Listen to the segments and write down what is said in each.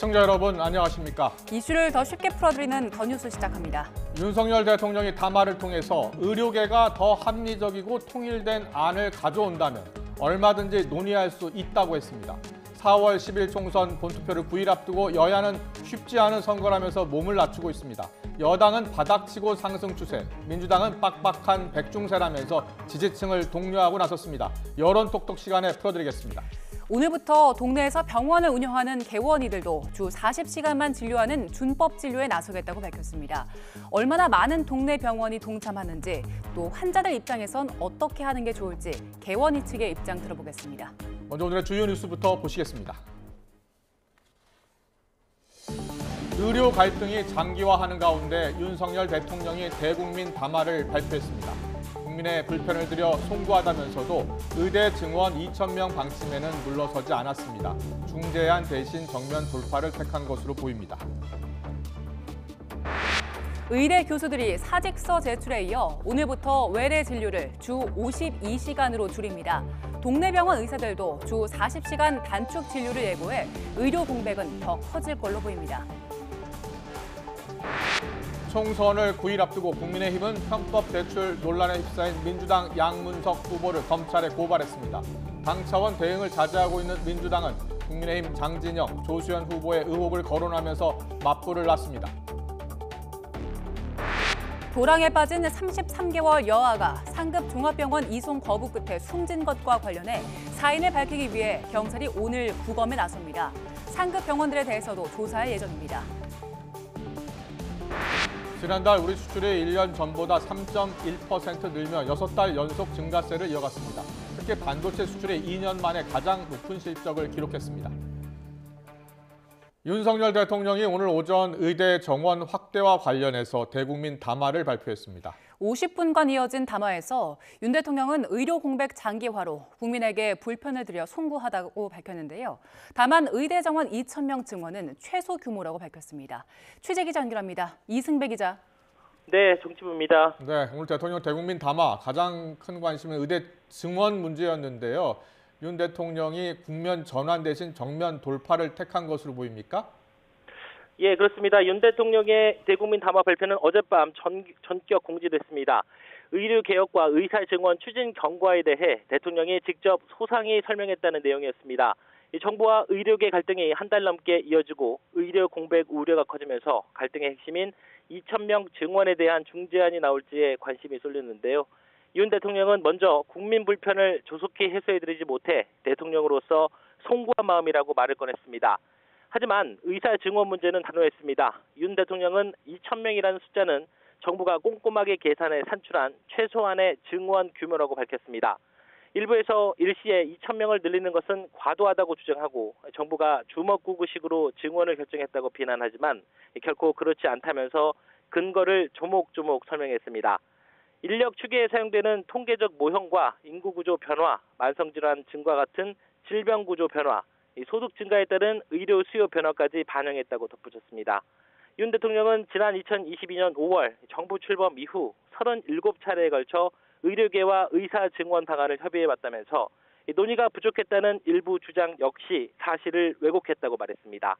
시청자 여러분 안녕하십니까? 이슈를 더 쉽게 풀어드리는 더 뉴스 시작합니다. 윤석열 대통령이 담화를 통해서 의료계가 더 합리적이고 통일된 안을 가져온다면 얼마든지 논의할 수 있다고 했습니다. 4월 10일 총선 본투표를 9일 앞두고 여야는 쉽지 않은 선거라면서 몸을 낮추고 있습니다. 여당은 바닥치고 상승 추세, 민주당은 빡빡한 백중세라면서 지지층을 독려하고 나섰습니다. 여론톡톡 시간에 풀어드리겠습니다. 오늘부터 동네에서 병원을 운영하는 개원이들도 주 40시간만 진료하는 준법 진료에 나서겠다고 밝혔습니다. 얼마나 많은 동네 병원이 동참하는지, 또 환자들 입장에선 어떻게 하는 게 좋을지 개원이 측의 입장 들어보겠습니다. 먼저 오늘의 주요 뉴스부터 보시겠습니다. 의료 갈등이 장기화하는 가운데 윤석열 대통령이 대국민 담화를 발표했습니다. 국민의 불편을 들여 송구하다면서도 의대 증원 2,000명 방침에는 물러서지 않았습니다. 중재안 대신 정면 돌파를 택한 것으로 보입니다. 의대 교수들이 사직서 제출에 이어 오늘부터 외래 진료를 주 52시간으로 줄입니다. 동네 병원 의사들도 주 40시간 단축 진료를 예고해 의료 공백은 더 커질 걸로 보입니다. 총선을 9일 앞두고 국민의힘은 편법 대출 논란에 휩싸인 민주당 양문석 후보를 검찰에 고발했습니다. 당 차원 대응을 자제하고 있는 민주당은 국민의힘 장진영, 조수현 후보의 의혹을 거론하면서 맞불을 놨습니다. 도랑에 빠진 33개월 여아가 상급 종합병원 이송 거부 끝에 숨진 것과 관련해 사인을 밝히기 위해 경찰이 오늘 부검에 나섭니다. 상급 병원들에 대해서도 조사할 예정입니다. 지난달 우리 수출이 1년 전보다 3.1% 늘며 6달 연속 증가세를 이어갔습니다. 특히 반도체 수출이 2년 만에 가장 높은 실적을 기록했습니다. 윤석열 대통령이 오늘 오전 의대 정원 확대와 관련해서 대국민 담화를 발표했습니다. 50분간 이어진 담화에서 윤 대통령은 의료 공백 장기화로 국민에게 불편을 드려 송구하다고 밝혔는데요. 다만 의대 정원 2,000명 증원은 최소 규모라고 밝혔습니다. 취재기자 연결합니다. 이승배 기자. 네, 정치부입니다. 네, 오늘 대통령 대국민 담화 가장 큰 관심은 의대 증원 문제였는데요. 윤 대통령이 국면 전환 대신 정면 돌파를 택한 것으로 보입니까? 예, 그렇습니다. 윤 대통령의 대국민 담화 발표는 어젯밤 전격 공지됐습니다. 의료개혁과 의사증원 추진 경과에 대해 대통령이 직접 소상히 설명했다는 내용이었습니다. 정부와 의료계 갈등이 한 달 넘게 이어지고 의료 공백 우려가 커지면서 갈등의 핵심인 2,000명 증원에 대한 중재안이 나올지에 관심이 쏠렸는데요. 윤 대통령은 먼저 국민 불편을 조속히 해소해드리지 못해 대통령으로서 송구한 마음이라고 말을 꺼냈습니다. 하지만 의사 증원 문제는 단호했습니다. 윤 대통령은 2,000명이라는 숫자는 정부가 꼼꼼하게 계산해 산출한 최소한의 증원 규모라고 밝혔습니다. 일부에서 일시에 2,000명을 늘리는 것은 과도하다고 주장하고 정부가 주먹구구식으로 증원을 결정했다고 비난하지만 결코 그렇지 않다면서 근거를 조목조목 설명했습니다. 인력 추계에 사용되는 통계적 모형과 인구구조 변화, 만성질환 증가 같은 질병구조 변화, 소득 증가에 따른 의료 수요 변화까지 반영했다고 덧붙였습니다. 윤 대통령은 지난 2022년 5월 정부 출범 이후 37차례에 걸쳐 의료계와 의사 증원 방안을 협의해왔다면서 논의가 부족했다는 일부 주장 역시 사실을 왜곡했다고 말했습니다.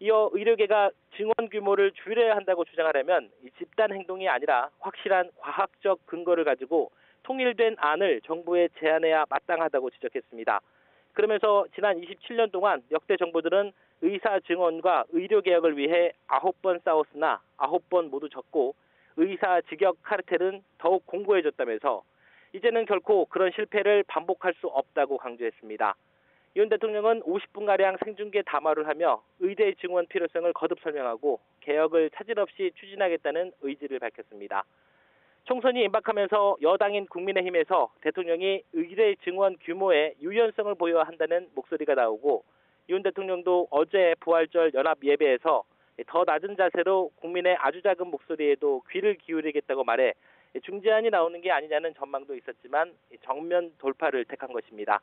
이어 의료계가 증원 규모를 줄여야 한다고 주장하려면 집단 행동이 아니라 확실한 과학적 근거를 가지고 통일된 안을 정부에 제안해야 마땅하다고 지적했습니다. 그러면서 지난 27년 동안 역대 정부들은 의사 증원과 의료개혁을 위해 9번 싸웠으나 9번 모두 졌고 의사 직역 카르텔은 더욱 공고해졌다면서 이제는 결코 그런 실패를 반복할 수 없다고 강조했습니다. 윤 대통령은 50분가량 생중계 담화를 하며 의대 증원 필요성을 거듭 설명하고 개혁을 차질 없이 추진하겠다는 의지를 밝혔습니다. 총선이 임박하면서 여당인 국민의힘에서 대통령이 의대 증원 규모의 유연성을 보여야 한다는 목소리가 나오고 윤 대통령도 어제 부활절 연합 예배에서 더 낮은 자세로 국민의 아주 작은 목소리에도 귀를 기울이겠다고 말해 중재안이 나오는 게 아니냐는 전망도 있었지만 정면 돌파를 택한 것입니다.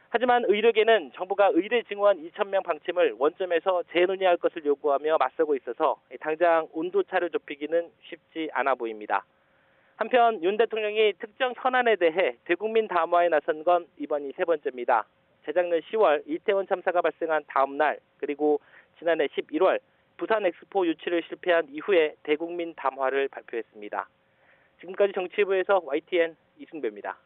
하지만 의료계는 정부가 의대 증원 2,000명 방침을 원점에서 재논의할 것을 요구하며 맞서고 있어서 당장 온도차를 좁히기는 쉽지 않아 보입니다. 한편 윤 대통령이 특정 현안에 대해 대국민 담화에 나선 건 이번이 세 번째입니다. 재작년 10월 이태원 참사가 발생한 다음 날 그리고 지난해 11월 부산 엑스포 유치를 실패한 이후에 대국민 담화를 발표했습니다. 지금까지 정치부에서 YTN 이승배입니다.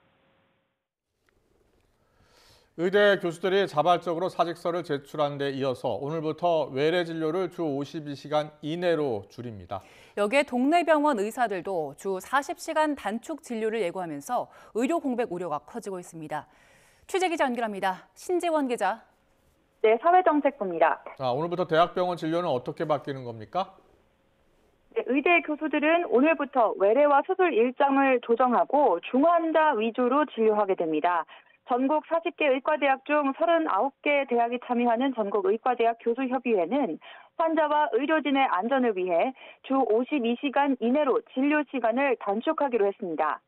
의대 교수들이 자발적으로 사직서를 제출한 데 이어서 오늘부터 외래 진료를 주 52시간 이내로 줄입니다. 여기에 동네 병원 의사들도 주 40시간 단축 진료를 예고하면서 의료 공백 우려가 커지고 있습니다. 취재기자 연결합니다. 신재원 기자. 네, 사회정책부입니다. 오늘부터 대학병원 진료는 어떻게 바뀌는 겁니까? 네, 의대 교수들은 오늘부터 외래와 수술 일정을 조정하고 중환자 위주로 진료하게 됩니다. 전국 40개 의과대학 중 39개 대학이 참여하는 전국의과대학 교수협의회는 환자와 의료진의 안전을 위해 주 52시간 이내로 진료 시간을 단축하기로 했습니다.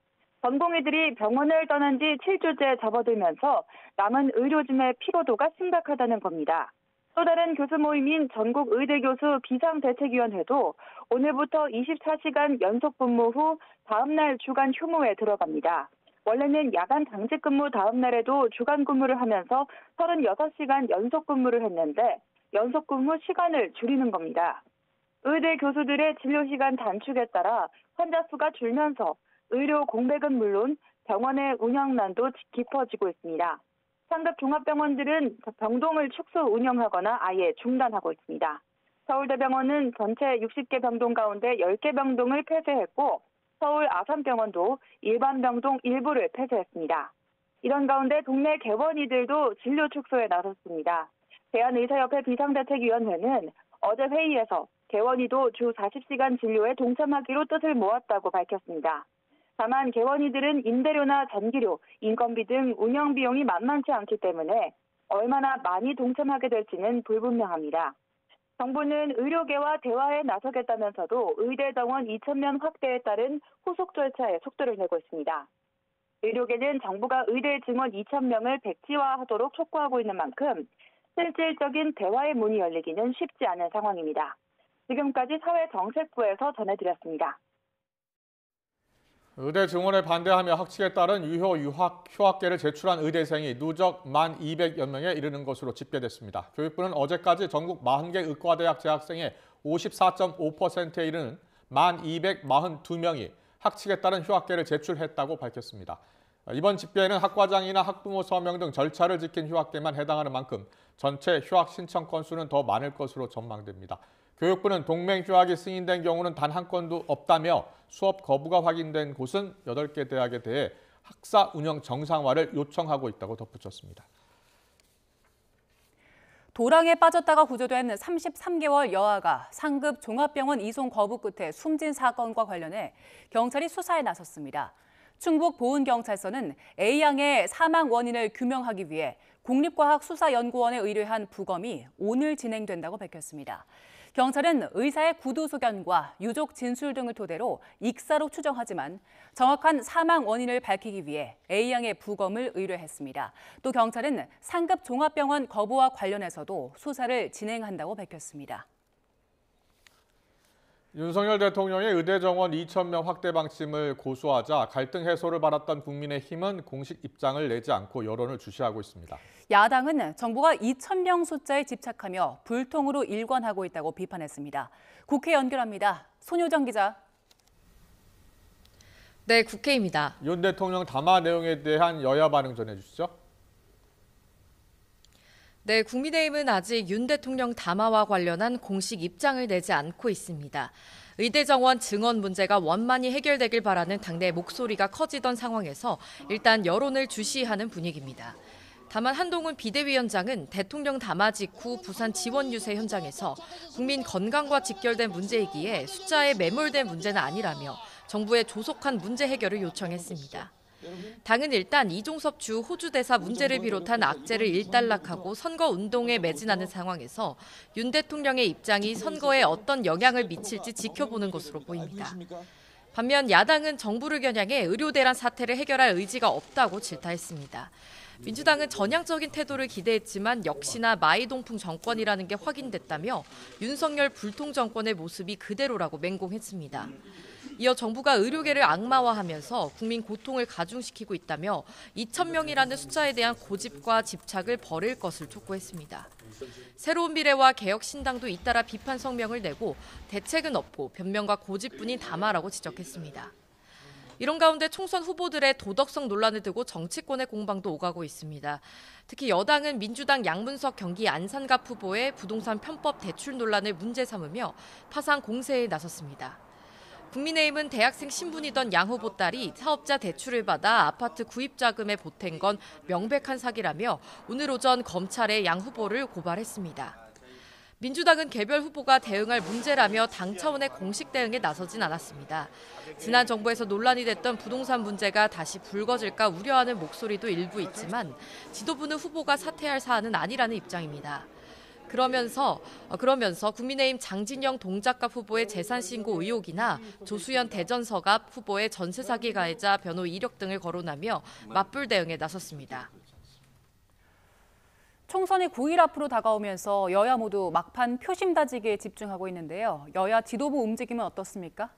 전공의들이 병원을 떠난 지 7주째 접어들면서 남은 의료진의 피로도가 심각하다는 겁니다. 또 다른 교수 모임인 전국의대교수 비상대책위원회도 오늘부터 24시간 연속 근무 후 다음 날 주간 휴무에 들어갑니다. 원래는 야간 당직 근무 다음 날에도 주간 근무를 하면서 36시간 연속 근무를 했는데 연속 근무 시간을 줄이는 겁니다. 의대 교수들의 진료 시간 단축에 따라 환자 수가 줄면서 의료 공백은 물론 병원의 운영난도 깊어지고 있습니다. 상급 종합병원들은 병동을 축소 운영하거나 아예 중단하고 있습니다. 서울대병원은 전체 60개 병동 가운데 10개 병동을 폐쇄했고 서울 아산병원도 일반 병동 일부를 폐쇄했습니다. 이런 가운데 동네 개원이들도 진료 축소에 나섰습니다. 대한의사협회 비상대책위원회는 어제 회의에서 개원이도 주 40시간 진료에 동참하기로 뜻을 모았다고 밝혔습니다. 다만 개원이들은 임대료나 전기료, 인건비 등 운영 비용이 만만치 않기 때문에 얼마나 많이 동참하게 될지는 불분명합니다. 정부는 의료계와 대화에 나서겠다면서도 의대 정원 2,000명 확대에 따른 후속 절차에 속도를 내고 있습니다. 의료계는 정부가 의대 증원 2,000명을 백지화하도록 촉구하고 있는 만큼 실질적인 대화의 문이 열리기는 쉽지 않은 상황입니다. 지금까지 사회정책부에서 전해드렸습니다. 의대 증원에 반대하며 학칙에 따른 휴학계를 제출한 의대생이 누적 1,200여 명에 이르는 것으로 집계됐습니다. 교육부는 어제까지 전국 40개 의과대학 재학생의 54.5%에 이르는 1,242명이 학칙에 따른 휴학계를 제출했다고 밝혔습니다. 이번 집계에는 학과장이나 학부모 서명 등 절차를 지킨 휴학계만 해당하는 만큼 전체 휴학 신청 건수는 더 많을 것으로 전망됩니다. 교육부는 동맹 휴학이 승인된 경우는 단 한 건도 없다며 수업 거부가 확인된 곳은 8개 대학에 대해 학사 운영 정상화를 요청하고 있다고 덧붙였습니다. 도랑에 빠졌다가 구조된 33개월 여아가 상급 종합병원 이송 거부 끝에 숨진 사건과 관련해 경찰이 수사에 나섰습니다. 충북 보은경찰서는 A양의 사망 원인을 규명하기 위해 국립과학수사연구원에 의뢰한 부검이 오늘 진행된다고 밝혔습니다. 경찰은 의사의 구두 소견과 유족 진술 등을 토대로 익사로 추정하지만 정확한 사망 원인을 밝히기 위해 A양의 부검을 의뢰했습니다. 또 경찰은 상급 종합병원 거부와 관련해서도 수사를 진행한다고 밝혔습니다. 윤석열 대통령의 의대 정원 2,000명 확대 방침을 고수하자 갈등 해소를 바랐던 국민의힘은 공식 입장을 내지 않고 여론을 주시하고 있습니다. 야당은 정부가 2,000명 숫자에 집착하며 불통으로 일관하고 있다고 비판했습니다. 국회 연결합니다. 손효정 기자. 네, 국회입니다. 윤 대통령 담화 내용에 대한 여야 반응 전해주시죠. 네, 국민의힘은 아직 윤 대통령 담화와 관련한 공식 입장을 내지 않고 있습니다. 의대 정원 증원 문제가 원만히 해결되길 바라는 당내 목소리가 커지던 상황에서 일단 여론을 주시하는 분위기입니다. 다만 한동훈 비대위원장은 대통령 담화 직후 부산 지원 유세 현장에서 국민 건강과 직결된 문제이기에 숫자에 매몰된 문제는 아니라며 정부의 조속한 문제 해결을 요청했습니다. 당은 일단 이종섭 주 호주 대사 문제를 비롯한 악재를 일단락하고 선거 운동에 매진하는 상황에서 윤 대통령의 입장이 선거에 어떤 영향을 미칠지 지켜보는 것으로 보입니다. 반면 야당은 정부를 겨냥해 의료대란 사태를 해결할 의지가 없다고 질타했습니다. 민주당은 전향적인 태도를 기대했지만 역시나 마이동풍 정권이라는 게 확인됐다며 윤석열 불통 정권의 모습이 그대로라고 맹공했습니다. 이어 정부가 의료계를 악마화하면서 국민 고통을 가중시키고 있다며 2,000명이라는 숫자에 대한 고집과 집착을 버릴 것을 촉구했습니다. 새로운 미래와 개혁신당도 잇따라 비판 성명을 내고 대책은 없고 변명과 고집뿐인 담화라고 지적했습니다. 이런 가운데 총선 후보들의 도덕성 논란을 두고 정치권의 공방도 오가고 있습니다. 특히 여당은 민주당 양문석 경기 안산갑 후보의 부동산 편법 대출 논란을 문제 삼으며 파상 공세에 나섰습니다. 국민의힘은 대학생 신분이던 양 후보 딸이 사업자 대출을 받아 아파트 구입 자금에 보탠 건 명백한 사기라며 오늘 오전 검찰에 양 후보를 고발했습니다. 민주당은 개별 후보가 대응할 문제라며 당 차원의 공식 대응에 나서진 않았습니다. 지난 정부에서 논란이 됐던 부동산 문제가 다시 불거질까 우려하는 목소리도 일부 있지만 지도부는 후보가 사퇴할 사안은 아니라는 입장입니다. 그러면서 국민의힘 장진영 동작갑 후보의 재산 신고 의혹이나 조수현 대전서갑 후보의 전세 사기 가해자 변호 이력 등을 거론하며 맞불 대응에 나섰습니다. 총선이 9일 앞으로 다가오면서 여야 모두 막판 표심 다지기에 집중하고 있는데요. 여야 지도부 움직임은 어떻습니까?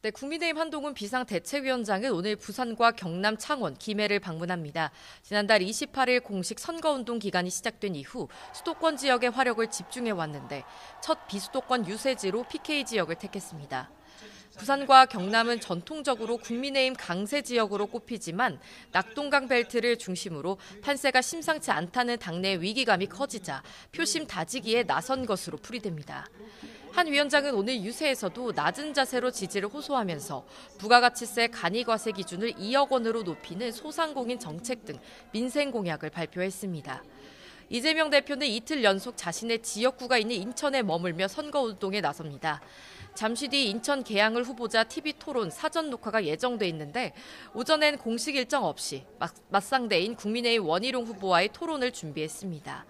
네, 국민의힘 한동훈 비상대책위원장은 오늘 부산과 경남, 창원, 김해를 방문합니다. 지난달 28일 공식 선거운동 기간이 시작된 이후 수도권 지역의 화력을 집중해왔는데 첫 비수도권 유세지로 PK 지역을 택했습니다. 부산과 경남은 전통적으로 국민의힘 강세 지역으로 꼽히지만 낙동강 벨트를 중심으로 판세가 심상치 않다는 당내 위기감이 커지자 표심 다지기에 나선 것으로 풀이됩니다. 한 위원장은 오늘 유세에서도 낮은 자세로 지지를 호소하면서 부가가치세 간이과세 기준을 2억 원으로 높이는 소상공인 정책 등 민생 공약을 발표했습니다. 이재명 대표는 이틀 연속 자신의 지역구가 있는 인천에 머물며 선거운동에 나섭니다. 잠시 뒤 인천 계양을 후보자 TV토론 사전 녹화가 예정돼 있는데 오전엔 공식 일정 없이 맞상대인 국민의힘 원희룡 후보와의 토론을 준비했습니다.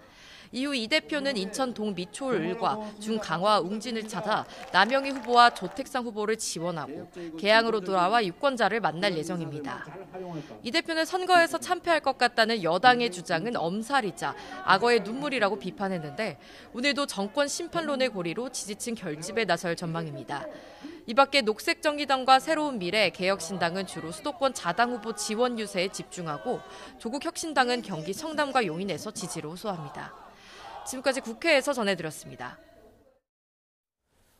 이후 이 대표는 인천 동미초을과 중강화 웅진을 찾아 남영희 후보와 조택상 후보를 지원하고 계양으로 돌아와 유권자를 만날 예정입니다. 이 대표는 선거에서 참패할 것 같다는 여당의 주장은 엄살이자 악어의 눈물이라고 비판했는데 오늘도 정권 심판론의 고리로 지지층 결집에 나설 전망입니다. 이 밖에 녹색정의당과 새로운 미래, 개혁신당은 주로 수도권 자당 후보 지원 유세에 집중하고 조국혁신당은 경기 청담과 용인에서 지지를 호소합니다. 지금까지 국회에서 전해드렸습니다.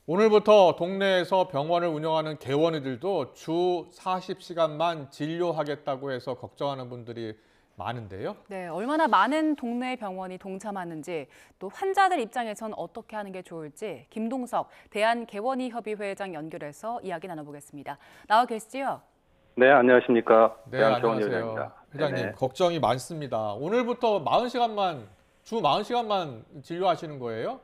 오늘부터 동네에서 병원을 운영하는 개원이들도 주 40시간만 진료하겠다고 해서 걱정하는 분들이 많은데요. 네, 얼마나 많은 동네 병원이 동참하는지 또 환자들 입장에선 어떻게 하는 게 좋을지 김동석 대한개원의협의회 회장 연결해서 이야기 나눠보겠습니다. 나와 계시지요? 네, 안녕하십니까. 네, 안녕하세요. 회장님, 네네. 걱정이 많습니다. 오늘부터 주 40시간만 진료하시는 거예요?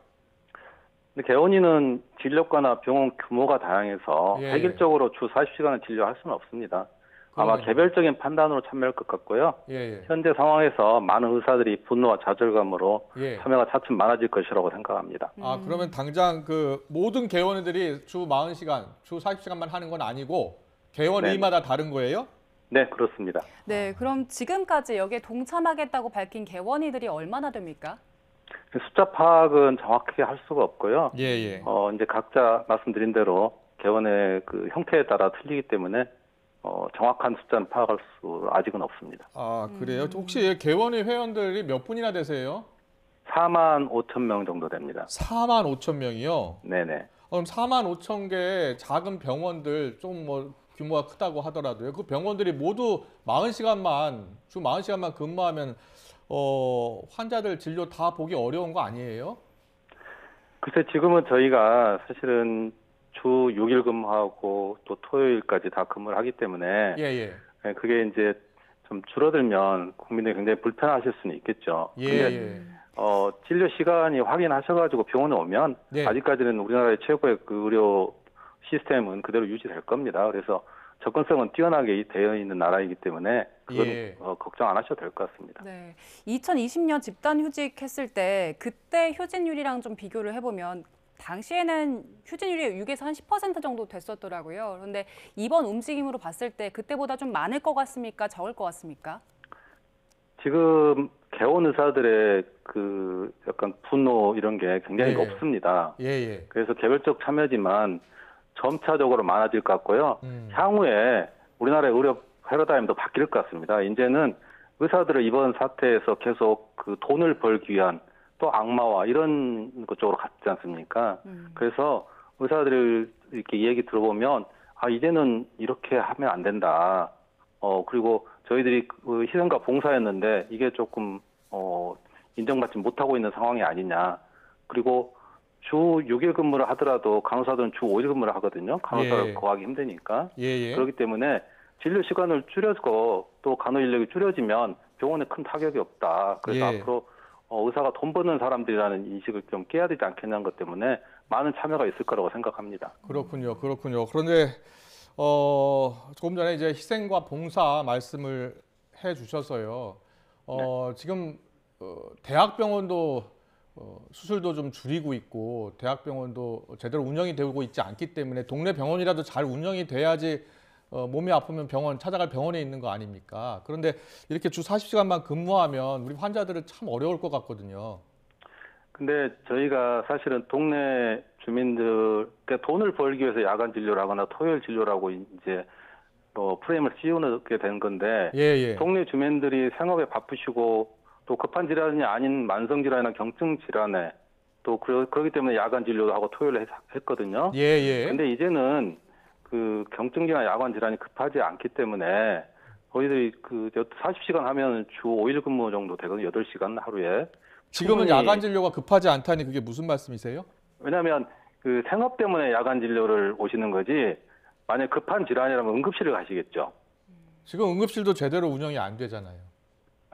근데 개원이는 진료과나 병원 규모가 다양해서 예. 획일적으로 주 40시간을 진료할 수는 없습니다. 아마 그러면요. 개별적인 판단으로 참여할 것 같고요. 예. 현재 상황에서 많은 의사들이 분노와 좌절감으로 예. 참여가 차츰 많아질 것이라고 생각합니다. 그러면 당장 그 모든 개원이들이 주 40시간, 주 40시간만 하는 건 아니고 개원의마다 다른 거예요? 네, 그렇습니다. 네, 그럼 지금까지 여기에 동참하겠다고 밝힌 개원이들이 얼마나 됩니까? 숫자 파악은 정확하게 할 수가 없고요. 예. 이제 각자 말씀드린 대로 개원의 그 형태에 따라 틀리기 때문에 정확한 숫자는 파악할 수 아직은 없습니다. 아, 그래요? 혹시 개원의 회원들이 몇 분이나 되세요? 4만 5천 명 정도 됩니다. 4만 5천 명이요? 네네. 그럼 4만 5천 개의 작은 병원들 좀 뭐 규모가 크다고 하더라도요. 그 병원들이 모두 주 40시간만 근무하면 환자들 진료 다 보기 어려운 거 아니에요? 글쎄 지금은 저희가 사실은 주 6일 근무하고 또 토요일까지 다 근무를 하기 때문에 예. 그게 이제 좀 줄어들면 국민들이 굉장히 불편하실 수는 있겠죠. 예. 진료 시간이 확인하셔가지고 병원에 오면 네. 아직까지는 우리나라의 최고의 그 의료 시스템은 그대로 유지될 겁니다. 그래서 접근성은 뛰어나게 되어 있는 나라이기 때문에 그건 걱정 안 하셔도 될 것 같습니다. 네, 2020년 집단휴직 했을 때 그때 휴진율이랑 좀 비교를 해보면 당시에는 휴진율이 6에서 한 10% 정도 됐었더라고요. 그런데 이번 움직임으로 봤을 때 그때보다 좀 많을 것 같습니까? 적을 것 같습니까? 지금 개원 의사들의 그 약간 분노 이런 게 굉장히 예. 높습니다. 예. 그래서 개별적 참여지만 점차적으로 많아질 것 같고요. 향후에 우리나라의 의료 패러다임도 바뀔 것 같습니다. 이제는 의사들을 이번 사태에서 계속 그 돈을 벌기 위한 또 악마화 이런 것 쪽으로 갔지 않습니까? 그래서 의사들을 이렇게 얘기 들어보면 이제는 이렇게 하면 안 된다. 그리고 저희들이 그 희생과 봉사였는데 이게 조금 인정받지 못하고 있는 상황이 아니냐. 그리고 주 6일 근무를 하더라도 간호사들은 주 5일 근무를 하거든요. 간호사를 구하기 힘드니까. 그렇기 때문에 진료 시간을 줄여서 또 간호 인력이 줄여지면 병원에 큰 타격이 없다. 그래서 앞으로 의사가 돈 버는 사람들이라는 인식을 좀 깨야 되지 않겠냐는 것 때문에 많은 참여가 있을 거라고 생각합니다. 그렇군요. 그런데 조금 전에 이제 희생과 봉사 말씀을 해주셔서요. 지금 대학병원도 수술도 좀 줄이고 있고 대학병원도 제대로 운영이 되고 있지 않기 때문에 동네 병원이라도 잘 운영이 돼야지 몸이 아프면 병원 찾아갈 병원에 있는 거 아닙니까? 그런데 이렇게 주 40시간만 근무하면 우리 환자들은 참 어려울 것 같거든요. 근데 저희가 사실은 동네 주민들께 돈을 벌기 위해서 야간 진료를 하거나 토요일 진료라고 이제 프레임을 씌우게 된 건데 동네 주민들이 생업에 바쁘시고 또 급한 질환이 아닌 만성 질환이나 경증 질환에 또 그렇기 때문에 야간 진료도 하고 토요일에 했거든요. 근데 이제는 그 경증 질환, 야간 질환이 급하지 않기 때문에 저희들이 그 40시간 하면 주 5일 근무 정도 되거든요. 8시간 하루에. 지금은 야간 진료가 급하지 않다니 그게 무슨 말씀이세요? 왜냐하면 그 생업 때문에 야간 진료를 오시는 거지 만약 급한 질환이라면 응급실을 가시겠죠. 지금 응급실도 제대로 운영이 안 되잖아요.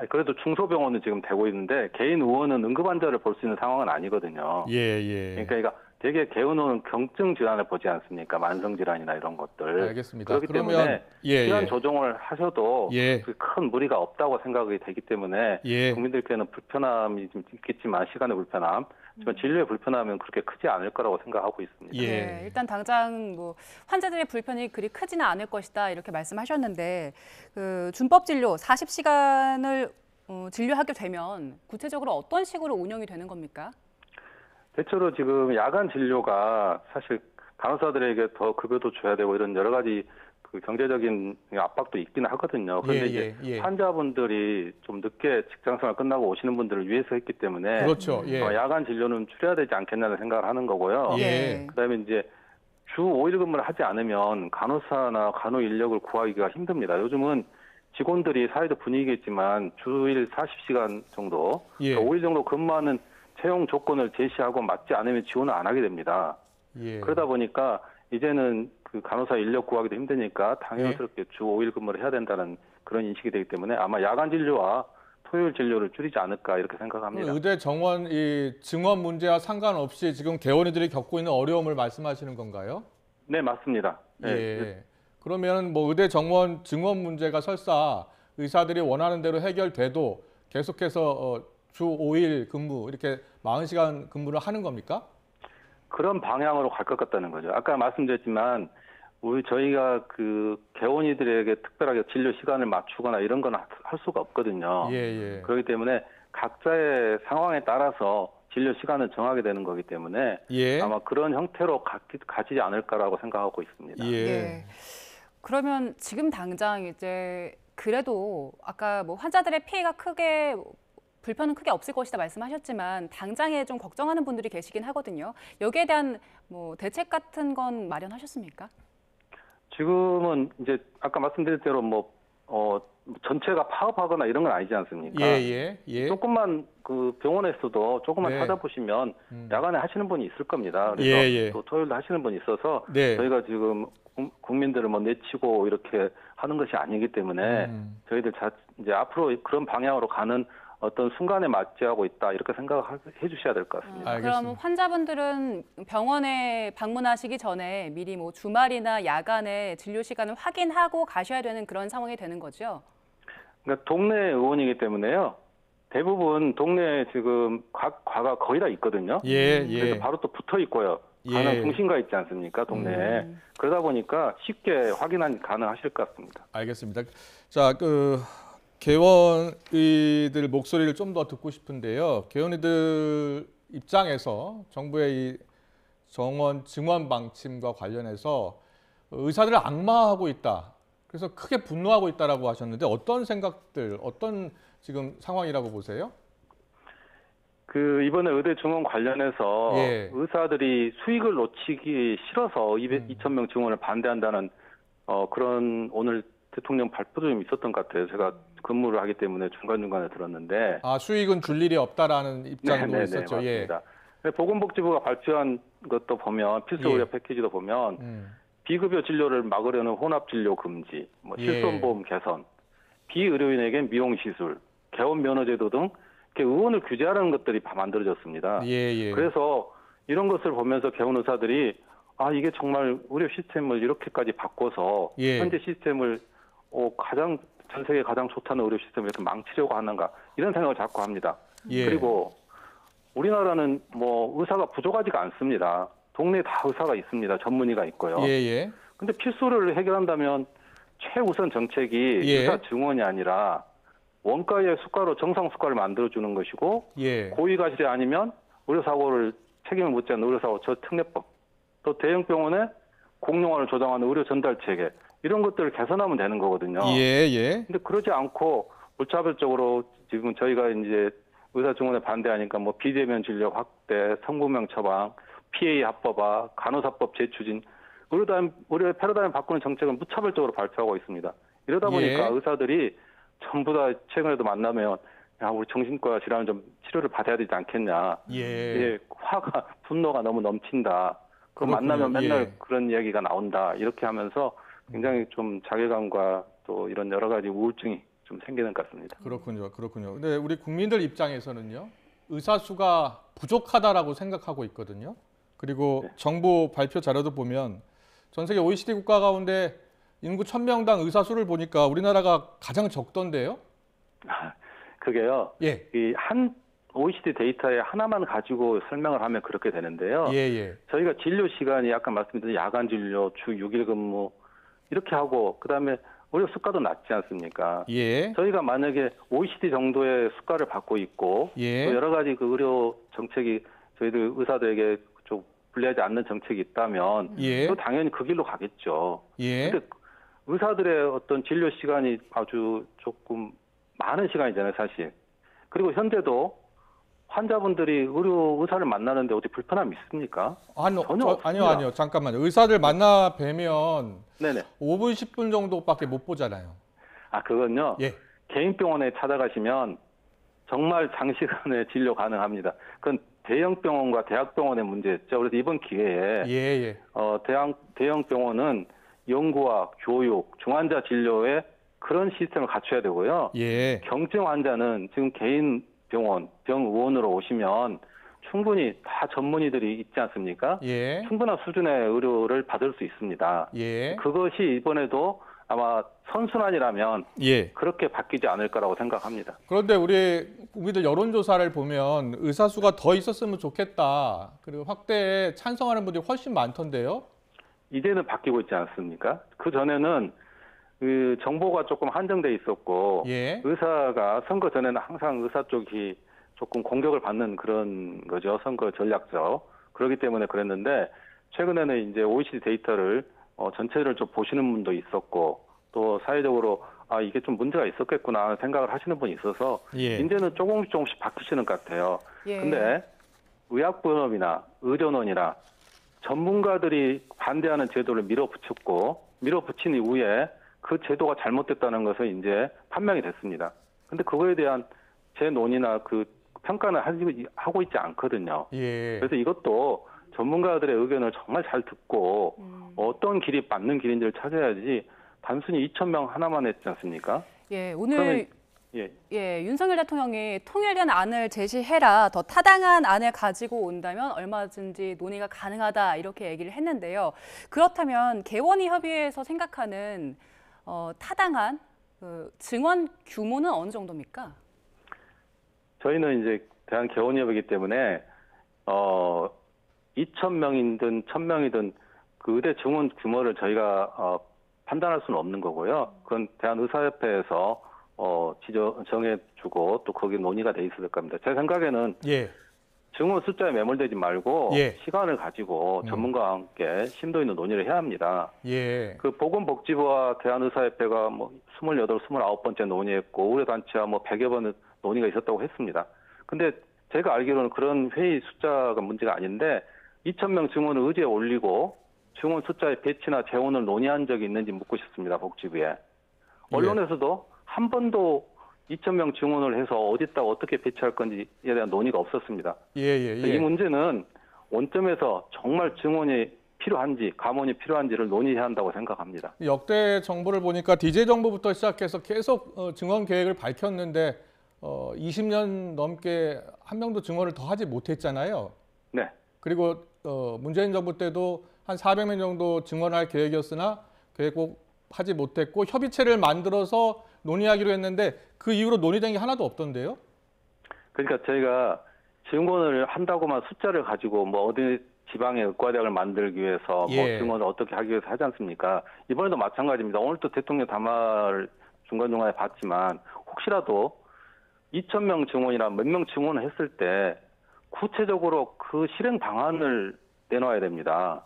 그래도 중소병원은 지금 되고 있는데 개인 의원은 응급 환자를 볼 수 있는 상황은 아니거든요. 그러니까 되게 개인의원은 경증 질환을 보지 않습니까? 만성 질환이나 이런 것들. 알겠습니다. 그렇기 때문에 시간 조정을 하셔도 큰 무리가 없다고 생각이 되기 때문에 국민들께는 불편함이 좀 있겠지만 시간의 불편함, 하지만 진료의 불편함은 그렇게 크지 않을 거라고 생각하고 있습니다. 일단 당장 뭐 환자들의 불편이 그리 크지는 않을 것이다 이렇게 말씀하셨는데 그 준법 진료 40시간을 진료하게 되면 구체적으로 어떤 식으로 운영이 되는 겁니까? 대체로 지금 야간 진료가 사실 간호사들에게 더 급여도 줘야 되고 이런 여러 가지 그 경제적인 압박도 있기는 하거든요. 그런데 이제 환자분들이 좀 늦게 직장생활 끝나고 오시는 분들을 위해서 했기 때문에 야간 진료는 줄여야 되지 않겠냐는 생각을 하는 거고요. 그다음에 이제 주 5일 근무를 하지 않으면 간호사나 간호 인력을 구하기가 힘듭니다. 요즘은 직원들이 사회적 분위기겠지만 주일 40시간 정도, 5일 정도 근무하는 채용 조건을 제시하고 맞지 않으면 지원을 안 하게 됩니다. 그러다 보니까 이제는 그 간호사 인력 구하기도 힘드니까 당연스럽게 주 5일 근무를 해야 된다는 그런 인식이 되기 때문에 아마 야간 진료와 토요일 진료를 줄이지 않을까 이렇게 생각합니다. 의대 정원 이 증원 문제와 상관없이 지금 개원이들이 겪고 있는 어려움을 말씀하시는 건가요? 네, 맞습니다. 그러면 뭐 의대 정원 증원 문제가 설사 의사들이 원하는 대로 해결돼도 계속해서 주 5일 근무 이렇게 40시간 근무를 하는 겁니까? 그런 방향으로 갈 것 같다는 거죠. 아까 말씀드렸지만 저희가 그 개원이들에게 특별하게 진료 시간을 맞추거나 이런 건 할 수가 없거든요. 그렇기 때문에 각자의 상황에 따라서 진료 시간을 정하게 되는 거기 때문에 아마 그런 형태로 가지 않을까라고 생각하고 있습니다. 그러면 지금 당장 이제 그래도 아까 뭐 환자들의 피해가 불편은 크게 없을 것이다 말씀하셨지만 당장에 좀 걱정하는 분들이 계시긴 하거든요. 여기에 대한 뭐 대책 같은 건 마련하셨습니까? 지금은 이제 아까 말씀드린 대로 전체가 파업하거나 이런 건 아니지 않습니까? 조금만 그 병원에서도 조금만 찾아보시면 야간에 하시는 분이 있을 겁니다. 그래서 또 토요일도 하시는 분이 있어서 저희가 지금 국민들을 내치고 이렇게 하는 것이 아니기 때문에 저희들 이제 앞으로 그런 방향으로 가는 어떤 순간에 맞이하고 있다 이렇게 생각해 주셔야 될 것 같습니다. 그럼 환자분들은 병원에 방문하시기 전에 미리 뭐 주말이나 야간에 진료 시간을 확인하고 가셔야 되는 그런 상황이 되는 거죠? 그러니까 동네 의원이기 때문에요. 대부분 동네에 지금 각 과가 거의 다 있거든요. 그래서 바로 또 붙어 있고요. 가는 중심가 있지 않습니까, 동네에. 그러다 보니까 쉽게 확인이 가능하실 것 같습니다. 알겠습니다. 자, 개원의들 목소리를 좀 더 듣고 싶은데요. 개원의들 입장에서 정부의 이 정원 증원 방침과 관련해서 의사들을 악마하고 있다. 그래서 크게 분노하고 있다라고 하셨는데 어떤 생각들, 어떤 지금 상황이라고 보세요? 이번에 의대 증원 관련해서 예. 의사들이 수익을 놓치기 싫어서 2,000명 증원을 반대한다는 그런 오늘 대통령 발표도 좀 있었던 것 같아요. 제가 근무를 하기 때문에 중간중간에 들었는데. 수익은 줄 일이 없다라는 입장도 네네네, 있었죠. 맞습니다. 보건복지부가 발표한 것도 보면 필수 의료 패키지도 보면 비급여 진료를 막으려는 혼합진료 금지, 실손보험 개선, 비의료인에겐 미용시술, 개원 면허제도 등 이렇게 의원을 규제하는 것들이 다 만들어졌습니다. 그래서 이런 것을 보면서 개원 의사들이 이게 정말 의료 시스템을 이렇게까지 바꿔서 현재 시스템을 전 세계 가장 좋다는 의료 시스템을 이렇게 망치려고 하는가 이런 생각을 자꾸 합니다. 그리고 우리나라는 의사가 부족하지가 않습니다. 동네에 다 의사가 있습니다. 전문의가 있고요. 근데 필수를 해결한다면 최우선 정책이 의사 증원이 아니라 원가의 수가로 정상 수가를 만들어주는 것이고 고위가실이 아니면 의료사고를 책임을 묻지 않는 의료사고 저특례법 또 대형병원의 공용화를 조장하는 의료 전달 체계 이런 것들을 개선하면 되는 거거든요. 근데 그러지 않고 무차별적으로 지금 저희가 이제 의사 증원에 반대하니까 비대면 진료 확대, 성분명 처방, PA 합법화, 간호사법 재추진, 의료 패러다임 바꾸는 정책은 무차별적으로 발표하고 있습니다. 이러다 보니까 의사들이 전부 다 최근에도 만나면 우리 정신과 질환을 좀 치료를 받아야 되지 않겠냐. 화가 분노가 너무 넘친다. 그럼 만나면 맨날 그런 이야기가 나온다. 이렇게 하면서 굉장히 좀 자괴감과 또 이런 여러 가지 우울증이 좀 생기는 것 같습니다. 그렇군요. 근데 우리 국민들 입장에서는요. 의사 수가 부족하다라고 생각하고 있거든요. 그리고 정부 발표 자료도 보면 전 세계 OECD 국가 가운데 인구 1000명당 의사 수를 보니까 우리나라가 가장 적던데요? 그게요. 한 OECD 데이터에 하나만 가지고 설명을 하면 그렇게 되는데요. 저희가 진료 시간이 아까 말씀드린 야간 진료, 주 6일 근무 이렇게 하고 그다음에 의료 수가도 낮지 않습니까? 저희가 만약에 OECD 정도의 수가를 받고 있고 또 여러 가지 그 의료 정책이 저희들 의사들에게 좀 불리하지 않는 정책이 있다면 또 당연히 그 길로 가겠죠. 근데 의사들의 어떤 진료 시간이 아주 조금 많은 시간이잖아요, 사실. 그리고 현재도 환자분들이 의사를 만나는데 어디 불편함이 있습니까? 아니요. 잠깐만요. 의사들 만나 뵈면 5분, 10분 정도밖에 못 보잖아요. 그건요. 개인 병원에 찾아가시면 정말 장시간에 진료 가능합니다. 그건 대형 병원과 대학 병원의 문제였죠. 그래서 이번 기회에 대형 병원은 연구와 교육, 중환자 진료에 그런 시스템을 갖춰야 되고요. 경증 환자는 지금 개인 병원, 병의원으로 오시면 충분히 다 전문의들이 있지 않습니까? 충분한 수준의 의료를 받을 수 있습니다. 그것이 이번에도 아마 선순환이라면 그렇게 바뀌지 않을 거라고 생각합니다. 그런데 우리 국민들 여론조사를 보면 의사 수가 더 있었으면 좋겠다. 그리고 확대에 찬성하는 분들이 훨씬 많던데요? 이제는 바뀌고 있지 않습니까? 그 전에는 그 정보가 조금 한정돼 있었고 의사가 선거 전에는 항상 의사 쪽이 조금 공격을 받는 그런 거죠. 선거 전략적. 그렇기 때문에 그랬는데 최근에는 이제 OECD 데이터를 전체를 좀 보시는 분도 있었고 또 사회적으로 이게 좀 문제가 있었겠구나 생각을 하시는 분이 있어서 이제는 조금씩 바뀌시는 것 같아요. 근데 의학부협이나 의료론이나 전문가들이 반대하는 제도를 밀어붙인 이후에 그 제도가 잘못됐다는 것을 이제 판명이 됐습니다. 근데 그거에 대한 제 논의나 그 평가는 하고 있지 않거든요. 그래서 이것도 전문가들의 의견을 정말 잘 듣고 어떤 길이 맞는 길인지를 찾아야지 단순히 2,000명 하나만 했지 않습니까? 오늘 윤석열 대통령이 통일된 안을 제시해라, 더 타당한 안을 가지고 온다면 얼마든지 논의가 가능하다 이렇게 얘기를 했는데요. 그렇다면 개원의 협의회에서 생각하는 타당한 증원 규모는 어느 정도입니까? 저희는 이제 대한개원협이기 때문에 2,000명이든 1,000명이든 그 의대 증원 규모를 저희가 판단할 수는 없는 거고요. 그건 대한의사협회에서 정해주고 또 거기 논의가 돼 있을 겁니다. 제 생각에는 예. 증원 숫자에 매몰되지 말고 예. 시간을 가지고 전문가와 함께 심도 있는 논의를 해야 합니다. 예. 그 보건복지부와 대한의사협회가 뭐 28, 29번째 논의했고 의료단체와 뭐 100여 번 논의가 있었다고 했습니다. 근데 제가 알기로는 그런 회의 숫자가 문제가 아닌데 2,000명 증원을 의제에 올리고 증원 숫자의 배치나 재원을 논의한 적이 있는지 묻고 싶습니다. 복지부에. 언론에서도 한 번도 2,000명 증원을 해서 어디다 어떻게 배치할 건지에 대한 논의가 없었습니다. 이 문제는 원점에서 정말 증원이 필요한지 감원이 필요한지를 논의해야 한다고 생각합니다. 역대 정부를 보니까 DJ 정부부터 시작해서 계속 증원 계획을 밝혔는데 20년 넘게 한 명도 증원을 더 하지 못했잖아요. 네. 그리고 문재인 정부 때도 한 400명 정도 증원할 계획이었으나 계획하지 못했고 협의체를 만들어서 논의하기로 했는데 그 이후로 논의된 게 하나도 없던데요? 그러니까 저희가 증원을 한다고만 숫자를 가지고 뭐 어디 지방의 의과대학을 만들기 위해서 뭐 증원을 어떻게 하기 위해서 하지 않습니까? 이번에도 마찬가지입니다. 오늘 또 대통령 담화를 중간중간에 봤지만 혹시라도 2,000명 증원이나 몇 명 증원을 했을 때 구체적으로 그 실행 방안을 내놔야 됩니다.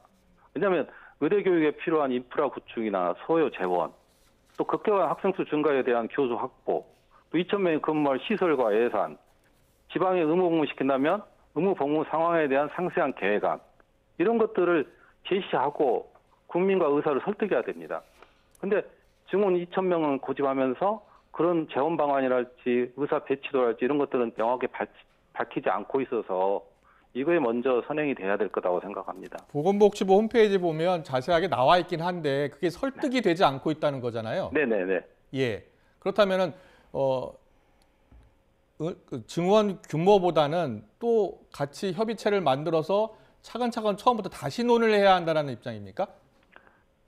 왜냐하면 의대교육에 필요한 인프라 구축이나 소요 재원, 또 급격한 학생수 증가에 대한 교수 확보, 또 2,000명이 근무할 시설과 예산, 지방에 의무 복무시킨다면 의무 복무 상황에 대한 상세한 계획안, 이런 것들을 제시하고 국민과 의사를 설득해야 됩니다. 근데 증원 2,000명은 고집하면서 그런 재원 방안이랄지 의사 배치도랄지 이런 것들은 명확하게 밝히지 않고 있어서 이거에 먼저 선행이 돼야 될 거라고 생각합니다. 보건복지부 홈페이지 보면 자세하게 나와 있긴 한데 그게 설득이 되지 않고 있다는 거잖아요. 네네네. 예. 그렇다면은 증원 규모보다는 또 같이 협의체를 만들어서 차근차근 처음부터 다시 논의를 해야 한다는 입장입니까?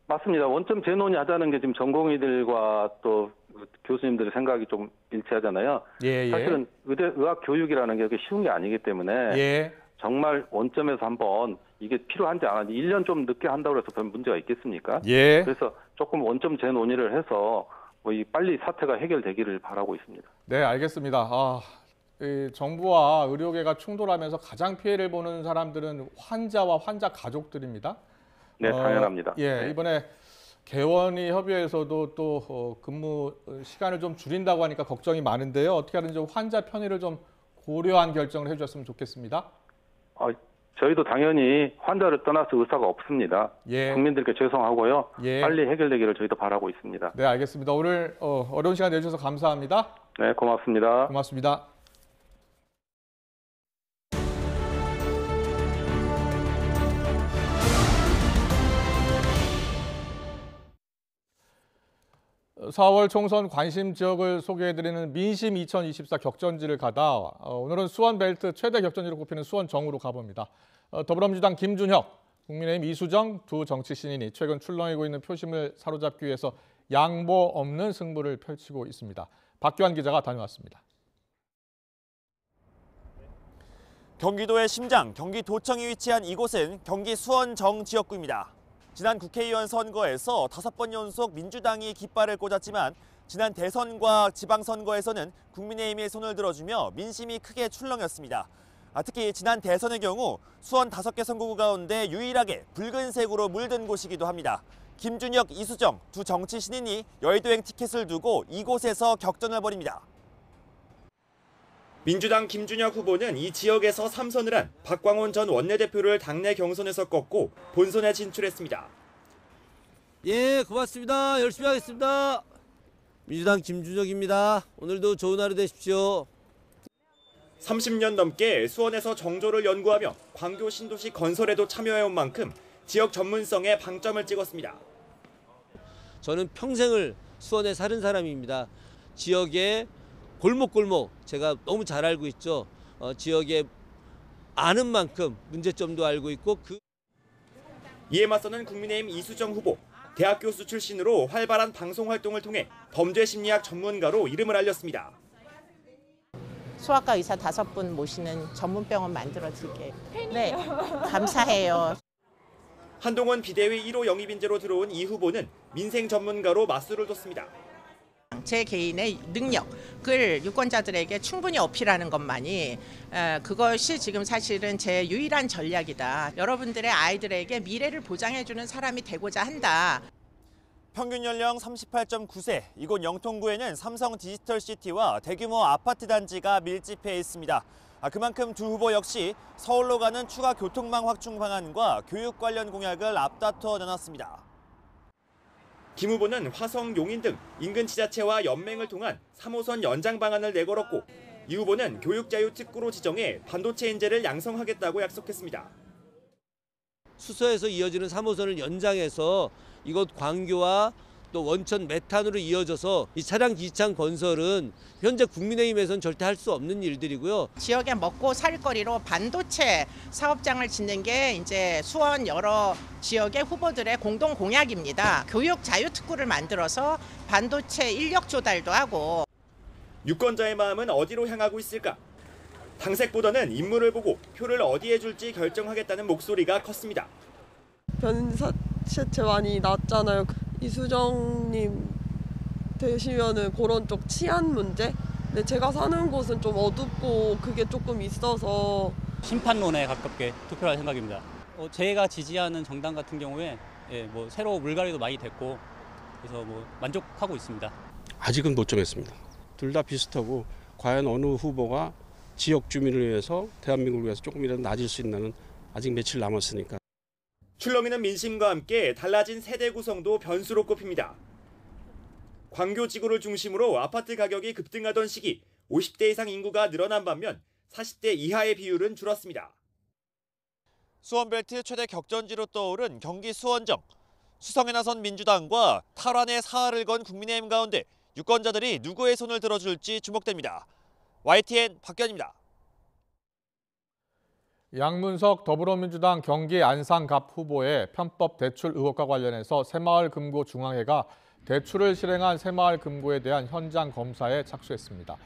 맞습니다. 원점 재논의하자는 게 지금 전공의들과 또 교수님들의 생각이 좀 일치하잖아요. 사실은 의학 교육이라는 게 그렇게 쉬운 게 아니기 때문에 정말 원점에서 한번 이게 필요한지 안 한지 1년 좀 늦게 한다고 해서 별 문제가 있겠습니까? 그래서 조금 원점 재논의를 해서 뭐 빨리 사태가 해결되기를 바라고 있습니다. 네, 알겠습니다. 정부와 의료계가 충돌하면서 가장 피해를 보는 사람들은 환자와 환자 가족들입니다. 네, 당연합니다. 이번에 개원이 협의회에서도 또 근무 시간을 좀 줄인다고 하니까 걱정이 많은데요. 어떻게 하든지 환자 편의를 좀 고려한 결정을 해주셨으면 좋겠습니다. 저희도 당연히 환자를 떠나서 의사가 없습니다. 국민들께 죄송하고요. 빨리 해결되기를 저희도 바라고 있습니다. 네, 알겠습니다. 오늘 어려운 시간 내주셔서 감사합니다. 네, 고맙습니다. 고맙습니다. (4월) 총선 관심 지역을 소개해드리는 민심 2024 격전지를 가다 오늘은 수원 벨트 최대 격전지로 꼽히는 수원정으로 가봅니다. 더불어민주당 김준혁, 국민의힘 이수정 두 정치 신인이 최근 출렁이고 있는 표심을 사로잡기 위해서 양보 없는 승부를 펼치고 있습니다. 박규환 기자가 다녀왔습니다. 경기도의 심장, 경기도청이 위치한 이곳은 경기 수원정 지역구입니다. 지난 국회의원 선거에서 5번 연속 민주당이 깃발을 꽂았지만 지난 대선과 지방선거에서는 국민의힘이 손을 들어주며 민심이 크게 출렁였습니다. 특히 지난 대선의 경우 수원 5개 선거구 가운데 유일하게 붉은색으로 물든 곳이기도 합니다. 김준혁, 이수정 두 정치 신인이 여의도행 티켓을 두고 이곳에서 격전을 벌입니다. 민주당 김준혁 후보는 이 지역에서 3선을 한 박광온 전 원내대표를 당내 경선에서 꺾고 본선에 진출했습니다. 예, 고맙습니다. 열심히 하겠습니다. 민주당 김준혁입니다. 오늘도 좋은 하루 되십시오. 30년 넘게 수원에서 정조를 연구하며 광교 신도시 건설에도 참여해온 만큼 지역 전문성에 방점을 찍었습니다. 저는 평생을 수원에 사는 사람입니다. 지역의 골목골목 제가 너무 잘 알고 있죠. 지역에 아는 만큼 문제점도 알고 있고 이에 맞서는 국민의힘 이수정 후보. 대학 교수 출신으로 활발한 방송 활동을 통해 범죄 심리학 전문가로 이름을 알렸습니다. 소아과 의사 5분 모시는 전문병원 만들어질게. 네, 감사해요. 한동훈 비대위 1호 영입인재로 들어온 이 후보는 민생 전문가로 맞수를 뒀습니다. 제 개인의 능력을 유권자들에게 충분히 어필하는 것만이 그것이 지금 사실은 제 유일한 전략이다. 여러분들의 아이들에게 미래를 보장해주는 사람이 되고자 한다. 평균 연령 38.9세, 이곳 영통구에는 삼성 디지털시티와 대규모 아파트 단지가 밀집해 있습니다. 그만큼 두 후보 역시 서울로 가는 추가 교통망 확충 방안과 교육 관련 공약을 앞다퉈 내놨습니다. 김 후보는 화성, 용인 등 인근 지자체와 연맹을 통한 3호선 연장 방안을 내걸었고, 이 후보는 교육자유 특구로 지정해 반도체 인재를 양성하겠다고 약속했습니다. 수서에서 이어지는 3호선을 연장해서 이곳 광교와 또 원천 메탄으로 이어져서 이 차량 기지창 건설은 현재 국민의힘에서는 절대 할 수 없는 일들이고요. 지역에 먹고 살 거리로 반도체 사업장을 짓는 게 이제 수원 여러 지역의 후보들의 공동 공약입니다. 교육 자유 특구를 만들어서 반도체 인력 조달도 하고. 유권자의 마음은 어디로 향하고 있을까? 당색보다는 인물을 보고 표를 어디에 줄지 결정하겠다는 목소리가 컸습니다. 변사체체 많이 났잖아요. 이수정님 되시면은 그런 쪽 치안 문제? 근데 제가 사는 곳은 좀 어둡고 그게 조금 있어서 심판론에 가깝게 투표할 생각입니다. 제가 지지하는 정당 같은 경우에 새로 물갈이도 많이 됐고 그래서 만족하고 있습니다. 아직은 못 정했습니다. 둘 다 비슷하고 과연 어느 후보가 지역 주민을 위해서 대한민국을 위해서 조금이라도 나아질 수 있나는 아직 며칠 남았으니까. 출렁이는 민심과 함께 달라진 세대 구성도 변수로 꼽힙니다. 광교 지구를 중심으로 아파트 가격이 급등하던 시기 50대 이상 인구가 늘어난 반면 40대 이하의 비율은 줄었습니다. 수원벨트 최대 격전지로 떠오른 경기 수원정. 수성에 나선 민주당과 탈환의 사활을 건 국민의힘 가운데 유권자들이 누구의 손을 들어줄지 주목됩니다. YTN 박견입니다. 양문석 더불어민주당 경기 안상갑 후보의 편법 대출 의혹과 관련해서 새마을금고중앙회가 대출을 실행한 새마을금고에 대한 현장 검사에 착수했습니다.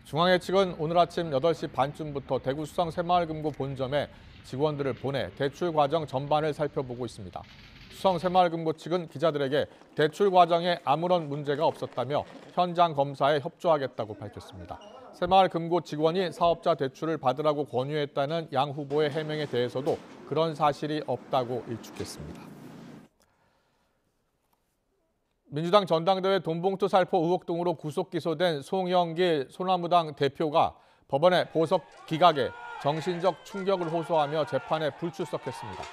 중앙회 측은 오늘 아침 8시 반쯤부터 대구 수성 새마을금고 본점에 직원들을 보내 대출 과정 전반을 살펴보고 있습니다. 수성 새마을금고 측은 기자들에게 대출 과정에 아무런 문제가 없었다며 현장 검사에 협조하겠다고 밝혔습니다. 새마을금고 직원이 사업자 대출을 받으라고 권유했다는 양 후보의 해명에 대해서도 그런 사실이 없다고 일축했습니다. 민주당 전당대회 돈봉투 살포 의혹 등으로 구속 기소된 송영길 소나무당 대표가 법원의 보석 기각에 정신적 충격을 호소하며 재판에 불출석했습니다.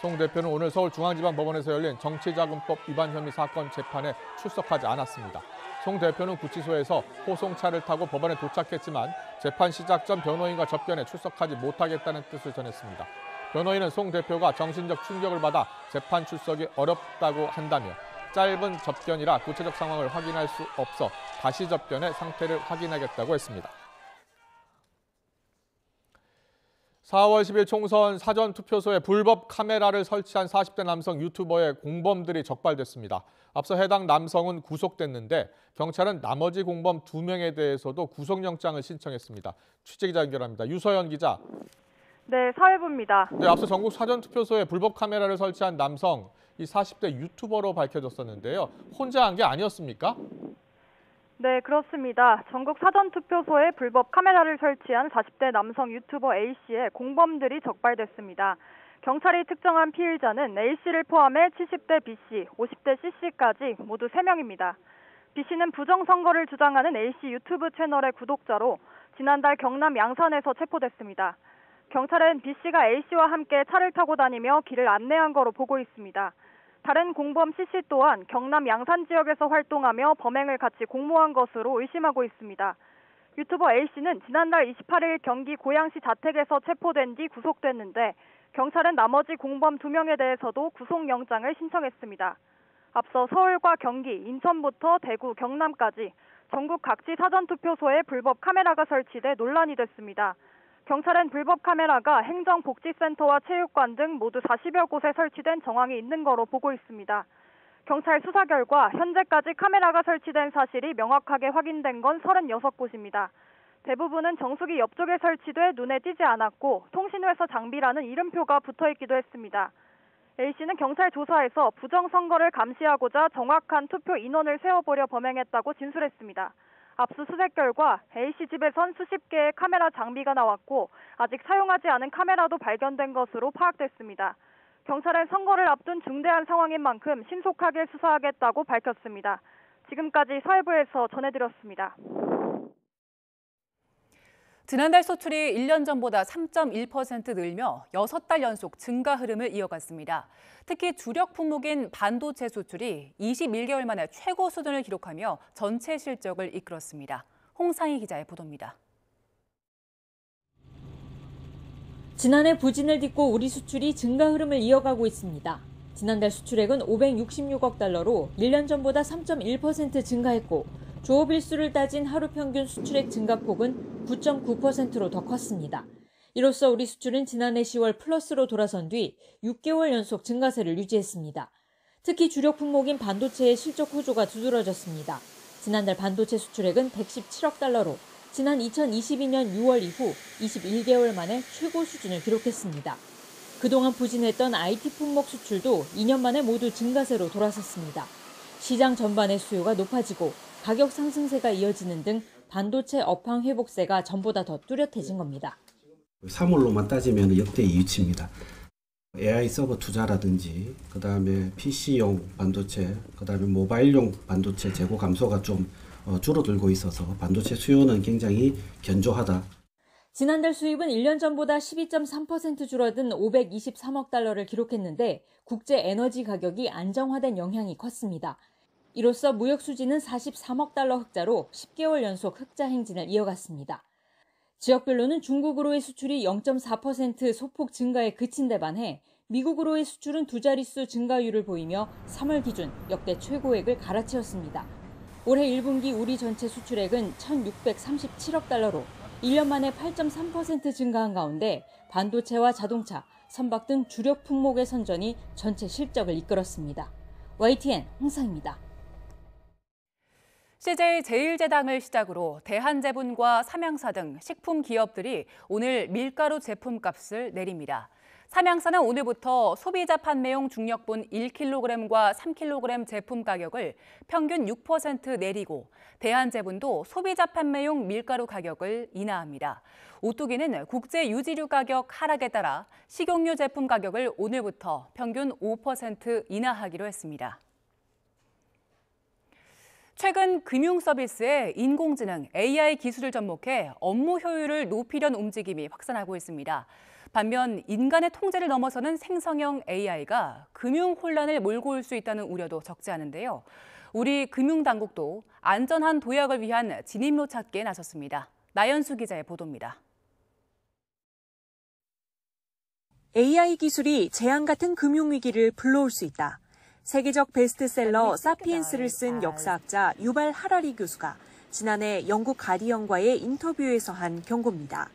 송 대표는 오늘 서울중앙지방법원에서 열린 정치자금법 위반 혐의 사건 재판에 출석하지 않았습니다. 송 대표는 구치소에서 호송차를 타고 법원에 도착했지만 재판 시작 전 변호인과 접견에 출석하지 못하겠다는 뜻을 전했습니다. 변호인은 송 대표가 정신적 충격을 받아 재판 출석이 어렵다고 한다며 짧은 접견이라 구체적 상황을 확인할 수 없어 다시 접견해 상태를 확인하겠다고 했습니다. 4월 10일 총선 사전투표소에 불법 카메라를 설치한 40대 남성 유튜버의 공범들이 적발됐습니다. 앞서 해당 남성은 구속됐는데 경찰은 나머지 공범 2명에 대해서도 구속영장을 신청했습니다. 취재기자 연결합니다. 유서연 기자. 네, 사회부입니다. 네, 앞서 전국 사전투표소에 불법 카메라를 설치한 남성, 이 40대 유튜버로 밝혀졌었는데요. 혼자 한 게 아니었습니까? 네, 그렇습니다. 전국 사전투표소에 불법 카메라를 설치한 40대 남성 유튜버 A씨의 공범들이 적발됐습니다. 경찰이 특정한 피의자는 A씨를 포함해 70대 B씨, 50대 C씨까지 모두 3명입니다. B씨는 부정선거를 주장하는 A씨 유튜브 채널의 구독자로 지난달 경남 양산에서 체포됐습니다. 경찰은 B씨가 A씨와 함께 차를 타고 다니며 길을 안내한 거로 보고 있습니다. 다른 공범 C씨 또한 경남 양산 지역에서 활동하며 범행을 같이 공모한 것으로 의심하고 있습니다. 유튜버 A씨는 지난달 28일 경기 고양시 자택에서 체포된 뒤 구속됐는데 경찰은 나머지 공범 2명에 대해서도 구속영장을 신청했습니다. 앞서 서울과 경기, 인천부터 대구, 경남까지 전국 각지 사전투표소에 불법 카메라가 설치돼 논란이 됐습니다. 경찰은 불법 카메라가 행정복지센터와 체육관 등 모두 40여 곳에 설치된 정황이 있는 거로 보고 있습니다. 경찰 수사 결과 현재까지 카메라가 설치된 사실이 명확하게 확인된 건 36곳입니다. 대부분은 정수기 옆쪽에 설치돼 눈에 띄지 않았고 통신회사 장비라는 이름표가 붙어있기도 했습니다. A씨는 경찰 조사에서 부정선거를 감시하고자 정확한 투표 인원을 세어보려 범행했다고 진술했습니다. 압수수색 결과 A씨 집에선 수십 개의 카메라 장비가 나왔고 아직 사용하지 않은 카메라도 발견된 것으로 파악됐습니다. 경찰은 선거를 앞둔 중대한 상황인 만큼 신속하게 수사하겠다고 밝혔습니다. 지금까지 사회부에서 전해드렸습니다. 지난달 수출이 1년 전보다 3.1% 늘며 6달 연속 증가 흐름을 이어갔습니다. 특히 주력 품목인 반도체 수출이 21개월 만에 최고 수준을 기록하며 전체 실적을 이끌었습니다. 홍상희 기자의 보도입니다. 지난해 부진을 딛고 우리 수출이 증가 흐름을 이어가고 있습니다. 지난달 수출액은 566억 달러로 1년 전보다 3.1% 증가했고 조업 일수를 따진 하루 평균 수출액 증가폭은 9.9%로 더 컸습니다. 이로써 우리 수출은 지난해 10월 플러스로 돌아선 뒤 6개월 연속 증가세를 유지했습니다. 특히 주력 품목인 반도체의 실적 호조가 두드러졌습니다. 지난달 반도체 수출액은 117억 달러로 지난 2022년 6월 이후 21개월 만에 최고 수준을 기록했습니다. 그동안 부진했던 IT 품목 수출도 2년 만에 모두 증가세로 돌아섰습니다. 시장 전반의 수요가 높아지고 가격 상승세가 이어지는 등 반도체 업황 회복세가 전보다 더 뚜렷해진 겁니다. 3월로만 따지면 역대 2위치입니다. AI 서버 투자라든지 그다음에 PC용 반도체, 그다음에 모바일용 반도체 재고 감소가 좀 줄어들고 있어서 반도체 수요는 굉장히 견조하다. 지난달 수입은 1년 전보다 12.3% 줄어든 523억 달러를 기록했는데 국제 에너지 가격이 안정화된 영향이 컸습니다. 이로써 무역 수지는 43억 달러 흑자로 10개월 연속 흑자 행진을 이어갔습니다. 지역별로는 중국으로의 수출이 0.4% 소폭 증가에 그친 데 반해 미국으로의 수출은 두 자릿수 증가율을 보이며 3월 기준 역대 최고액을 갈아치웠습니다. 올해 1분기 우리 전체 수출액은 1,637억 달러로 1년 만에 8.3% 증가한 가운데 반도체와 자동차, 선박 등 주력 품목의 선전이 전체 실적을 이끌었습니다. YTN 홍상입니다. CJ 제일제당을 시작으로 대한제분과 삼양사 등 식품 기업들이 오늘 밀가루 제품값을 내립니다. 삼양사는 오늘부터 소비자 판매용 중력분 1kg과 3kg 제품 가격을 평균 6% 내리고 대한제분도 소비자 판매용 밀가루 가격을 인하합니다. 오뚜기는 국제 유지류 가격 하락에 따라 식용유 제품 가격을 오늘부터 평균 5% 인하하기로 했습니다. 최근 금융 서비스에 인공지능 AI 기술을 접목해 업무 효율을 높이려는 움직임이 확산하고 있습니다. 반면 인간의 통제를 넘어서는 생성형 AI가 금융 혼란을 몰고 올 수 있다는 우려도 적지 않은데요. 우리 금융당국도 안전한 도약을 위한 진입로 찾기에 나섰습니다. 나연수 기자의 보도입니다. AI 기술이 재앙 같은 금융위기를 불러올 수 있다. 세계적 베스트셀러 사피엔스를 쓴 역사학자 유발 하라리 교수가 지난해 영국 가디언과의 인터뷰에서 한 경고입니다.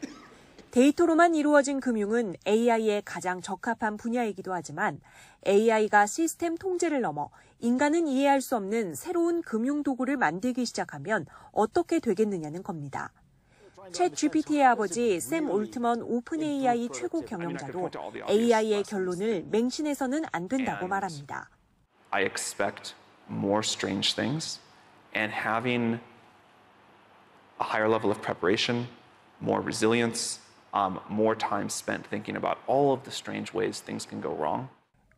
데이터로만 이루어진 금융은 AI에 가장 적합한 분야이기도 하지만 AI가 시스템 통제를 넘어 인간은 이해할 수 없는 새로운 금융 도구를 만들기 시작하면 어떻게 되겠느냐는 겁니다. 챗 GPT의 아버지 샘 올트먼 오픈 AI 최고 경영자도 AI의 결론을 맹신해서는 안 된다고 말합니다. I expect more strange things, and having a higher level of preparation, more resilience, more time spent thinking about all of the strange ways things can go wrong.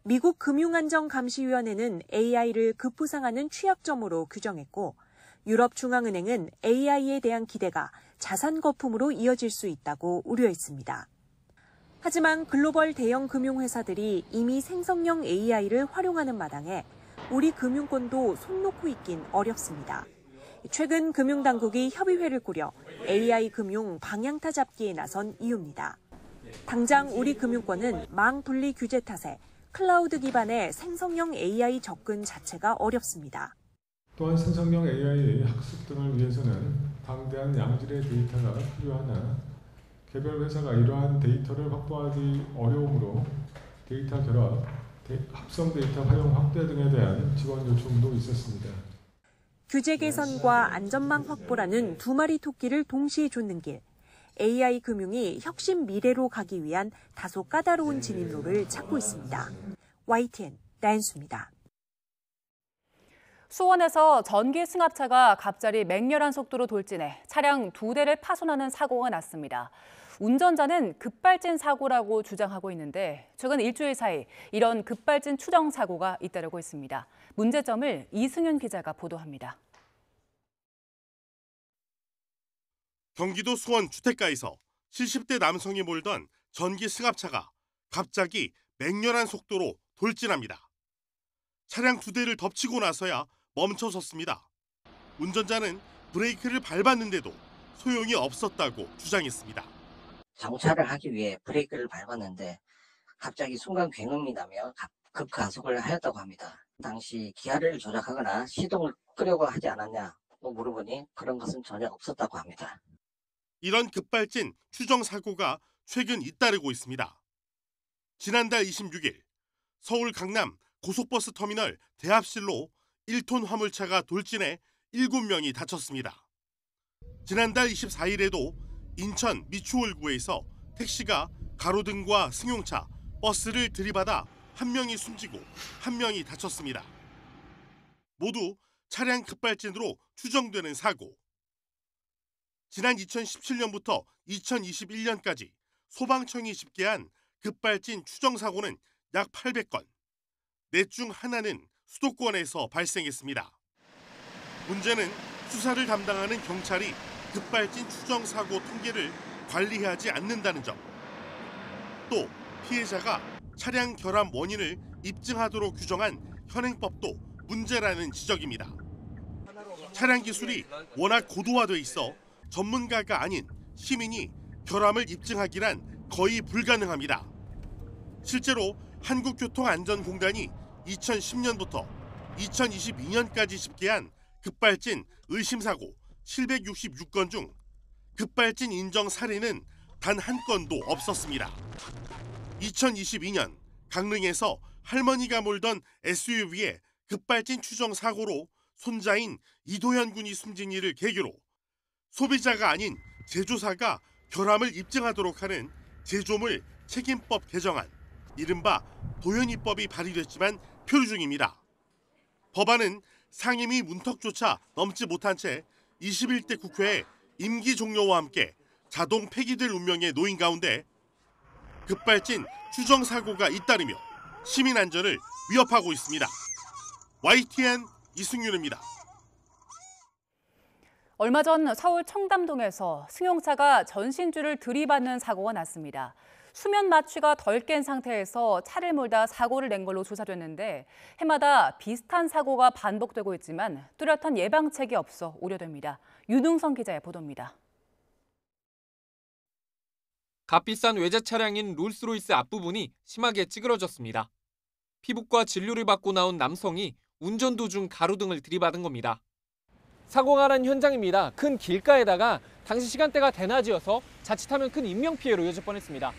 미국 금융안전감시위원회는 AI를 급부상하는 취약점으로 규정했고 유럽 중앙은행은 AI에 대한 기대가 자산 거품으로 이어질 수 있다고 우려했습니다. 하지만 글로벌 대형 금융회사들이 이미 생성형 AI를 활용하는 마당에 우리 금융권도 손 놓고 있긴 어렵습니다. 최근 금융당국이 협의회를 꾸려 AI 금융 방향타 잡기에 나선 이유입니다. 당장 우리 금융권은 망 분리 규제 탓에 클라우드 기반의 생성형 AI 접근 자체가 어렵습니다. 또한 생성형 AI 학습 등을 위해서는 방대한 양질의 데이터가 필요하나 개별 회사가 이러한 데이터를 확보하기 어려우므로 데이터 결합, 합성 데이터 활용 확대 등에 대한 지원 요청도 있었습니다. 규제 개선과 안전망 확보라는 두 마리 토끼를 동시에 쫓는 길. AI 금융이 혁신 미래로 가기 위한 다소 까다로운 진입로를 찾고 있습니다. YTN 나연수입니다. 수원에서 전기 승합차가 갑자기 맹렬한 속도로 돌진해 차량 2대를 파손하는 사고가 났습니다. 운전자는 급발진 사고라고 주장하고 있는데 최근 일주일 사이 이런 급발진 추정 사고가 잇따르고 있습니다. 문제점을 이승윤 기자가 보도합니다. 경기도 수원 주택가에서 70대 남성이 몰던 전기 승합차가 갑자기 맹렬한 속도로 돌진합니다. 차량 2대를 덮치고 나서야 멈춰섰습니다. 운전자는 브레이크를 밟았는데도 소용이 없었다고 주장했습니다. 정차를 하기 위해 브레이크를 밟았는데 갑자기 순간 굉음이 나며 급가속을 하였다고 합니다. 당시 기아를 조작하거나 시동을 끄려고 하지 않았냐고 물어보니 그런 것은 전혀 없었다고 합니다. 이런 급발진 추정 사고가 최근 잇따르고 있습니다. 지난달 26일 서울 강남 고속버스 터미널 대합실로 1톤 화물차가 돌진해 7명이 다쳤습니다. 지난달 24일에도 인천 미추홀구에서 택시가 가로등과 승용차, 버스를 들이받아 1명이 숨지고 1명이 다쳤습니다. 모두 차량 급발진으로 추정되는 사고. 지난 2017년부터 2021년까지 소방청이 집계한 급발진 추정 사고는 약 800건. 넷 중 하나는 수도권에서 발생했습니다. 문제는 수사를 담당하는 경찰이 급발진 추정 사고 통계를 관리하지 않는다는 점. 또 피해자가 차량 결함 원인을 입증하도록 규정한 현행법도 문제라는 지적입니다. 차량 기술이 워낙 고도화돼 있어 전문가가 아닌 시민이 결함을 입증하기란 거의 불가능합니다. 실제로 한국교통안전공단이 2010년부터 2022년까지 집계한 급발진 의심사고 766건 중 급발진 인정 사례는 단 한 건도 없었습니다. 2022년 강릉에서 할머니가 몰던 SUV의 급발진 추정 사고로 손자인 이도현 군이 숨진 일을 계기로 소비자가 아닌 제조사가 결함을 입증하도록 하는 제조물 책임법 개정안, 이른바 도현이법이 발의됐지만 표류 중입니다. 법안은 상임위 문턱조차 넘지 못한 채 21대 국회에 임기 종료와 함께 자동 폐기될 운명에 놓인 가운데 급발진 추정 사고가 잇따르며 시민 안전을 위협하고 있습니다. YTN 이승윤입니다. 얼마 전 서울 청담동에서 승용차가 전신줄을 들이받는 사고가 났습니다. 수면 마취가 덜 깬 상태에서 차를 몰다 사고를 낸 걸로 조사됐는데 해마다 비슷한 사고가 반복되고 있지만 뚜렷한 예방책이 없어 우려됩니다. 윤웅성 기자의 보도입니다. 값비싼 외제 차량인 롤스로이스 앞부분이 심하게 찌그러졌습니다. 피부과 진료를 받고 나온 남성이 운전 도중 가로등을 들이받은 겁니다. 사고가 난 현장입니다. 큰 길가에다가 당시 시간대가 대낮이어서 자칫하면 큰 인명피해로 이어질 뻔했습니다.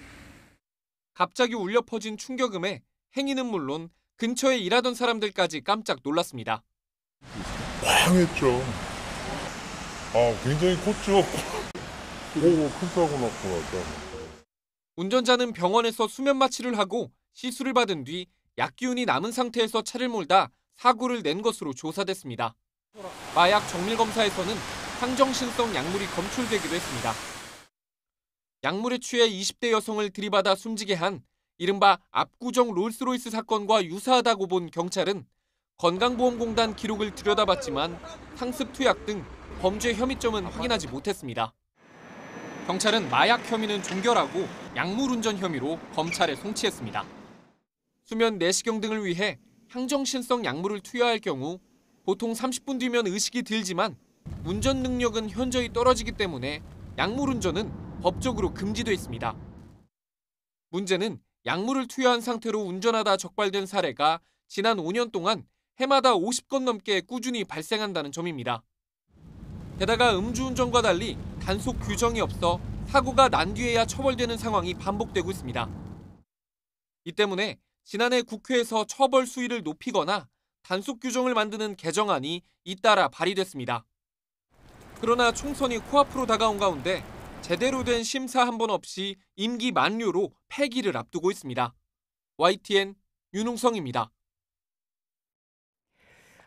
갑자기 울려 퍼진 충격음에 행인은 물론 근처에 일하던 사람들까지 깜짝 놀랐습니다. 황했죠. 굉장히 컸죠. 큰 사고 났구나. 운전자는 병원에서 수면 마취를 하고 시술을 받은 뒤 약기운이 남은 상태에서 차를 몰다 사고를 낸 것으로 조사됐습니다. 마약 정밀 검사에서는 항정신성 약물이 검출되기도 했습니다. 약물에 취해 20대 여성을 들이받아 숨지게 한 이른바 압구정 롤스로이스 사건과 유사하다고 본 경찰은 건강보험공단 기록을 들여다봤지만 상습 투약 등 범죄 혐의점은 확인하지 못했습니다. 경찰은 마약 혐의는 종결하고 약물 운전 혐의로 검찰에 송치했습니다. 수면 내시경 등을 위해 항정신성 약물을 투여할 경우 보통 30분 뒤면 의식이 들지만 운전 능력은 현저히 떨어지기 때문에 약물 운전은 법적으로 금지돼 있습니다. 문제는 약물을 투여한 상태로 운전하다 적발된 사례가 지난 5년 동안 해마다 50건 넘게 꾸준히 발생한다는 점입니다. 게다가 음주운전과 달리 단속 규정이 없어 사고가 난 뒤에야 처벌되는 상황이 반복되고 있습니다. 이 때문에 지난해 국회에서 처벌 수위를 높이거나 단속 규정을 만드는 개정안이 잇따라 발의됐습니다. 그러나 총선이 코앞으로 다가온 가운데 제대로 된 심사 한 번 없이 임기 만료로 폐기를 앞두고 있습니다. YTN 윤웅성입니다.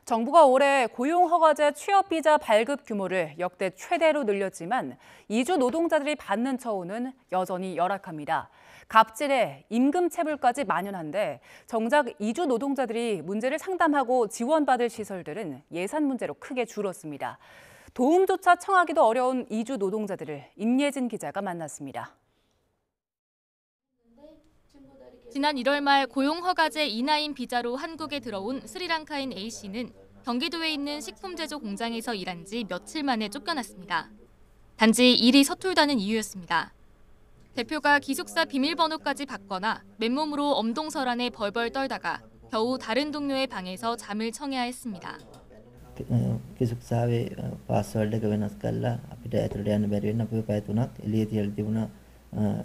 정부가 올해 고용허가제 취업비자 발급 규모를 역대 최대로 늘렸지만 이주 노동자들이 받는 처우는 여전히 열악합니다. 갑질에 임금체불까지 만연한데 정작 이주 노동자들이 문제를 상담하고 지원받을 시설들은 예산 문제로 크게 줄었습니다. 도움조차 청하기도 어려운 이주 노동자들을 임예진 기자가 만났습니다. 지난 1월 말 고용허가제 E9 비자로 한국에 들어온 스리랑카인 A씨는 경기도에 있는 식품제조 공장에서 일한 지 며칠 만에 쫓겨났습니다. 단지 일이 서툴다는 이유였습니다. 대표가 기숙사 비밀번호까지 받거나 맨몸으로 엄동설안에 벌벌 떨다가 겨우 다른 동료의 방에서 잠을 청해야 했습니다. 기숙사의 파스워드 එක වෙනස් කරලා අපිට ඇතුළට යන්න බැරි වෙන අපේ පැය 3ක් එළියේ තියලා තිබුණා.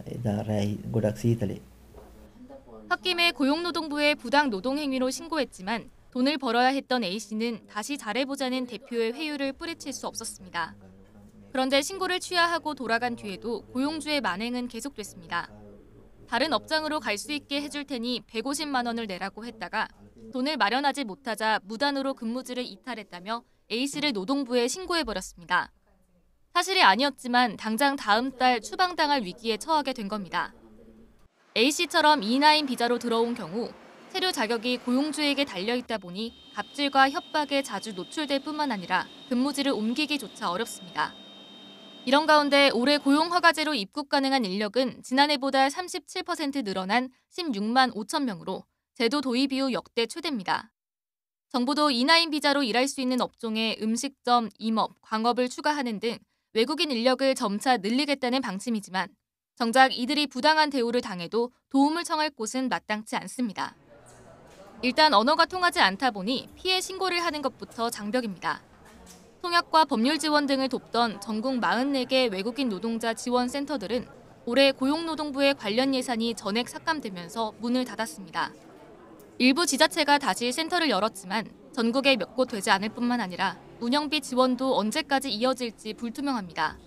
එදා රැයි ගොඩක් සීතලේ. 홧김에 고용노동부에 부당 노동 행위로 신고했지만 돈을 벌어야 했던 A씨는 다시 잘해보자는 대표의 회유를 뿌리칠 수 없었습니다. 그런데 신고를 취하하고 돌아간 뒤에도 고용주의 만행은 계속됐습니다. 다른 업장으로 갈 수 있게 해줄 테니 150만 원을 내라고 했다가 돈을 마련하지 못하자 무단으로 근무지를 이탈했다며 A씨를 노동부에 신고해버렸습니다. 사실이 아니었지만 당장 다음 달 추방당할 위기에 처하게 된 겁니다. A씨처럼 E9 비자로 들어온 경우 체류 자격이 고용주에게 달려있다 보니 갑질과 협박에 자주 노출될 뿐만 아니라 근무지를 옮기기조차 어렵습니다. 이런 가운데 올해 고용허가제로 입국 가능한 인력은 지난해보다 37% 늘어난 16만 5천 명으로 제도 도입 이후 역대 최대입니다. 정부도 E9 비자로 일할 수 있는 업종에 음식점, 임업, 광업을 추가하는 등 외국인 인력을 점차 늘리겠다는 방침이지만 정작 이들이 부당한 대우를 당해도 도움을 청할 곳은 마땅치 않습니다. 일단 언어가 통하지 않다 보니 피해 신고를 하는 것부터 장벽입니다. 통역과 법률 지원 등을 돕던 전국 44개 외국인 노동자 지원 센터들은 올해 고용노동부의 관련 예산이 전액 삭감되면서 문을 닫았습니다. 일부 지자체가 다시 센터를 열었지만 전국에 몇 곳 되지 않을 뿐만 아니라 운영비 지원도 언제까지 이어질지 불투명합니다.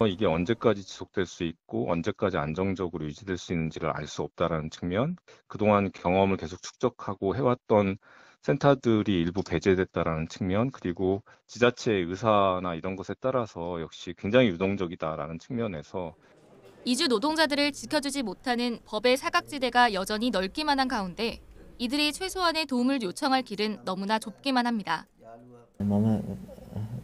이게 언제까지 지속될 수 있고 언제까지 안정적으로 유지될 수 있는지를 알 수 없다는 측면, 그동안 경험을 계속 축적하고 해왔던 센터들이 일부 배제됐다는 측면, 그리고 지자체의 의사나 이런 것에 따라서 역시 굉장히 유동적이다라는 측면에서 이주 노동자들을 지켜주지 못하는 법의 사각지대가 여전히 넓기만 한 가운데 이들이 최소한의 도움을 요청할 길은 너무나 좁기만 합니다.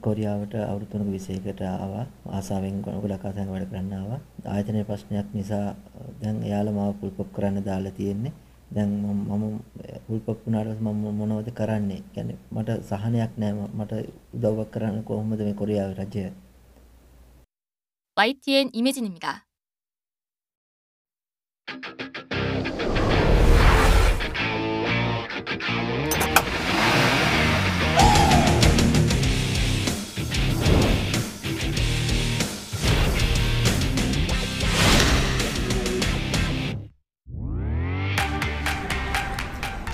කොරියාවට අවුරුදු 3ක විශේෂයකට ආවා. ආසාවෙන් ගොඩක් ආසාවෙන් වැඩ කරන්න ආවා. ආයතනයේ ප්‍රශ්නයක් නිසා දැන් එයාලා මාව පුල්පොප් කරන්න දාලා තියෙන්නේ. දැන් මම පුල්පොප් වුණාට මම මොනවද කරන්නේ? කියන්නේ මට සහනයක් නැහැ. මට උදව්වක් කරන්න කොහොමද මේ කොරියාවේ රජය? YTN 임혜진입니다.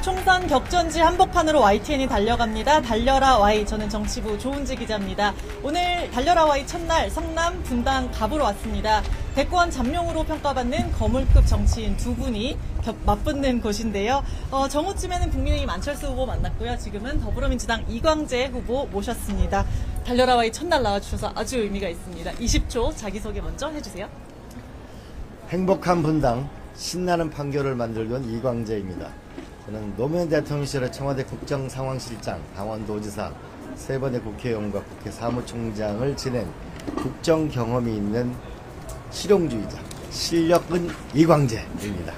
총선 격전지 한복판으로 YTN이 달려갑니다. 달려라 Y, 저는 정치부 조은지 기자입니다. 오늘 달려라 Y 첫날 성남 분당 갑으로 왔습니다. 대권 잠룡으로 평가받는 거물급 정치인 두 분이 맞붙는 곳인데요. 정오쯤에는 국민의힘 안철수 후보 만났고요. 지금은 더불어민주당 이광재 후보 모셨습니다. 달려라 Y 첫날 나와주셔서 아주 의미가 있습니다. 20초 자기소개 먼저 해주세요. 행복한 분당, 신나는 판결을 만들고 온 이광재입니다. 저는 노무현 대통령 시절에 청와대 국정상황실장, 강원도지사, 3번의 국회의원과 국회 사무총장을 지낸 국정 경험이 있는 실용주의자, 실력은 이광재입니다.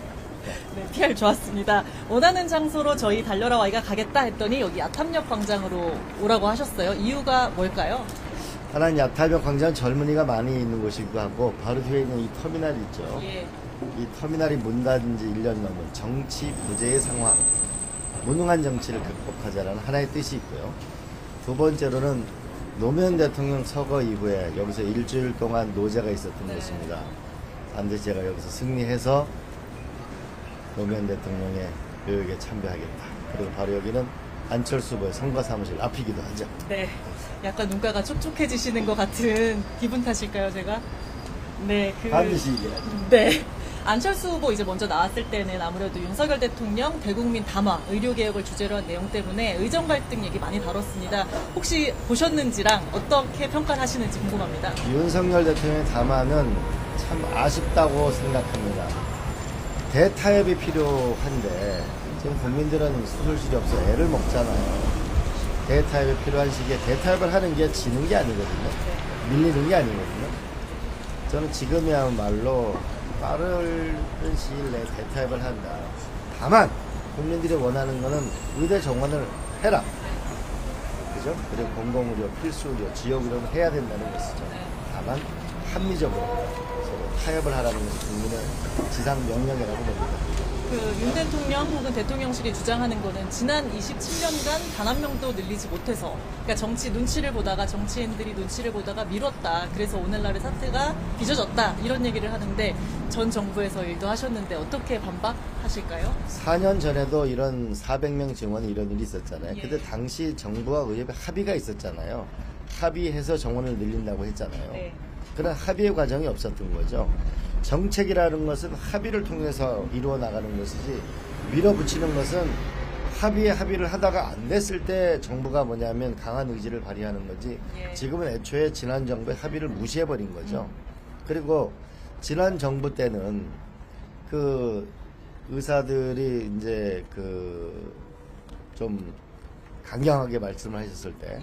네, PR 좋았습니다. 원하는 장소로 저희 달려라 Y가 가겠다 했더니 여기 야탐역 광장으로 오라고 하셨어요. 이유가 뭘까요? 하나는 야탐역 광장은 젊은이가 많이 있는 곳이기도 하고 바로 뒤에 있는 이 터미널 있죠. 예. 이 터미널이 문 닫은 지 1년 넘은 정치 부재의 상황, 무능한 정치를 극복하자라는 하나의 뜻이 있고요. 두 번째로는 노무현 대통령 서거 이후에 여기서 일주일 동안 노제가 있었던 곳입니다. 반드시 제가 여기서 승리해서 노무현 대통령의 묘역에 참배하겠다. 그리고 바로 여기는 안철수 후보의 선거사무실 앞이기도 하죠. 네, 약간 눈가가 촉촉해지시는 것 같은 기분 탓일까요, 제가? 네, 반드시 이겨야죠. 네. 안철수 후보 이제 먼저 나왔을 때는 아무래도 윤석열 대통령 대국민 담화, 의료개혁을 주제로 한 내용 때문에 의정 갈등 얘기 많이 다뤘습니다. 혹시 보셨는지랑 어떻게 평가를 하시는지 궁금합니다. 윤석열 대통령의 담화는 참 아쉽다고 생각합니다. 대타협이 필요한데 지금 국민들은 수술실이 없어 애를 먹잖아요. 대타협이 필요한 시기에 대타협을 하는 게 지는 게 아니거든요. 밀리는 게 아니거든요. 저는 지금이야말로 빠른 시일 내에 대타협을 한다. 다만 국민들이 원하는 거는 의대 정원을 해라. 그죠? 그리고 공공의료, 필수의료, 지역의료는 해야 된다는 것이죠. 다만 합리적으로 서로 타협을 하라는 것이 국민의 지상 명령이라고 봅니다. 윤 대통령 혹은 대통령실이 주장하는 거는 지난 27년간 단 한 명도 늘리지 못해서, 그러니까 정치 눈치를 보다가 정치인들이 눈치를 보다가 미뤘다. 그래서 오늘날의 사태가 빚어졌다. 이런 얘기를 하는데 전 정부에서 일도 하셨는데 어떻게 반박하실까요? 4년 전에도 이런 400명 증원이 이런 일이 있었잖아요. 그때 당시 정부와 의협의 합의가 있었잖아요. 합의해서 정원을 늘린다고 했잖아요. 그런 합의의 과정이 없었던 거죠. 정책이라는 것은 합의를 통해서 이루어 나가는 것이지 밀어붙이는 것은 합의를 하다가 안 됐을 때 정부가 뭐냐면 강한 의지를 발휘하는 거지 지금은 애초에 지난 정부의 합의를 무시해버린 거죠. 그리고 지난 정부 때는 그 의사들이 이제 그 좀 강경하게 말씀을 하셨을 때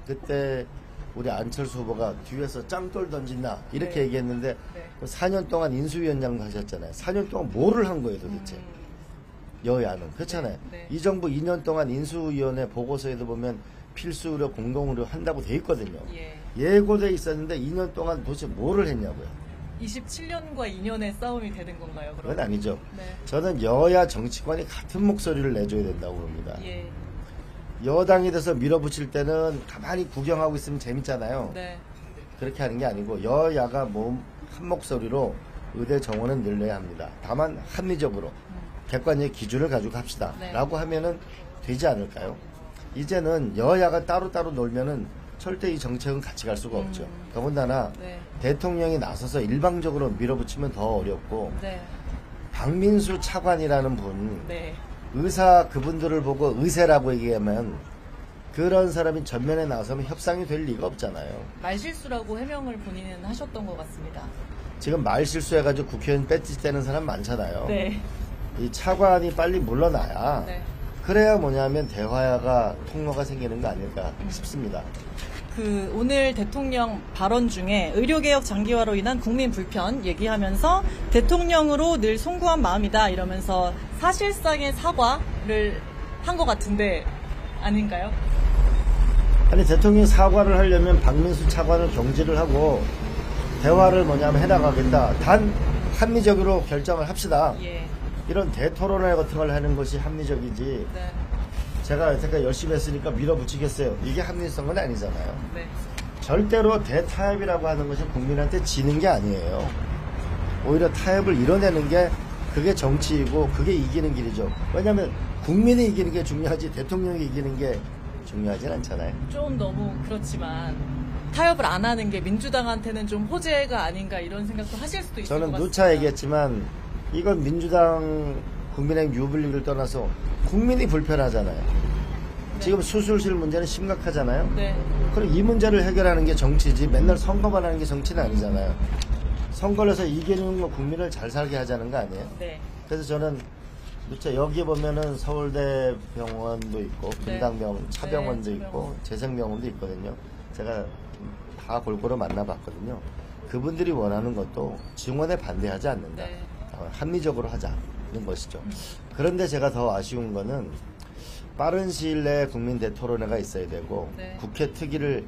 그때 우리 안철수 후보가 뒤에서 짱돌 던진다 이렇게 얘기했는데 4년 동안 인수위원장도 하셨잖아요. 4년 동안 뭐를 한 거예요 도대체? 여야는 그렇잖아요. 이 정부 2년 동안 인수위원회 보고서에도 보면 필수의료, 공공의료 한다고 돼 있거든요. 예고돼 있었는데 2년 동안 도대체 뭐를 했냐고요. 27년과 2년의 싸움이 되는 건가요? 그럼? 그건 아니죠. 저는 여야 정치권이 같은 목소리를 내줘야 된다고 봅니다. 여당이 돼서 밀어붙일 때는 가만히 구경하고 있으면 재밌잖아요. 그렇게 하는 게 아니고 여야가 한 목소리로 의대 정원은 늘려야 합니다. 다만 합리적으로 객관적 기준을 가지고 합시다. 라고 하면은 되지 않을까요? 이제는 여야가 따로따로 놀면은 절대 이 정책은 같이 갈 수가 없죠. 더군다나 대통령이 나서서 일방적으로 밀어붙이면 더 어렵고 박민수 차관이라는 분 의사 그분들을 보고 의세라고 얘기하면 그런 사람이 전면에 나서면 협상이 될 리가 없잖아요. 말실수라고 해명을 본인은 하셨던 것 같습니다. 지금 말실수해가지고 국회의원 배지 떼는 사람 많잖아요. 이 차관이 빨리 물러나야 그래야 뭐냐면 대화가 통로가 생기는 거 아닐까 싶습니다. 오늘 대통령 발언 중에 의료개혁 장기화로 인한 국민 불편 얘기하면서 대통령으로 늘 송구한 마음이다 이러면서 사실상의 사과를 한 것 같은데 아닌가요? 아니 대통령이 사과를 하려면 박민수 차관을 경질을 하고 대화를 뭐냐면 해나가겠다. 단 합리적으로 결정을 합시다. 이런 대토론회 같은 걸 하는 것이 합리적이지 제가 여태까지 열심히 했으니까 밀어붙이겠어요. 이게 합리성은 아니잖아요. 절대로 대타협이라고 하는 것이 국민한테 지는 게 아니에요. 오히려 타협을 이뤄내는 게 그게 정치이고 그게 이기는 길이죠. 왜냐하면 국민이 이기는 게 중요하지 대통령이 이기는 게 중요하진 않잖아요. 좀 너무 그렇지만 타협을 안 하는 게 민주당한테는 좀 호재가 아닌가 이런 생각도 하실 수도 있을 것 같습니다. 저는 누차 얘기했지만 이건 민주당 국민의힘 유불리를 떠나서 국민이 불편하잖아요. 지금 수술실 문제는 심각하잖아요. 그럼 이 문제를 해결하는 게 정치지 맨날 선거만 하는 게 정치는 아니잖아요. 선거를 해서 이기는 거 국민을 잘 살게 하자는 거 아니에요. 그래서 저는 누차 여기 보면은 서울대 병원도 있고 분당병원, 차병원도 있고 재생병원도 있거든요. 제가 다 골고루 만나봤거든요. 그분들이 원하는 것도 증원에 반대하지 않는다. 합리적으로 하자는 것이죠. 그런데 제가 더 아쉬운 거는 빠른 시일 내에 국민 대토론회가 있어야 되고 국회 특위를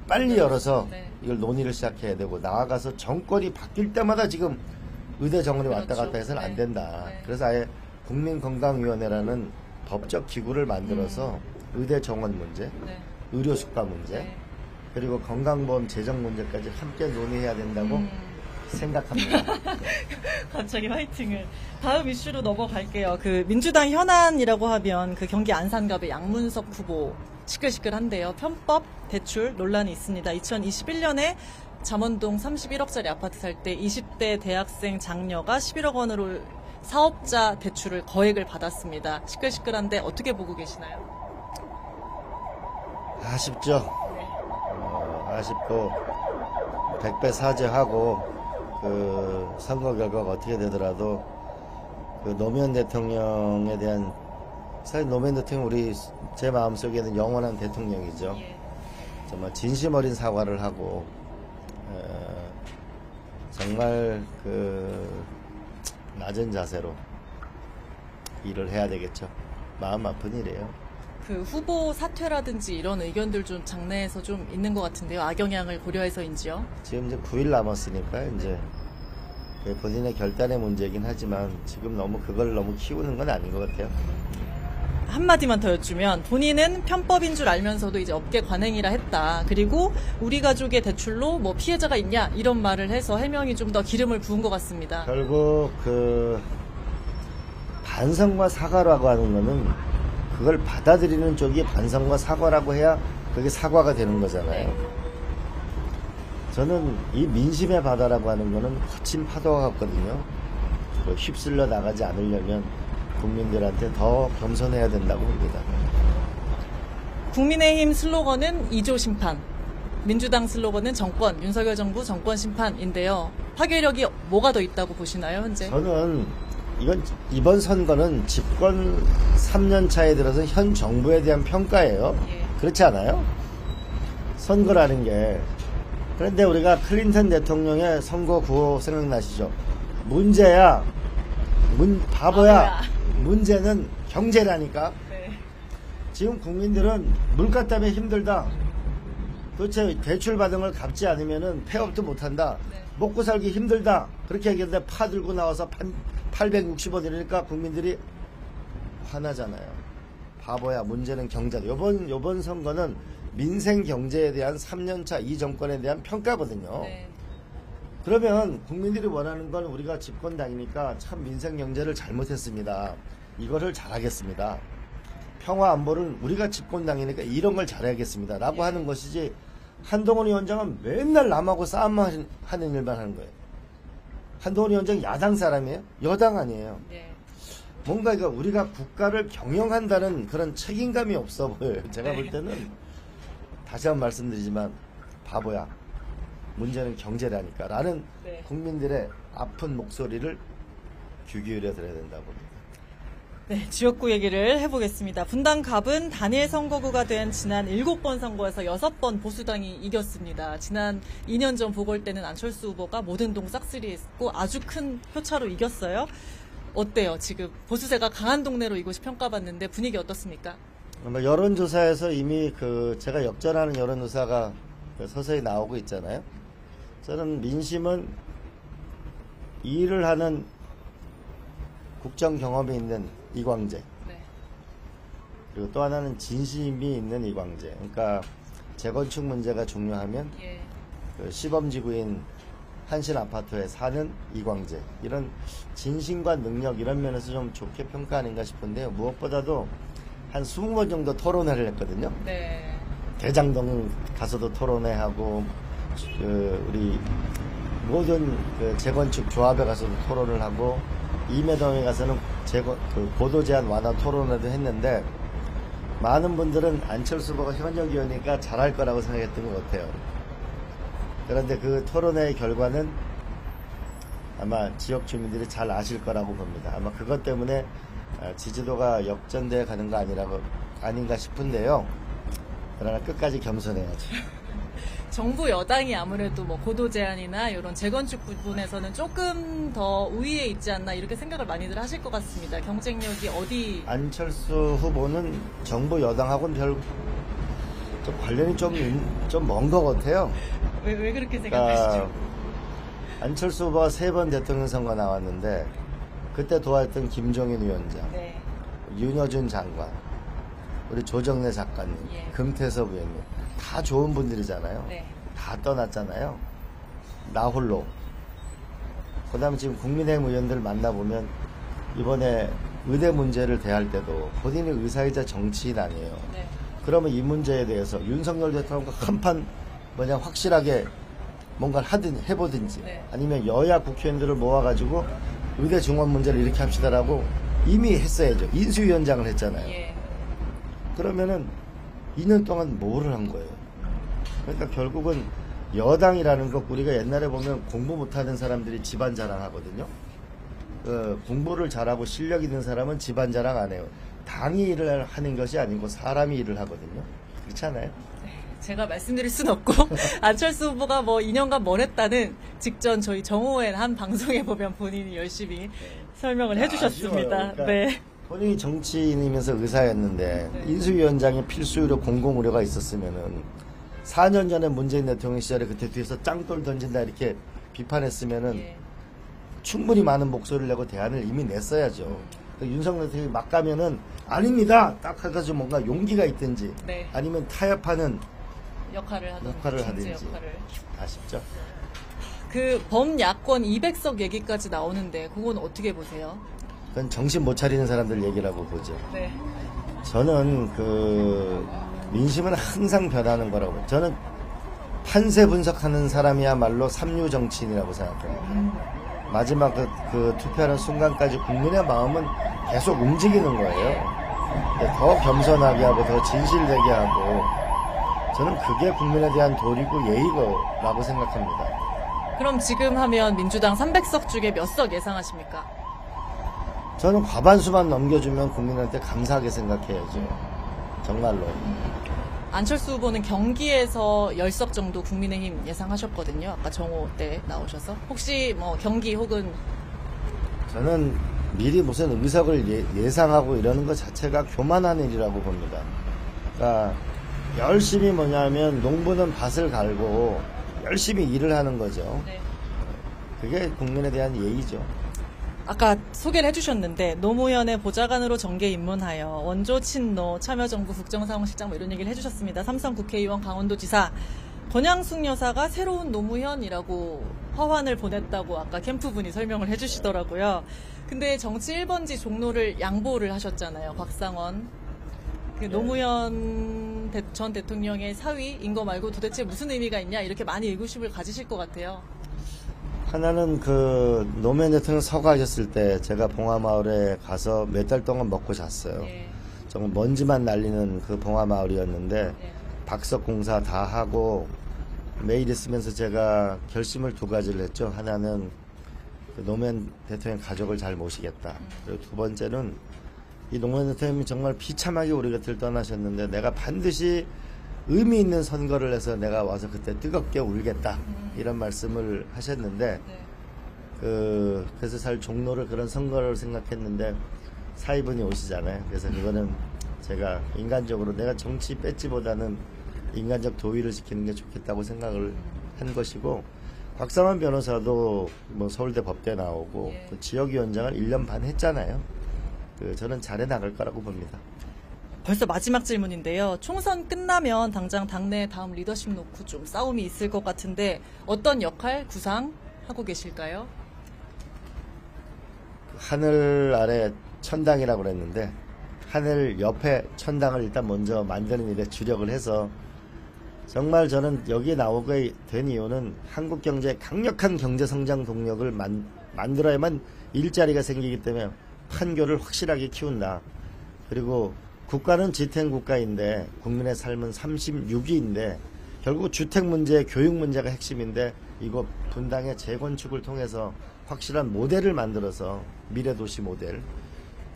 빨리 열어서 이걸 논의를 시작해야 되고 나아가서 정권이 바뀔 때마다 지금 의대 정원이 왔다 갔다 해서는 안 된다. 그래서 아예 국민건강위원회라는 법적 기구를 만들어서 의대 정원 문제, 의료 숙박 문제, 그리고 건강보험 재정 문제까지 함께 논의해야 된다고 생각합니다. 갑자기 화이팅을. 다음 이슈로 넘어갈게요. 민주당 현안이라고 하면 경기 안산갑의 양문석 후보 시끌시끌한데요. 편법 대출 논란이 있습니다. 2021년에 잠원동 31억짜리 아파트 살 때 20대 대학생 장녀가 11억 원으로 사업자 대출을 거액을 받았습니다. 시끌시끌한데 어떻게 보고 계시나요? 아쉽죠. 아쉽고 100배 사죄하고 그 선거 결과가 어떻게 되더라도 그 노무현 대통령에 대한, 사실 노무현 대통령 제 마음속에는 영원한 대통령이죠. 정말 진심 어린 사과를 하고 정말 그 낮은 자세로 일을 해야 되겠죠. 마음 아픈 일이에요. 그 후보 사퇴라든지 이런 의견들 좀 장내에서 좀 있는 것 같은데요. 악영향을 고려해서인지요? 지금 이제 9일 남았으니까 이제 본인의 결단의 문제이긴 하지만 지금 그걸 너무 키우는 건 아닌 것 같아요. 한마디만 더 여쭈면 본인은 편법인 줄 알면서도 이제 업계 관행이라 했다. 그리고 우리 가족의 대출로 뭐 피해자가 있냐 이런 말을 해서 해명이 좀 더 기름을 부은 것 같습니다. 결국 그 반성과 사과라고 하는 거는 그걸 받아들이는 쪽이 반성과 사과라고 해야 그게 사과가 되는 거잖아요. 저는 이 민심의 바다라고 하는 거는 거친 파도가 같거든요. 휩쓸려 나가지 않으려면 국민들한테 더 겸손해야 된다고 봅니다. 국민의힘 슬로건은 2조 심판, 민주당 슬로건은 정권, 윤석열 정부 정권 심판인데요. 파괴력이 뭐가 더 있다고 보시나요, 현재? 저는 이번 선거는 집권 3년 차에 들어서 현 정부에 대한 평가예요. 그렇지 않아요? 선거라는 게. 그런데 우리가 클린턴 대통령의 선거 구호 생각나시죠? 문제야, 바보야. 문제는 경제라니까. 지금 국민들은 물가 때문에 힘들다. 도대체 대출 받은 걸 갚지 않으면 폐업도 못한다. 먹고 살기 힘들다. 그렇게 얘기했는데 파 들고 나와서 860원 이러니까 국민들이 화나잖아요. 바보야, 문제는 경제다. 요번 선거는 민생 경제에 대한 3년차 이 정권에 대한 평가거든요. 그러면 국민들이 원하는 건 우리가 집권당이니까 참 민생 경제를 잘못했습니다. 이거를 잘하겠습니다. 평화 안보를 우리가 집권당이니까 이런 걸 잘해야겠습니다. 라고 하는 것이지, 한동훈 위원장은 맨날 남하고 싸움만 하는 일만 하는 거예요. 한동훈 위원장 야당 사람이에요? 여당 아니에요. 뭔가 우리가 국가를 경영한다는 그런 책임감이 없어 보여요. 제가 볼 때는 다시 한번 말씀드리지만 바보야, 문제는 경제라니까 라는 국민들의 아픈 목소리를 귀 기울여 들어야 된다고 봅니다. 네, 지역구 얘기를 해보겠습니다. 분당 갑은 단일 선거구가 된 지난 7번 선거에서 6번 보수당이 이겼습니다. 지난 2년 전 보궐 때는 안철수 후보가 모든 동 싹쓸이했고 아주 큰 표차로 이겼어요. 어때요? 지금 보수세가 강한 동네로 이곳이 평가받는데 분위기 어떻습니까? 여론조사에서 이미 제가 역전하는 여론조사가 서서히 나오고 있잖아요. 저는 민심은 일을 하는 국정 경험이 있는 이광재, 그리고 또 하나는 진심이 있는 이광재. 그러니까 재건축 문제가 중요하면 그 시범지구인 한신 아파트에 사는 이광재, 이런 진심과 능력, 이런 면에서 좀 좋게 평가 아닌가 싶은데요. 무엇보다도 한 20번 정도 토론회를 했거든요. 대장동 가서도 토론회하고 우리 모든 재건축 조합에 가서도 토론을 하고, 이매동에 가서는 고도 제한 완화 토론회도 했는데, 많은 분들은 안철수 후보가 현역 의원이니까 잘할 거라고 생각했던 것 같아요. 그런데 그 토론회의 결과는 아마 지역 주민들이 잘 아실 거라고 봅니다. 아마 그것 때문에 지지도가 역전돼 가는 거 아닌가 싶은데요. 그러나 끝까지 겸손해야죠. 정부 여당이 아무래도 뭐 고도 제한이나 이런 재건축 부분에서는 조금 더 우위에 있지 않나 이렇게 생각을 많이들 하실 것 같습니다. 경쟁력이 어디? 안철수 후보는 정부 여당하고는 좀 관련이 좀 먼 것 같아요. 왜 그렇게 생각하시죠? 안철수 후보가 3번 대통령 선거 나왔는데 그때 도와줬던 김종인 위원장, 윤여준 장관, 우리 조정래 작가님, 금태섭 의원님 다 좋은 분들이잖아요. 다 떠났잖아요. 나 홀로. 그 다음에 지금 국민의힘 의원들 만나보면 이번에 의대 문제를 대할 때도 본인이 의사이자 정치인 아니에요. 그러면 이 문제에 대해서 윤석열 대통령과 한판 확실하게 뭔가를 해보든지 아니면 여야 국회의원들을 모아가지고 의대 증원 문제를 이렇게 합시다라고 이미 했어야죠. 인수위원장을 했잖아요. 그러면은 2년 동안 뭐를 한 거예요? 그러니까 결국은 여당이라는 것, 우리가 옛날에 보면 공부 못하는 사람들이 집안 자랑하거든요. 공부를 잘하고 실력 있는 사람은 집안 자랑 안 해요. 당이 일을 하는 것이 아니고 사람이 일을 하거든요. 그렇지 않아요? 제가 말씀드릴 순 없고 안철수 후보가 뭐 2년간 뭘 했다는 직전 저희 정오엔 한 방송에 보면 본인이 열심히 설명을 해주셨습니다. 그러니까 네. 본인이 정치인이면서 의사였는데 인수위원장의 필수의료 공공의료가 있었으면은 4년 전에 문재인 대통령 시절에 그때 뒤에서 짱돌 던진다 이렇게 비판했으면은 충분히 많은 목소리를 내고 대안을 이미 냈어야죠. 윤석열 대통령이 막 가면은 아닙니다 딱 해가지고 뭔가 용기가 있든지 아니면 타협하는 역할을 하든지 아쉽죠. 그 범야권 200석 얘기까지 나오는데 그건 어떻게 보세요? 그건 정신 못 차리는 사람들 얘기라고 보죠. 네. 저는 민심은 항상 변하는 거라고 봐요. 저는 판세 분석하는 사람이야말로 삼류 정치인이라고 생각합니다. 마지막 그 투표하는 순간까지 국민의 마음은 계속 움직이는 거예요. 더 겸손하게 하고 더 진실되게 하고 저는 그게 국민에 대한 도리고 예의라고 생각합니다. 그럼 지금 하면 민주당 300석 중에 몇 석 예상하십니까? 저는 과반수만 넘겨주면 국민한테 감사하게 생각해야죠. 정말로. 안철수 후보는 경기에서 10석 정도 국민의힘 예상하셨거든요. 아까 정오 때 나오셔서. 혹시 뭐 경기 혹은 저는 미리 무슨 의석을 예상하고 이러는 것 자체가 교만한 일이라고 봅니다. 그러니까 열심히 뭐냐면 농부는 밭을 갈고 열심히 일을 하는 거죠. 그게 국민에 대한 예의죠. 아까 소개를 해주셨는데 노무현의 보좌관으로 정계 입문하여 원조 친노 참여정부 국정상황실장 뭐 이런 얘기를 해주셨습니다. 삼성 국회의원 강원도지사 권양숙 여사가 새로운 노무현이라고 화환을 보냈다고 아까 캠프분이 설명을 해주시더라고요. 근데 정치 1번지 종로를 양보를 하셨잖아요. 곽상원. 노무현 전 대통령의 사위인 거 말고 도대체 무슨 의미가 있냐 이렇게 많이 의구심을 가지실 것 같아요. 하나는 노무현 대통령 서거하셨을 때 제가 봉화마을에 가서 몇 달 동안 먹고 잤어요. 정말 먼지만 날리는 그 봉화마을이었는데 박석 공사 다 하고 매일 있으면서 제가 결심을 두 가지를 했죠. 하나는 노무현 대통령 가족을 잘 모시겠다. 그리고 두 번째는 이 노무현 대통령이 정말 비참하게 우리 곁을 떠나셨는데 내가 반드시 의미 있는 선거를 해서 내가 와서 그때 뜨겁게 울겠다 이런 말씀을 하셨는데 그래서 살 종로를 그런 선거를 생각했는데 사위분이 오시잖아요. 그래서 그거는 제가 인간적으로 내가 정치 배지보다는 인간적 도의를 지키는 게 좋겠다고 생각을 한 것이고 곽상원 변호사도 뭐 서울대 법대 나오고 그 지역위원장을 1년 반 했잖아요. 저는 잘해 나갈 거라고 봅니다. 벌써 마지막 질문인데요. 총선 끝나면 당장 당내 다음 리더십 놓고 좀 싸움이 있을 것 같은데 어떤 역할 구상하고 계실까요? 하늘 아래 천당이라고 그랬는데 하늘 옆에 천당을 일단 먼저 만드는 일에 주력을 해서 정말 저는 여기에 나오게 된 이유는 한국 경제에 강력한 경제 성장 동력을 만들어야만 일자리가 생기기 때문에 판교를 확실하게 키운다. 그리고 국가는 지탱 국가인데 국민의 삶은 36위인데 결국 주택 문제, 교육 문제가 핵심인데 이거 분당의 재건축을 통해서 확실한 모델을 만들어서 미래도시 모델.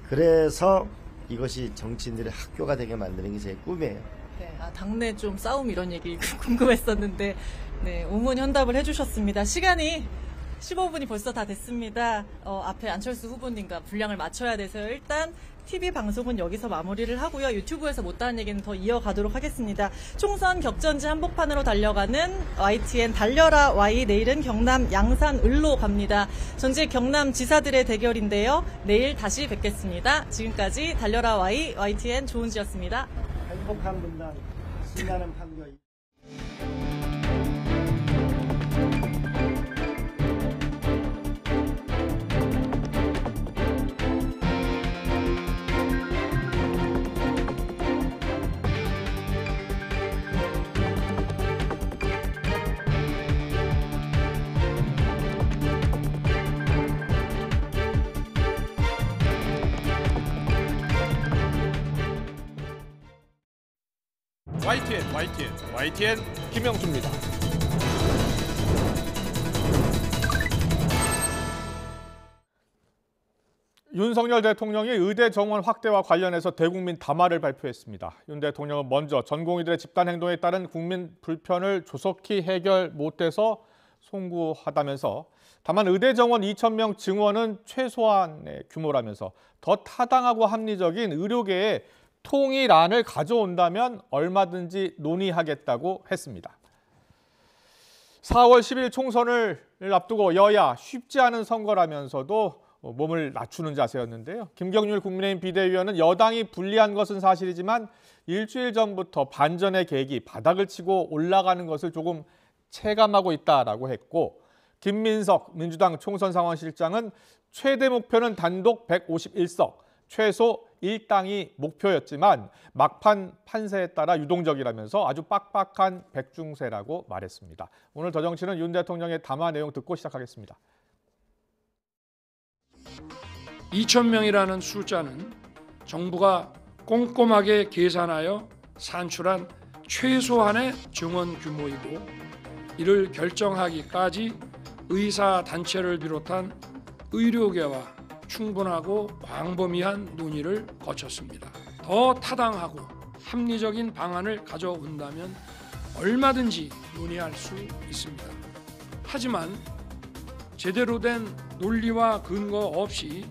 그래서 이것이 정치인들의 학교가 되게 만드는 게 제 꿈이에요. 네, 당내 좀 싸움 이런 얘기 궁금했었는데 네, 오문현답을 해주셨습니다. 시간이 15분이 벌써 다 됐습니다. 앞에 안철수 후보님과 분량을 맞춰야 돼서요. 일단 TV 방송은 여기서 마무리를 하고요. 유튜브에서 못다한 얘기는 더 이어가도록 하겠습니다. 총선 격전지 한복판으로 달려가는 YTN 달려라 Y. 내일은 경남 양산 을로 갑니다. 전직 경남 지사들의 대결인데요. 내일 다시 뵙겠습니다. 지금까지 달려라 Y. YTN 조은지였습니다. 행복한 분당, 신나는 판교. YTN 김영수입니다. 윤석열 대통령이 의대 정원 확대와 관련해서 대국민 담화를 발표했습니다. 윤 대통령은 먼저 전공의들의 집단 행동에 따른 국민 불편을 조속히 해결 못해서 송구하다면서 다만 의대 정원 2,000명 증원은 최소한의 규모라면서 더 타당하고 합리적인 의료계의 통일안을 가져온다면 얼마든지 논의하겠다고 했습니다. 4월 10일 총선을 앞두고 여야 쉽지 않은 선거라면서도 몸을 낮추는 자세였는데요. 김경률 국민의힘 비대위원은 여당이 불리한 것은 사실이지만 일주일 전부터 반전의 계기, 바닥을 치고 올라가는 것을 조금 체감하고 있다라고 했고, 김민석 민주당 총선 상황실장은 최대 목표는 단독 151석, 최소 1당이 목표였지만 막판 판세에 따라 유동적이라면서 아주 빡빡한 백중세라고 말했습니다. 오늘 더 정치는 윤 대통령의 담화 내용 듣고 시작하겠습니다. 2,000명이라는 숫자는 정부가 꼼꼼하게 계산하여 산출한 최소한의 증원 규모이고, 이를 결정하기까지 의사단체를 비롯한 의료계와 충분하고 광범위한 논의를 거쳤습니다. 더 타당하고 합리적인 방안을 가져온다면 얼마든지 논의할 수 있습니다. 하지만 제대로 된 논리와 근거 없이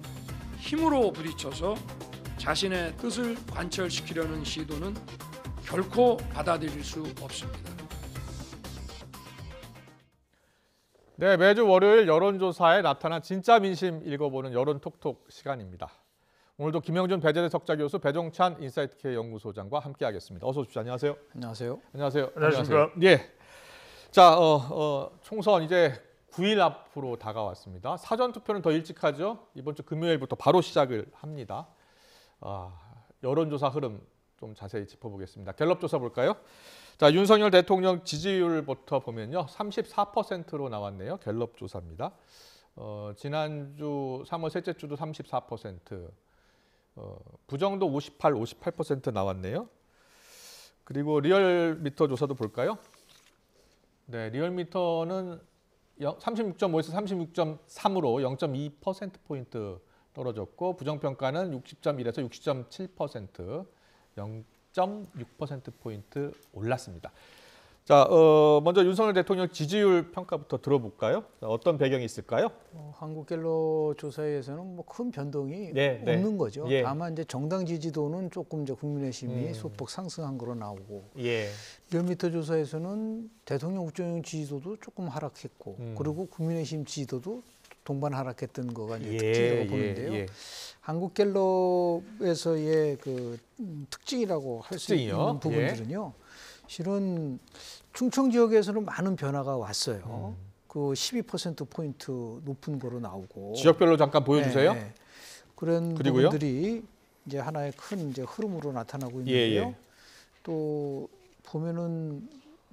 힘으로 부딪혀서 자신의 뜻을 관철시키려는 시도는 결코 받아들일 수 없습니다. 네, 매주 월요일 여론조사에 나타난 진짜 민심 읽어보는 여론톡톡 시간입니다. 오늘도 김영준 배재대 석좌교수, 배종찬 인사이트K 연구소장과 함께하겠습니다. 어서 오십시오. 안녕하세요. 안녕하세요. 안녕하세요. 안녕하십니까. 예. 자, 총선 이제 9일 앞으로 다가왔습니다. 사전 투표는 더 일찍 하죠. 이번 주 금요일부터 바로 시작을 합니다. 여론조사 흐름 좀 자세히 짚어보겠습니다. 갤럽 조사 볼까요? 자, 윤석열 대통령 지지율부터 보면요, 34%로 나왔네요. 갤럽 조사입니다. 지난주 3월 셋째 주도 34%, 부정도 58% 나왔네요. 그리고 리얼미터 조사도 볼까요? 네, 리얼미터는 36.5에서 36.3으로 0.2%포인트 떨어졌고, 부정평가는 60.1에서 60.7%, 0.6%포인트 올랐습니다. 자, 먼저 윤석열 대통령 지지율 평가부터 들어볼까요? 어떤 배경이 있을까요? 한국갤럽 조사에서는 뭐 큰 변동이 네, 없는 거죠. 예. 다만 이제 정당 지지도는 조금 이제 국민의힘이 소폭 상승한 거로 나오고, 예. 리얼미터 조사에서는 대통령 국정용 지지도도 조금 하락했고, 그리고 국민의힘 지지도도 동반 하락했던 거가 이제 특징이라고 보는데요. 예. 한국갤럽에서의 그 특징이라고 할 수 있는 부분들은요. 실은 충청 지역에서는 많은 변화가 왔어요. 그 12%포인트 높은 거로 나오고. 지역별로 잠깐 보여주세요. 네. 그런 그리고요? 부분들이 이제 하나의 큰 이제 흐름으로 나타나고 있는데요. 예. 또 보면은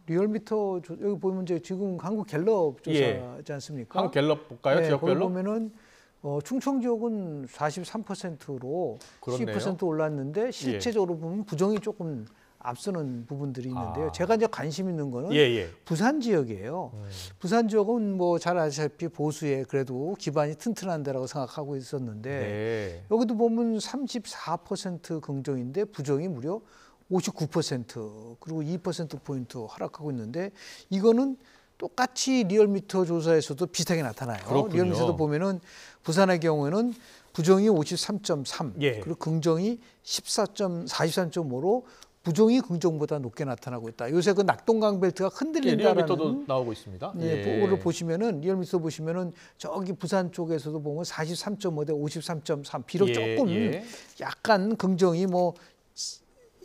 리얼미터 여기 보면 이제 지금 한국갤럽 조사지 않습니까? 한국갤럽 볼까요? 네, 지역별로? 거기 보면은 충청 지역은 43%로 그렇네요. 12% 올랐는데 실제적으로 보면 부정이 조금 앞서는 부분들이 있는데요. 제가 이제 관심 있는 거는 부산 지역이에요. 부산 지역은 뭐 잘 아시다시피 보수에 그래도 기반이 튼튼한 데라고 생각하고 있었는데 여기도 보면 34% 긍정인데 부정이 무려 59% 그리고 2%포인트 하락하고 있는데, 이거는 똑같이 리얼미터 조사에서도 비슷하게 나타나요. 그렇군요. 리얼미터도 보면은 부산의 경우에는 부정이 53.3 그리고 긍정이 43.5로 부정이 긍정보다 높게 나타나고 있다. 요새 그 낙동강 벨트가 흔들린다라는 리얼미터도 나오고 있습니다. 그거를 보시면은 리얼미터 보시면은 저기 부산 쪽에서도 보면 43.5 대 53.3 비록 조금 약간 긍정이 뭐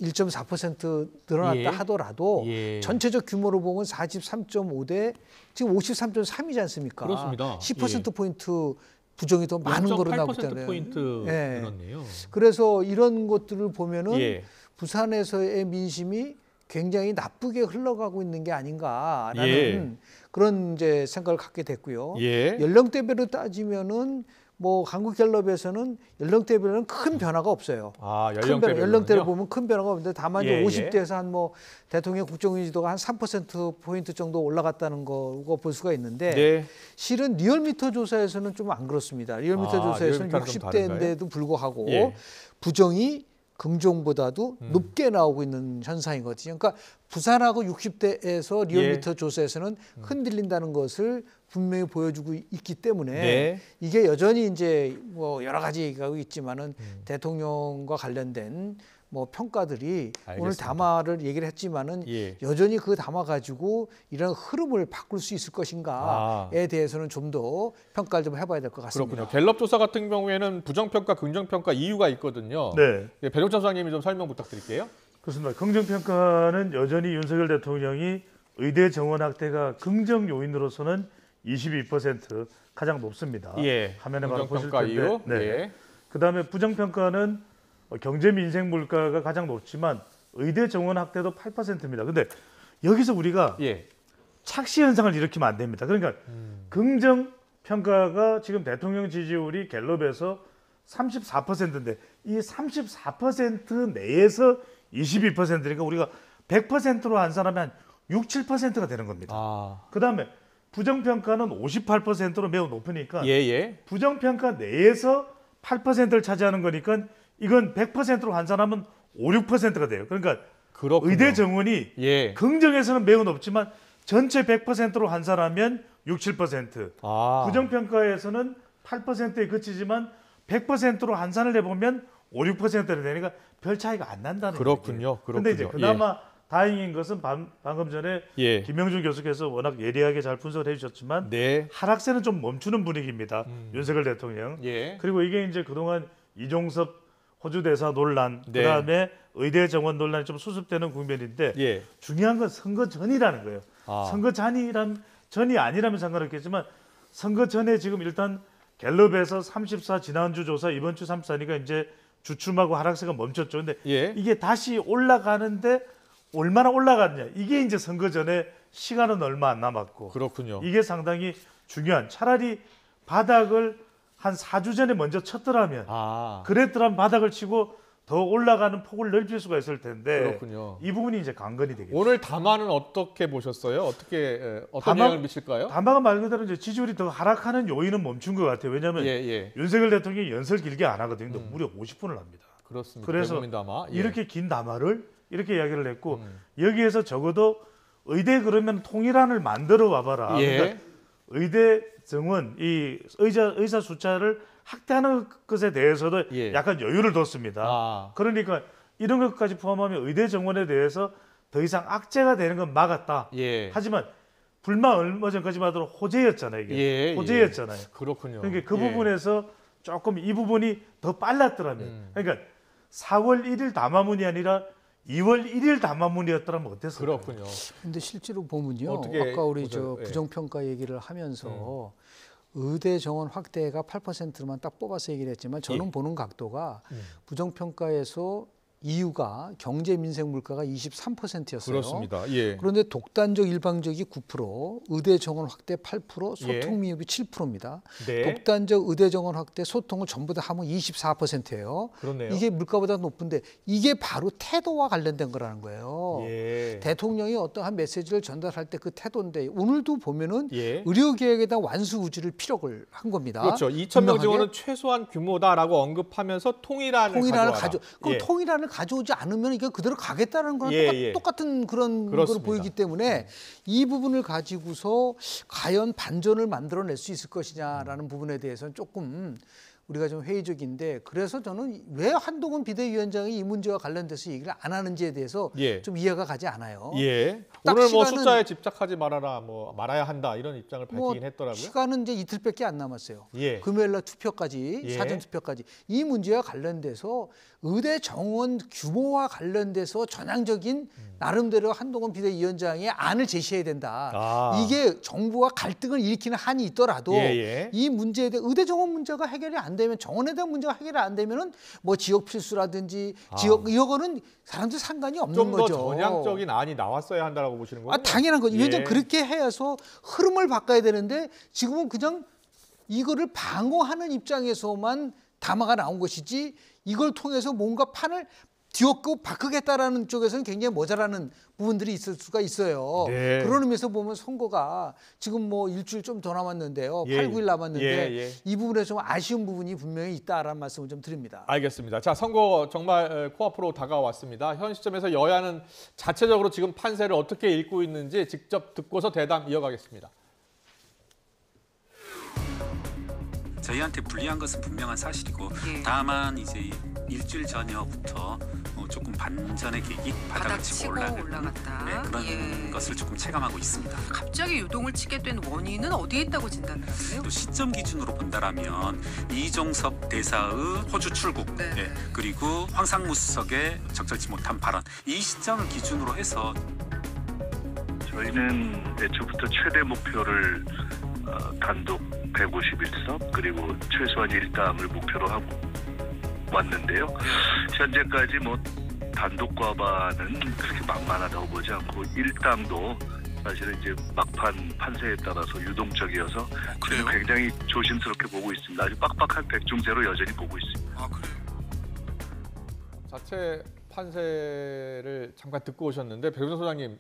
1.4% 늘어났다 하더라도 전체적 규모로 보면 43.5 대 지금 53.3이지 않습니까? 그렇습니다. 10%포인트 부정이 더 많은 거로 나오기 때문에. 0.8%포인트 늘었네요. 그래서 이런 것들을 보면은 부산에서의 민심이 굉장히 나쁘게 흘러가고 있는 게 아닌가라는 그런 이제 생각을 갖게 됐고요. 연령대별로 따지면은 뭐 한국갤럽에서는 연령대별로는 큰 변화가 없어요. 아, 연령대를 보면 큰 변화가 없는데 다만 예, 50대에서 한 뭐 대통령 국정의지도가 한 3%포인트 정도 올라갔다는 거 볼 수가 있는데 네. 실은 리얼미터 조사에서는 좀 안 그렇습니다. 리얼미터 조사에서는 60대인데도 불구하고 예. 부정이 긍정보다도 높게 나오고 있는 현상이거든요. 그러니까 부산하고 60대에서 리얼미터 조사에서는 흔들린다는 것을 분명히 보여주고 있기 때문에 네. 이게 여전히 이제 뭐 여러 가지가 있지만은 대통령과 관련된 뭐 평가들이 알겠습니다. 오늘 담화를 얘기를 했지만은 예. 여전히 그 담화 가지고 이런 흐름을 바꿀 수 있을 것인가에 대해서는 좀 더 평가를 좀 해봐야 될 것 같습니다. 그렇군요. 갤럽 조사 같은 경우에는 부정평가, 긍정평가 이유가 있거든요. 네. 배종찬 소장님이 좀 설명 부탁드릴게요. 그렇습니다. 긍정평가는 여전히 윤석열 대통령이 의대 정원 확대가 긍정 요인으로서는 22% 가장 높습니다. 예. 화면에 바로 보실 긍정평가 텐데. 이유. 네. 예. 그다음에 부정평가는 경제 민생 물가가 가장 높지만 의대 정원 확대도 8%입니다. 근데 여기서 우리가 착시 현상을 일으키면 안 됩니다. 그러니까 긍정 평가가 지금 대통령 지지율이 갤럽에서 34%인데 이 34% 내에서 22%니까 우리가 100%로 한 사람이 한 6, 7%가 되는 겁니다. 그다음에 부정평가는 58%로 매우 높으니까 부정평가 내에서 8%를 차지하는 거니까 이건 100%로 한 사람은 5, 6%가 돼요. 그러니까 그렇군요. 의대 정원이 긍정에서는 매우 높지만 전체 100%로 한 사람이면 6, 7%. 부정평가에서는 8%에 그치지만 100%로 환산을 해보면 5, 6%가 되니까 별 차이가 안 난다는 거예요. 그렇군요. 그런데 이제 그나마 다행인 것은 방금 전에 김명준 교수께서 워낙 예리하게 잘 분석을 해주셨지만 하락세는 좀 멈추는 분위기입니다. 윤석열 대통령. 그리고 이게 이제 그동안 이종섭 호주 대사 논란, 그다음에 의대 정원 논란이 좀 수습되는 국면인데 중요한 건 선거 전이라는 거예요. 선거 전이 아니라면 상관없겠지만 선거 전에 지금 일단 갤럽에서 34 지난주 조사 이번 주 34니까 이제 주춤하고 하락세가 멈췄죠. 근데 이게 다시 올라가는데 얼마나 올라갔냐. 이게 이제 선거 전에 시간은 얼마 안 남았고. 그렇군요. 이게 상당히 중요한. 차라리 바닥을 한 4주 전에 먼저 쳤더라면 그랬더라면 바닥을 치고 더 올라가는 폭을 넓힐 수가 있을 텐데 그렇군요. 이 부분이 이제 관건이 되겠죠. 오늘 담화는 어떻게 보셨어요? 어떤 영향을 미칠까요? 담화가 말 그대로 이제 지지율이 더 하락하는 요인은 멈춘 것 같아요. 왜냐하면 윤석열 대통령이 연설 길게 안 하거든요. 근데 무려 50분을 합니다. 그렇습니다. 그래서 담화. 이렇게 긴 담화를 이렇게 이야기를 했고 여기에서 적어도 의대 그러면 통일안을 만들어 와봐라. 그러니까 의대 정원, 이 의사 숫자를 확대하는 것에 대해서도 약간 여유를 뒀습니다. 그러니까 이런 것까지 포함하면 의대 정원에 대해서 더 이상 악재가 되는 건 막았다. 하지만 불만 얼마 전까지만 하더라도 호재였잖아요. 이게 호재였잖아요. 그렇군요. 그러니까 그 부분에서 조금 이 부분이 더 빨랐더라면 그러니까 4월 1일 담화문이 아니라 2월 1일 담화문이었더라면 어땠을까요? 그렇군요. 근데 실제로 보면요. 아까 우리 부정평가 얘기를 하면서 의대 정원 확대가 8%만 딱 뽑아서 얘기를 했지만 저는 보는 각도가 부정평가에서 이유가 경제 민생 물가가 23%였어요. 그렇습니다. 그런데 독단적 일방적이 9%, 의대 정원 확대 8%, 소통 미흡이 7%입니다. 독단적 의대 정원 확대 소통을 전부 다 하면 24%예요. 그렇네요. 이게 물가보다 높은데 이게 바로 태도와 관련된 거라는 거예요. 대통령이 어떠한 메시지를 전달할 때 그 태도인데 오늘도 보면은 의료계획에 대한 완수 의지를 피력을 한 겁니다. 그렇죠. 2,000명 정도는 최소한 규모다라고 언급하면서 통일안을 가져와라. 그럼 통일안을 가져오지 않으면 이게 그대로 가겠다는 거랑 똑같은 그런 걸 보이기 때문에 이 부분을 가지고서 과연 반전을 만들어낼 수 있을 것이냐라는 부분에 대해서는 조금 우리가 좀 회의적인데 그래서 저는 왜 한동훈 비대위원장이 이 문제와 관련돼서 얘기를 안 하는지에 대해서 좀 이해가 가지 않아요. 오늘 뭐 숫자에 집착하지 말아라, 뭐 말아야 한다 이런 입장을 밝히긴 했더라고요. 시간은 이제 이틀밖에 안 남았어요. 금요일날 투표까지 사전 투표까지 이 문제와 관련돼서 의대 정원 규모와 관련돼서 전향적인 나름대로 한동훈 비대위원장의 안을 제시해야 된다. 이게 정부와 갈등을 일으키는 한이 있더라도 이 문제에 대해 의대 정원 문제가 해결이 안 되면 정원에 대한 문제가 해결이 안 되면은 뭐 지역 필수라든지 지역 이거는 사람들 상관이 없는 거죠. 좀 더 전향적인 안이 나왔어야 한다라고 보시는 거예요? 당연한 거죠. 왜냐하면 그렇게 해서 흐름을 바꿔야 되는데 지금은 그냥 이거를 방어하는 입장에서만 담화가 나온 것이지 이걸 통해서 뭔가 판을 뒤엎고 바꾸겠다라는 쪽에서는 굉장히 모자라는 부분들이 있을 수가 있어요. 네. 그런 의미에서 보면 선거가 지금 뭐 일주일 좀 더 남았는데요. 8, 9일 남았는데 이 부분에 좀 아쉬운 부분이 분명히 있다라는 말씀을 좀 드립니다. 알겠습니다. 자, 선거 정말 코앞으로 다가왔습니다. 현 시점에서 여야는 자체적으로 지금 판세를 어떻게 읽고 있는지 직접 듣고서 대담 이어가겠습니다. 저희한테 불리한 것은 분명한 사실이고 다만 이제 일주일 전여부터 조금 반전의 계기 바닥을 치고 올라갔다. 네, 그런 것을 조금 체감하고 있습니다. 갑자기 유동을 치게 된 원인은 어디에 있다고 진단하세요? 또 시점 기준으로 본다라면 이종섭 대사의 호주 출국 그리고 황상무 수석의 적절치 못한 발언 이 시점을 기준으로 해서 저희는 애초부터 최대 목표를 단독 151석 그리고 최소한 1당을 목표로 하고 왔는데요. 현재까지 뭐 단독 과반은 그렇게 만만하다고 보지 않고 1당도 사실은 이제 막판 판세에 따라서 유동적이어서 저는 굉장히 조심스럽게 보고 있습니다. 아주 빡빡한 백중제로 여전히 보고 있습니다. 아, 그래요? 자체 판세를 잠깐 듣고 오셨는데 백운선 소장님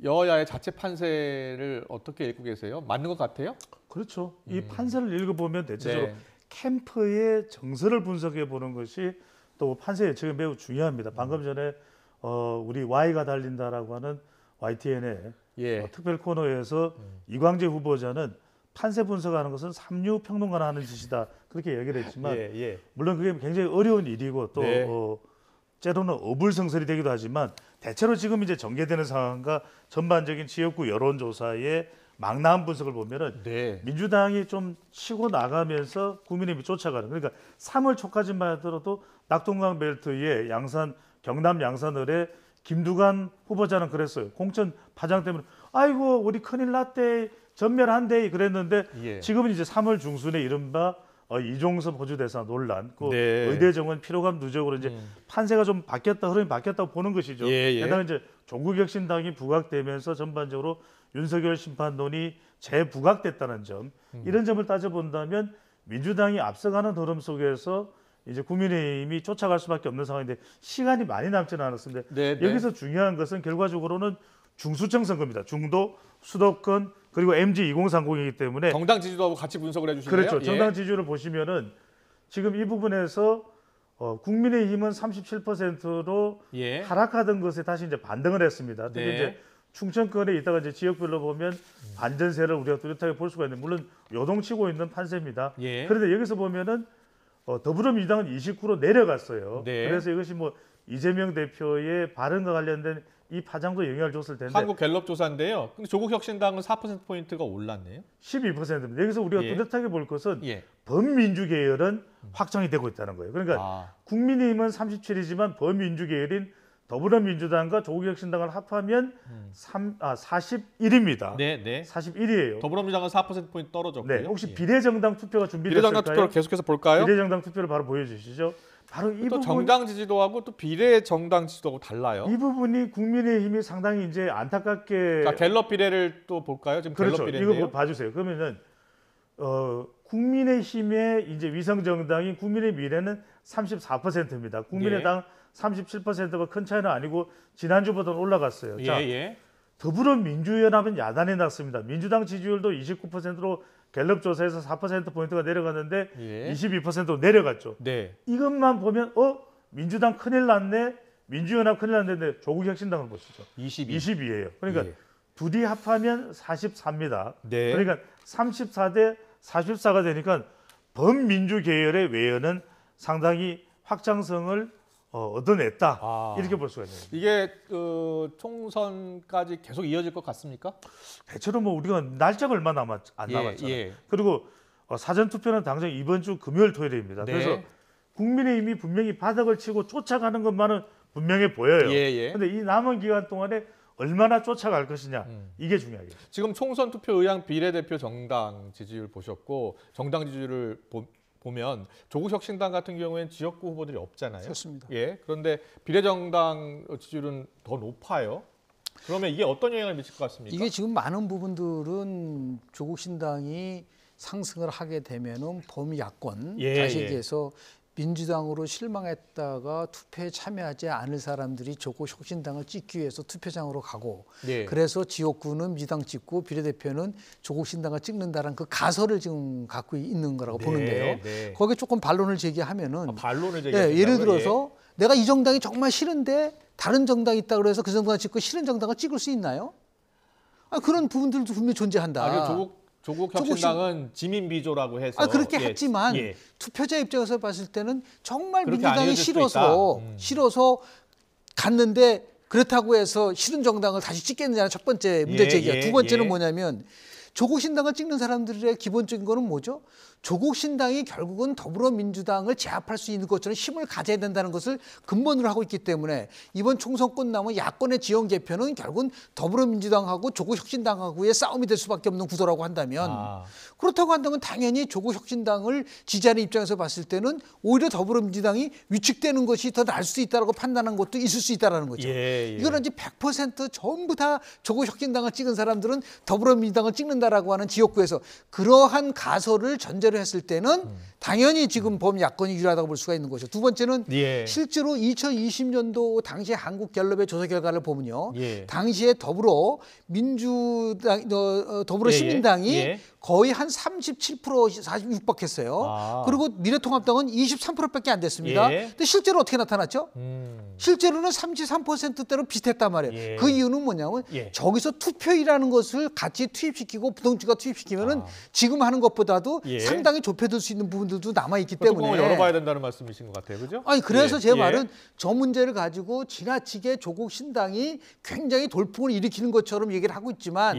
여야의 자체 판세를 어떻게 읽고 계세요? 맞는 것 같아요? 그렇죠. 이 판세를 읽어보면 대체적으로 캠프의 정서를 분석해 보는 것이 또 판세 예측이 매우 중요합니다. 방금 전에 우리 Y가 달린다라고 하는 YTN의 특별 코너에서 이광재 후보자는 판세 분석하는 것은 삼류 평론가나 하는 짓이다 그렇게 얘기를 했지만 물론 그게 굉장히 어려운 일이고 또 때로는 어불성설이 되기도 하지만 대체로 지금 이제 전개되는 상황과 전반적인 지역구 여론조사의 망라한 분석을 보면은 민주당이 좀 치고 나가면서 국민의힘이 쫓아가는 그러니까 3월 초까지만 하더라도 낙동강 벨트의 양산 경남 양산을에 김두관 후보자는 그랬어요. 공천 파장 때문에 아이고 우리 큰일 났대 전멸한대 그랬는데 지금은 이제 3월 중순에 이른바 이종섭 호주 대사 논란, 그 의대 정원 피로감 누적으로 이제 판세가 좀 바뀌었다 흐름이 바뀌었다고 보는 것이죠. 게다가 이제 조국혁신당이 부각되면서 전반적으로 윤석열 심판론이 재부각됐다는 점, 이런 점을 따져본다면 민주당이 앞서가는 흐름 속에서 이제 국민의힘이 쫓아갈 수밖에 없는 상황인데 시간이 많이 남지는 않았습니다. 여기서 중요한 것은 결과적으로는 중수청 선거입니다. 중도, 수도권 그리고 MG 2030이기 때문에 정당 지지도하고 같이 분석을 해주시네요. 그렇죠. 정당 지지율을 보시면은 지금 이 부분에서 국민의힘은 37%로 하락하던 것에 다시 이제 반등을 했습니다. 특히 이제 충청권에 있다가 이제 지역별로 보면 반전세를 우리가 뚜렷하게 볼 수가 있는데 물론 요동치고 있는 판세입니다. 그런데 여기서 보면은 더불어민주당은 29로 내려갔어요. 그래서 이것이 뭐 이재명 대표의 발언과 관련된 이 파장도 영향을 줬을 텐데 한국 갤럽 조사인데요. 근데 조국혁신당은 4%포인트가 올랐네요. 12%입니다. 여기서 우리가 뚜렷하게 볼 것은 범민주 계열은 확정이 되고 있다는 거예요. 그러니까 국민의힘은 37이지만 범민주 계열인 더불어민주당과 조국혁신당을 합하면 41입니다. 41이에요. 더불어민주당은 4%포인트 떨어졌고요. 혹시 비례정당 투표가 준비됐을까요? 비례정당 투표를 계속해서 볼까요? 비례정당 투표를 바로 보여주시죠. 바로 이 또 부분 정당 지지도하고 또 비례 정당 지지도하고 달라요. 이 부분이 국민의힘이 상당히 이제 안타깝게 자, 갤럽 비례를 또 볼까요? 지금 그렇죠. 갤럽 비례인데요. 이거 봐주세요. 그러면은 국민의힘의 이제 위성 정당인 국민의 미래는 34%입니다. 국민의당 37%가 큰 차이는 아니고 지난주보다는 올라갔어요. 자, 더불어민주연합은 야단이 났습니다. 민주당 지지율도 29%로 갤럽 조사에서 4%포인트가 내려갔는데 22%로 내려갔죠. 이것만 보면 민주당 큰일 났네, 민주연합 큰일 났는데 조국혁신당을 보시죠. 22예요. 그러니까 둘이 합하면 44입니다. 그러니까 34대 44가 되니까 범민주 계열의 외연은 상당히 확장성을 얻어냈다. 이렇게 볼 수가 있네요. 이게 총선까지 계속 이어질 것 같습니까? 대체로 뭐 우리가 날짜가 얼마 안 남았잖아요. 그리고 사전 투표는 당장 이번 주 금요일 토요일입니다. 그래서 국민의힘이 분명히 바닥을 치고 쫓아가는 것만은 분명해 보여요. 그런데 이 남은 기간 동안에 얼마나 쫓아갈 것이냐 이게 중요하겠죠. 지금 총선 투표 의향 비례대표 정당 지지율 보셨고 정당 지지율을 보면 조국혁신당 같은 경우에는 지역구 후보들이 없잖아요. 그렇습니다. 그런데 비례정당 지지율은 더 높아요. 그러면 이게 어떤 영향을 미칠 것 같습니까? 이게 지금 많은 부분들은 조국신당이 상승을 하게 되면은 범야권 자식에서 민주당으로 실망했다가 투표에 참여하지 않을 사람들이 조국 혁신당을 찍기 위해서 투표장으로 가고 그래서 지역구는 민주당 찍고 비례대표는 조국 신당을 찍는다는 그 가설을 지금 갖고 있는 거라고 보는데요. 거기에 조금 반론을 제기하면은 예를 들어서 내가 이 정당이 정말 싫은데 다른 정당이 있다 그래서 그 정당을 찍고 싫은 정당을 찍을 수 있나요? 그런 부분들도 분명히 존재한다. 조국 혁신당은 지민 비조라고 해서 그렇게 했지만 투표자 입장에서 봤을 때는 정말 민주당이 싫어서 갔는데 그렇다고 해서 싫은 정당을 다시 찍겠느냐는 첫 번째 문제 제기야. 두 번째는 뭐냐면 조국 신당을 찍는 사람들의 기본적인 거는 뭐죠? 조국 신당이 결국은 더불어민주당을 제압할 수 있는 것처럼 힘을 가져야 된다는 것을 근본으로 하고 있기 때문에 이번 총선 끝나면 야권의 지원 개편은 결국은 더불어민주당하고 조국 혁신당하고의 싸움이 될 수밖에 없는 구도라고 한다면 그렇다고 한다면 당연히 조국 혁신당을 지지하는 입장에서 봤을 때는 오히려 더불어민주당이 위축되는 것이 더 나을 수 있다고 판단한 것도 있을 수 있다는 거죠. 이거는 이제 100% 전부 다 조국 혁신당을 찍은 사람들은 더불어민주당을 찍는다라고 하는 지역구에서 그러한 가설을 전제로 했을 때는 당연히 지금 범야권이 유리하다고 볼 수가 있는 거죠. 두 번째는 실제로 2020년도 당시 한국갤럽의 조사 결과를 보면요. 당시에 더불어시민당이 거의 한 37% 46%했어요. 그리고 미래통합당은 23%밖에 안 됐습니다. 근데 실제로 어떻게 나타났죠? 실제로는 33%대로 비슷했단 말이에요. 그 이유는 뭐냐면 저기서 투표이라는 것을 같이 투입시키고 부동층과 투입시키면은 지금 하는 것보다도 상당히 좁혀들 수 있는 부분들도 남아있기 때문에 뚜껑을 열어봐야 된다는 말씀이신 것 같아요. 그죠? 그래서 제 말은 저 문제를 가지고 지나치게 조국 신당이 굉장히 돌풍을 일으키는 것처럼 얘기를 하고 있지만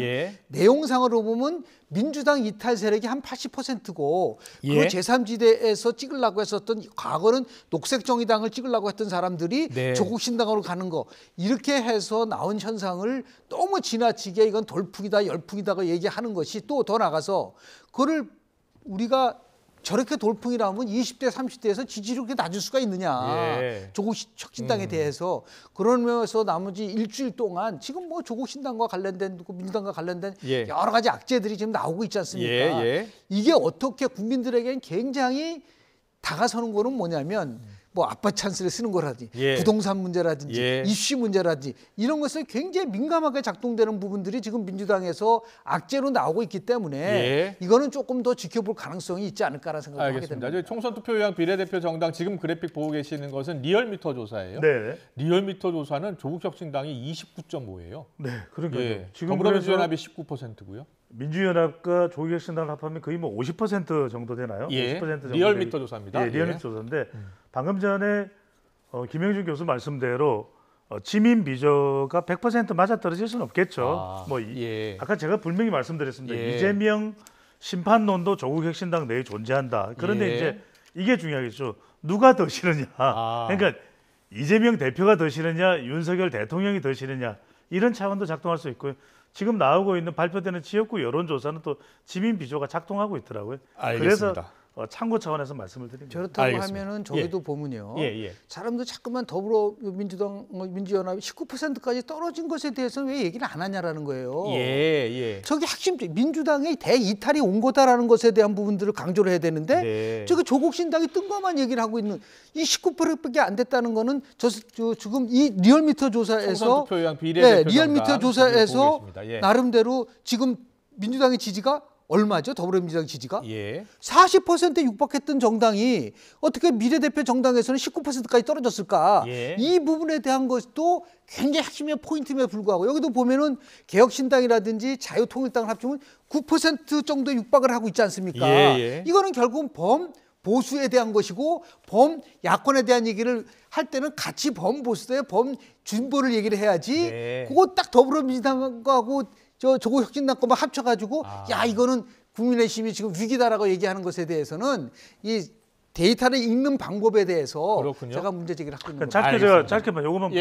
내용상으로 보면 민주당 이탈 세력이 한 80%고 그 제3지대에서 찍으려고 했었던 과거는 녹색정의당을 찍으려고 했던 사람들이 조국 신당으로 가는 거 이렇게 해서 나온 현상을 너무 지나치게 이건 돌풍이다 열풍이다가 얘기하는 것이 또 더 나가서 그거를 우리가 저렇게 돌풍이라면 20대 30대에서 지지율이 그렇게 낮을 수가 있느냐 조국 혁신당에 대해서 그러면서 나머지 일주일 동안 지금 뭐 조국 신당과 관련된 민주당과 관련된 여러 가지 악재들이 지금 나오고 있지 않습니까? 이게 어떻게 국민들에게는 굉장히 다가서는 거는 뭐냐면 뭐 아파트 찬스를 쓰는 거라든지 부동산 문제라든지 이슈 문제라든지 이런 것을 굉장히 민감하게 작동되는 부분들이 지금 민주당에서 악재로 나오고 있기 때문에 이거는 조금 더 지켜볼 가능성이 있지 않을까라는 생각을 하게 됩니다. 총선 투표율 비례대표 정당 지금 그래픽 보고 계시는 것은 리얼미터 조사예요. 리얼미터 조사는 조국 혁신당이 29.5예요. 그러니까요. 지금 더불어민주연합이 19%고요. 민주연합과 조국 혁신당을 합하면 거의 뭐 50% 정도 되나요? 50% 정도 리얼미터 조사입니다. 리얼미터 조사인데 방금 전에 김영준 교수 말씀대로 지민 비조가 100% 맞아떨어질 수는 없겠죠. 아까 제가 분명히 말씀드렸습니다. 이재명 심판론도 조국 혁신당 내에 존재한다. 그런데 이제 이게 중요하겠죠. 누가 더 싫으냐. 그러니까 이재명 대표가 더 싫으냐, 윤석열 대통령이 더 싫으냐 이런 차원도 작동할 수 있고요. 지금 나오고 있는 발표되는 지역구 여론조사는 또 지민 비조가 작동하고 있더라고요. 알겠습니다. 그래서 참고 차원에서 말씀을 드립니다. 저렇다고 하면은 저희도 보면요. 사람들 자꾸만 더불어민주당, 민주연합이 19%까지 떨어진 것에 대해서는 왜 얘기를 안 하냐라는 거예요. 저게 핵심적 민주당의 대이탈이 온 거다라는 것에 대한 부분들을 강조를 해야 되는데 저기 조국 신당이 뜬 것만 얘기를 하고 있는 이 19%밖에 안 됐다는 거는 지금 이 리얼미터 조사에서 리얼미터 조사에서 나름대로 지금 민주당의 지지가 얼마죠? 더불어민주당 지지가? 40%에 육박했던 정당이 어떻게 비례대표 정당에서는 19%까지 떨어졌을까? 이 부분에 대한 것도 굉장히 핵심의 포인트임에 불구하고 여기도 보면은 개혁신당이라든지 자유통일당을 합치면 9% 정도 육박을 하고 있지 않습니까? 이거는 결국은 보수에 대한 것이고 야권에 대한 얘기를 할 때는 같이 보수대 진보를 얘기를 해야지 그거 딱 더불어민주당하고 조국 혁신당 것만 합쳐가지고 야 이거는 국민의힘이 지금 위기다라고 얘기하는 것에 대해서는 이 데이터를 읽는 방법에 대해서 제가 문제 제기를 하고 있는 겁니다. 짧게만 요거만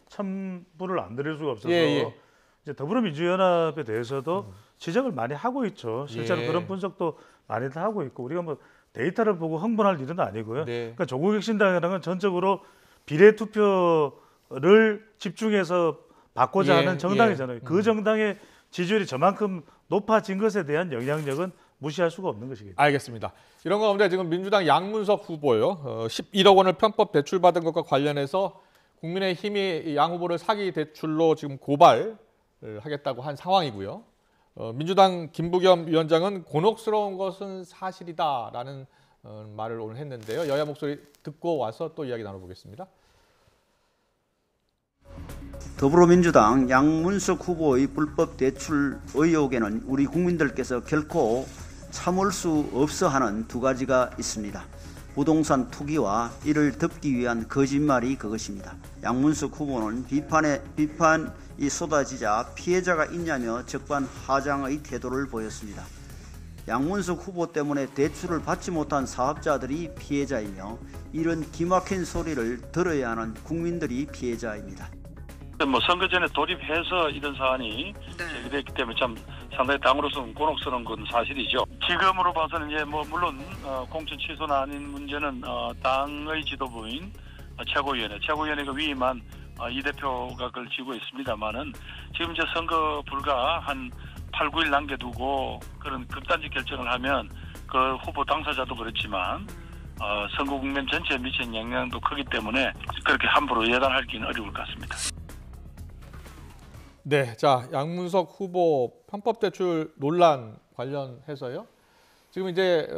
첨부를 안 드릴 수가 없어서 이제 더불어민주연합에 대해서도 지적을 많이 하고 있죠. 실제로 그런 분석도 많이들 하고 있고 우리가 뭐 데이터를 보고 흥분할 일은 아니고요. 그러니까 조국 혁신당이라는 전적으로 비례 투표를 집중해서 받고자 하는 정당이잖아요. 그 정당의 지지율이 저만큼 높아진 것에 대한 영향력은 무시할 수가 없는 것이겠죠. 알겠습니다. 이런 가운데 지금 민주당 양문석 후보요. 11억 원을 편법 대출받은 것과 관련해서 국민의힘이 양 후보를 사기 대출로 지금 고발을 하겠다고 한 상황이고요. 민주당 김부겸 위원장은 곤혹스러운 것은 사실이다라는 말을 오늘 했는데요. 여야 목소리 듣고 와서 또 이야기 나눠보겠습니다. 더불어민주당 양문석 후보의 불법 대출 의혹에는 우리 국민들께서 결코 참을 수 없어 하는 두 가지가 있습니다. 부동산 투기와 이를 덮기 위한 거짓말이 그것입니다. 양문석 후보는 비판이 쏟아지자 피해자가 있냐며 적반하장의 태도를 보였습니다. 양문석 후보 때문에 대출을 받지 못한 사업자들이 피해자이며 이런 기막힌 소리를 들어야 하는 국민들이 피해자입니다. 선거 전에 돌입해서 이런 사안이 제기됐기 때문에 참 상당히 당으로서는 곤혹스러운 건 사실이죠. 지금으로 봐서는 이제 물론 공천 취소나 아닌 문제는 당의 지도부인 최고위원회가 위임한 이 대표가 그걸 쥐고 있습니다만은 지금 이제 선거 불과 한 8, 9일 남겨두고 그런 극단적 결정을 하면 그 후보 당사자도 그렇지만 선거 국면 전체에 미치는 영향도 크기 때문에 그렇게 함부로 예단하기는 어려울 것 같습니다. 네, 자 양문석 후보 편법 대출 논란 관련해서요. 지금 이제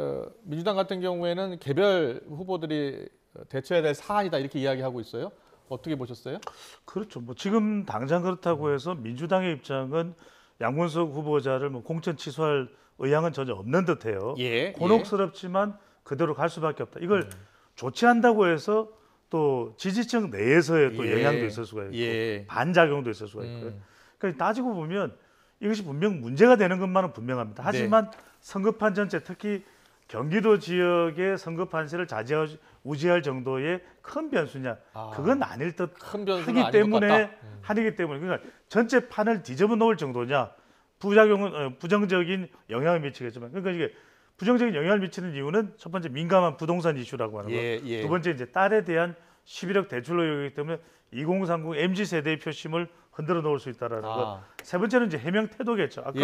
민주당 같은 경우에는 개별 후보들이 대처해야 될 사안이다 이렇게 이야기하고 있어요. 어떻게 보셨어요? 그렇죠. 지금 당장 그렇다고 해서 민주당의 입장은 양문석 후보자를 공천 취소할 의향은 전혀 없는 듯해요. 곤혹스럽지만 그대로 갈 수밖에 없다. 이걸 조치한다고 해서 또 지지층 내에서의 또 영향도 있을 수가 있고 반작용도 있을 수가 있고요. 그러니까 따지고 보면 이것이 분명 문제가 되는 것만은 분명합니다. 하지만 선거판 전체 특히 경기도 지역의 선거판세를 좌지우지할 정도의 큰 변수냐 그건 아닐 듯 하기 때문에 그러니까 전체 판을 뒤집어 놓을 정도냐 부작용은 부정적인 영향을 미치겠지만 그러니까 이게 부정적인 영향을 미치는 이유는 첫 번째 민감한 부동산 이슈라고 하는 거, 두 번째 이제 딸에 대한 11억 대출 의혹이기 때문에 2030 MZ 세대의 표심을 흔들어 놓을 수 있다라는 것. 세 번째는 이제 해명 태도겠죠. 아까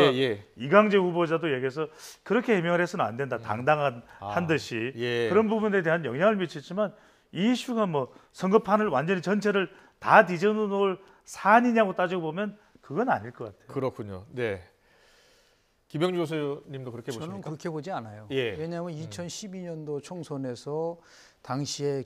이강재 후보자도 얘기해서 그렇게 해명을 해서는 안 된다. 당당한 듯이 그런 부분에 대한 영향을 미치지만 이 이슈가 선거판을 완전히 전체를 다 뒤집어 놓을 사안이냐고 따지고 보면 그건 아닐 것 같아요. 그렇군요. 네. 김영주 교수님도 그렇게 보십니까? 저는 그렇게 보지 않아요. 왜냐하면 2012년도 총선에서 당시에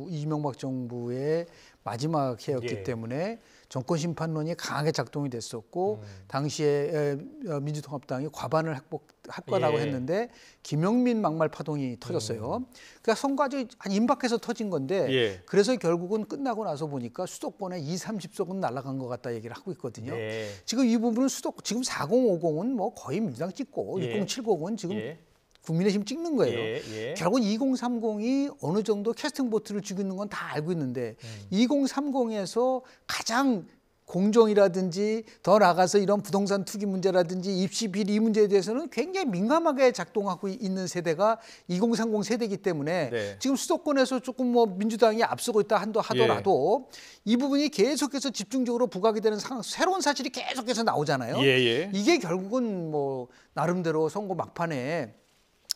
이명박 정부의 마지막 해였기 때문에 정권심판론이 강하게 작동이 됐었고 당시에 민주통합당이 과반을 확보하라고 했는데 김영민 막말 파동이 터졌어요. 그러니까 선거가 한 임박해서 터진 건데 그래서 결국은 끝나고 나서 보니까 수도권에 20-30석은 날아간 것 같다 얘기를 하고 있거든요. 지금 이 부분은 지금 4050은 거의 민주당 찍고 6070은 지금 국민의힘 찍는 거예요. 결국 2030이 어느 정도 캐스팅 보트를 쥐고 있는 건 다 알고 있는데 2030에서 가장 공정이라든지 더 나아가서 이런 부동산 투기 문제라든지 입시 비리 문제에 대해서는 굉장히 민감하게 작동하고 있는 세대가 2030 세대이기 때문에 지금 수도권에서 조금 민주당이 앞서고 있다 하더라도 이 부분이 계속해서 집중적으로 부각이 되는 새로운 사실이 계속해서 나오잖아요. 이게 결국은 나름대로 선거 막판에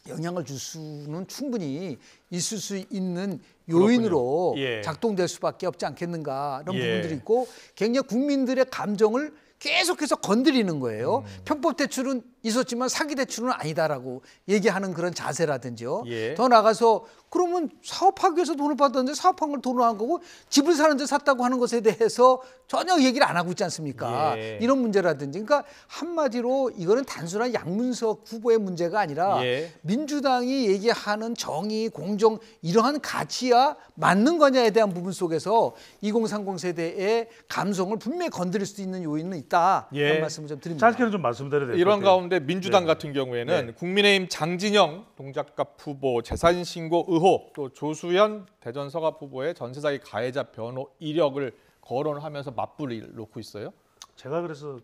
영향을 줄 수는 충분히 있을 수 있는 요인으로 작동될 수밖에 없지 않겠는가 이런 부분들이 있고 굉장히 국민들의 감정을 계속해서 건드리는 거예요. 편법 대출은 있었지만 사기 대출은 아니다라고 얘기하는 그런 자세라든지요. 더 나가서 그러면 사업하기 위해서 돈을 받았는데 사업한 걸 돈을 안 거고 집을 사는데 샀다고 하는 것에 대해서 전혀 얘기를 안 하고 있지 않습니까? 이런 문제라든지. 그러니까 한마디로 이거는 단순한 양문석 후보의 문제가 아니라 민주당이 얘기하는 정의, 공정 이러한 가치와 맞는 거냐에 대한 부분 속에서 2030 세대의 감성을 분명히 건드릴 수 있는 요인은 있다. 이런 말씀을 좀 드립니다. 짧게는 좀 말씀드려야 될 것 같아요. 이런 가운데 민주당 같은 경우에는 국민의힘 장진영 동작갑 후보 재산 신고 의혹, 또 조수현 대전 서갑 후보의 전세 사기 가해자 변호 이력을 거론하면서 맞불을 놓고 있어요. 제가 그래서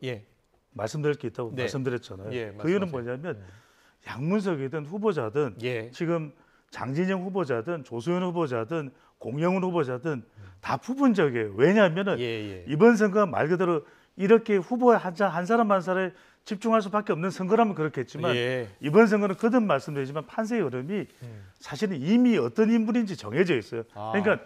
말씀드릴 게 있다고 말씀드렸잖아요. 그 이유는 뭐냐면 양문석이든 후보자든 지금 장진영 후보자든 조수현 후보자든 공영훈 후보자든 다 부분적이에요. 왜냐하면 이번 선거가 말 그대로 이렇게 후보 한 사람 한 사람의 집중할 수밖에 없는 선거라면 그렇겠지만 이번 선거는 거듭 말씀드리지만 판세의 흐름이 사실은 이미 어떤 인물인지 정해져 있어요. 그러니까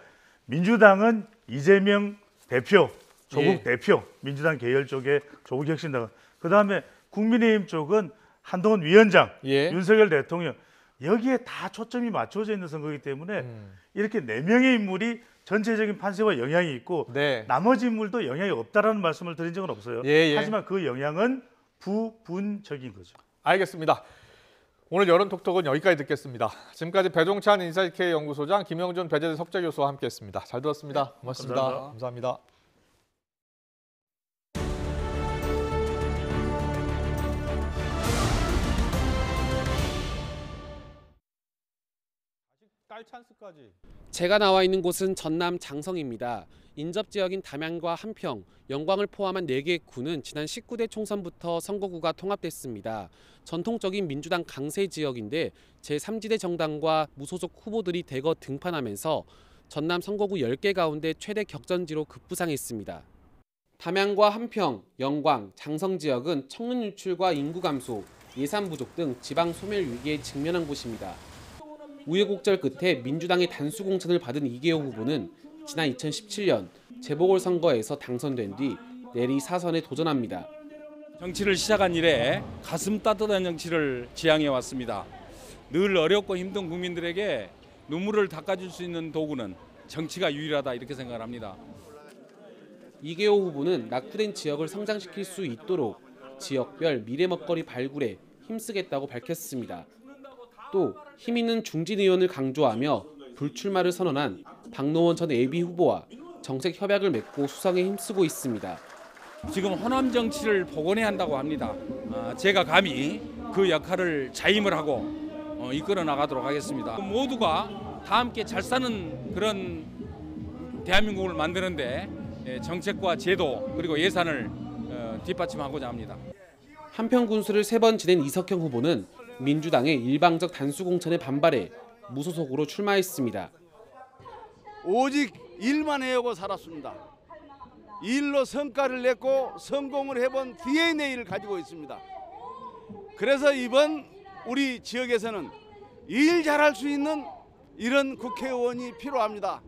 민주당은 이재명 대표, 조국 대표, 민주당 계열 쪽에 조국 혁신당, 그다음에 국민의힘 쪽은 한동훈 위원장, 윤석열 대통령, 여기에 다 초점이 맞춰져 있는 선거이기 때문에 이렇게 4명의 인물이 전체적인 판세와 영향이 있고 나머지 인물도 영향이 없다라는 말씀을 드린 적은 없어요. 하지만 그 영향은 부분적인 거죠. 알겠습니다. 오늘 여론톡톡은 여기까지 듣겠습니다. 지금까지 배종찬 인사이트K 연구소장, 김영준 배재대 석재교수와 함께했습니다. 잘 들었습니다. 고맙습니다. 감사합니다. 딸 찬스까지. 제가 나와 있는 곳은 전남 장성입니다. 인접 지역인 담양과 함평, 영광을 포함한 4개 구는 지난 19대 총선부터 선거구가 통합됐습니다. 전통적인 민주당 강세 지역인데 제3지대 정당과 무소속 후보들이 대거 등판하면서 전남 선거구 10개 가운데 최대 격전지로 급부상했습니다. 담양과 함평, 영광, 장성 지역은 청년 유출과 인구 감소, 예산 부족 등 지방 소멸 위기에 직면한 곳입니다. 우여곡절 끝에 민주당의 단수 공천을 받은 이계호 후보는 지난 2017년 재보궐선거에서 당선된 뒤 내리 사선에 도전합니다. 정치를 시작한 이래 가슴 따뜻한 정치를 지향해 왔습니다. 늘 어렵고 힘든 국민들에게 눈물을 닦아줄 수 있는 도구는 정치가 유일하다 이렇게 생각을 합니다. 이계호 후보는 낙후된 지역을 성장시킬 수 있도록 지역별 미래 먹거리 발굴에 힘쓰겠다고 밝혔습니다. 또 힘 있는 중진 의원을 강조하며 불출마를 선언한 박노원 전 예비 후보와 정책 협약을 맺고 수성에 힘쓰고 있습니다. 지금 호남 정치를 복원해야 한다고 합니다. 제가 감히 그 역할을 자임을 하고 이끌어 나가도록 하겠습니다. 모두가 다 함께 잘 사는 그런 대한민국을 만드는데 정책과 제도 그리고 예산을 뒷받침하고자 합니다. 한평 군수를 3번 지낸 이석형 후보는 민주당의 일방적 단수 공천에 반발해 무소속으로 출마했습니다. 오직 일만 해오고 살았습니다. 일로 성과를 냈고 성공을 해본 DNA를 가지고 있습니다. 그래서 이번 우리 지역에서는 일 잘할 수 있는 이런 국회의원이 필요합니다.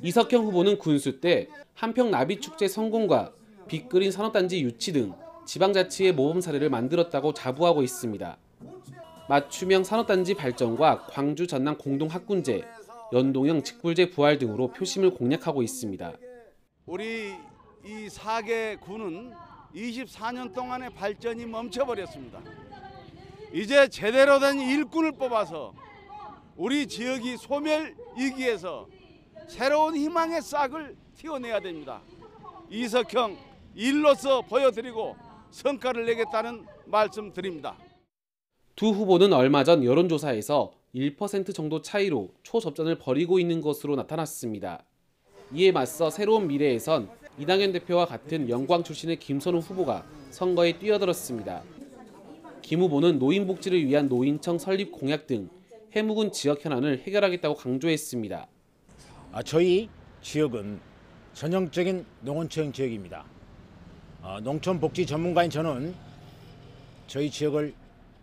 이석형 후보는 군수 때 한평 나비축제 성공과 빅그린 산업단지 유치 등 지방자치의 모범 사례를 만들었다고 자부하고 있습니다. 맞춤형 산업단지 발전과 광주 전남 공동학군제, 연동형 직불제 부활 등으로 표심을 공략하고 있습니다. 우리 이 4개 구는 24년 동안의 발전이 멈춰버렸습니다. 이제 제대로 된 일꾼을 뽑아서 우리 지역이 소멸 위기에서 새로운 희망의 싹을 틔워내야 됩니다. 이석형 일로서 보여드리고 성과를 내겠다는 말씀드립니다. 두 후보는 얼마 전 여론조사에서 1% 정도 차이로 초접전을 벌이고 있는 것으로 나타났습니다. 이에 맞서 새로운 미래에선 이낙연 대표와 같은 영광 출신의 김선우 후보가 선거에 뛰어들었습니다. 김 후보는 노인복지를 위한 노인청 설립 공약 등 해묵은 지역 현안을 해결하겠다고 강조했습니다. 저희 지역은 전형적인 농어촌 지역입니다. 농촌복지 전문가인 저는 저희 지역을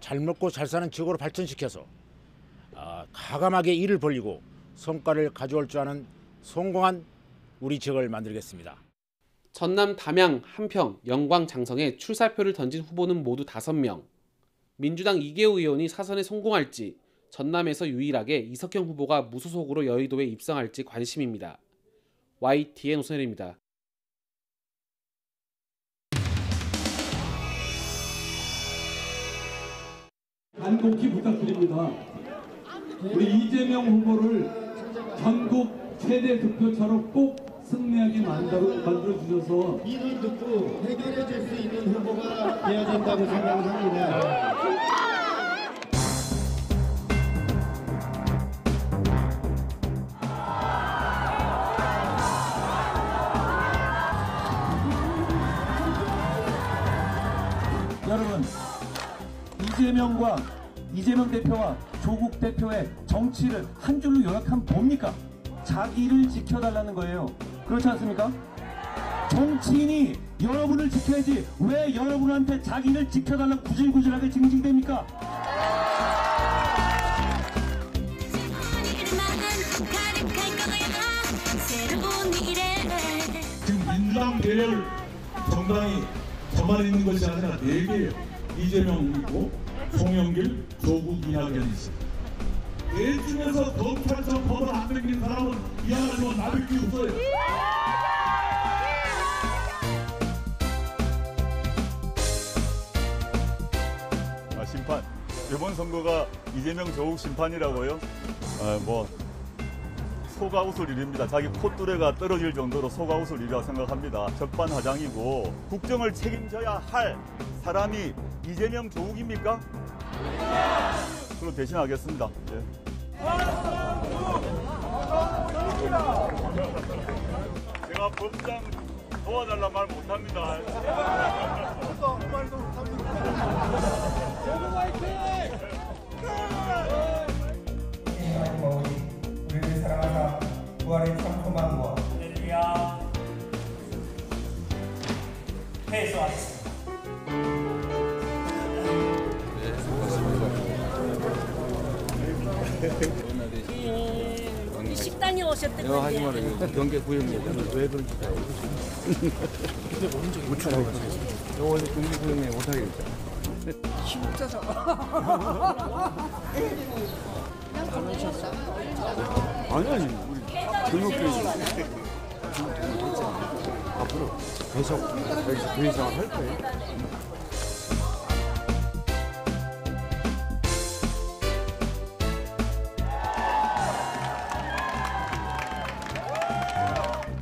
잘 먹고 잘 사는 지역으로 발전시켜서 과감하게 일을 벌이고 성과를 가져올 줄 아는 성공한 우리 지역을 만들겠습니다. 전남 담양, 한평, 영광, 장성에 출사표를 던진 후보는 모두 5명. 민주당 이계호 의원이 사선에 성공할지, 전남에서 유일하게 이석형 후보가 무소속으로 여의도에 입성할지 관심입니다. YTN 오선일입니다. 간곡히 부탁드립니다. 우리 이재명 후보를 전국 최대 득표차로 꼭 승리하게 만들어주셔서 이를 듣고 해결해 줄 수 있는 후보가 되어야 된다고 생각을 합니다. 여러분, 이재명 대표와 조국 대표의 정치를 한 줄로 요약하면 뭡니까? 자기를 지켜달라는 거예요. 그렇지 않습니까? 정치인이 여러분을 지켜야지 왜 여러분한테 자기를 지켜달라고 구질구질하게 징징댑니까? 지금 민주당 배열 정당이 저만 있는 것이 아니라 4개예요. 이재명이고 송영길, 조국, 이낙연이 있어요. 네 중에서 검찰청 법을 안 당긴 사람은 이하가지고 나밖에 없어요. 심판. 이번 선거가 이재명 조국 심판이라고요? 뭐 소가 웃을 일입니다. 자기 콧뚜레가 떨어질 정도로 소가 웃을 일이라고 생각합니다. 적반하장이고 국정을 책임져야 할 사람이 이재명 조국입니까? 그럼 대신하겠습니다. 예. 제가 법장 도와달라 말 못합니다. 아무 말도 못합니다. 우리를 사랑하사 부활의 참소망과 할렐루야 회수하겠습니다. 우리 식당에 오셨던 건데. 하지 말아요. 경계 구역이에요. 왜 그런지 잘 모르겠어요. 그때 모른 적이 못하라고 그랬어요. 저 원래 경계 구역에 못하겠죠. 힘없어서. 아니 우리 등록교육 앞으로 계속 여기서 그 이상을 할 거예요.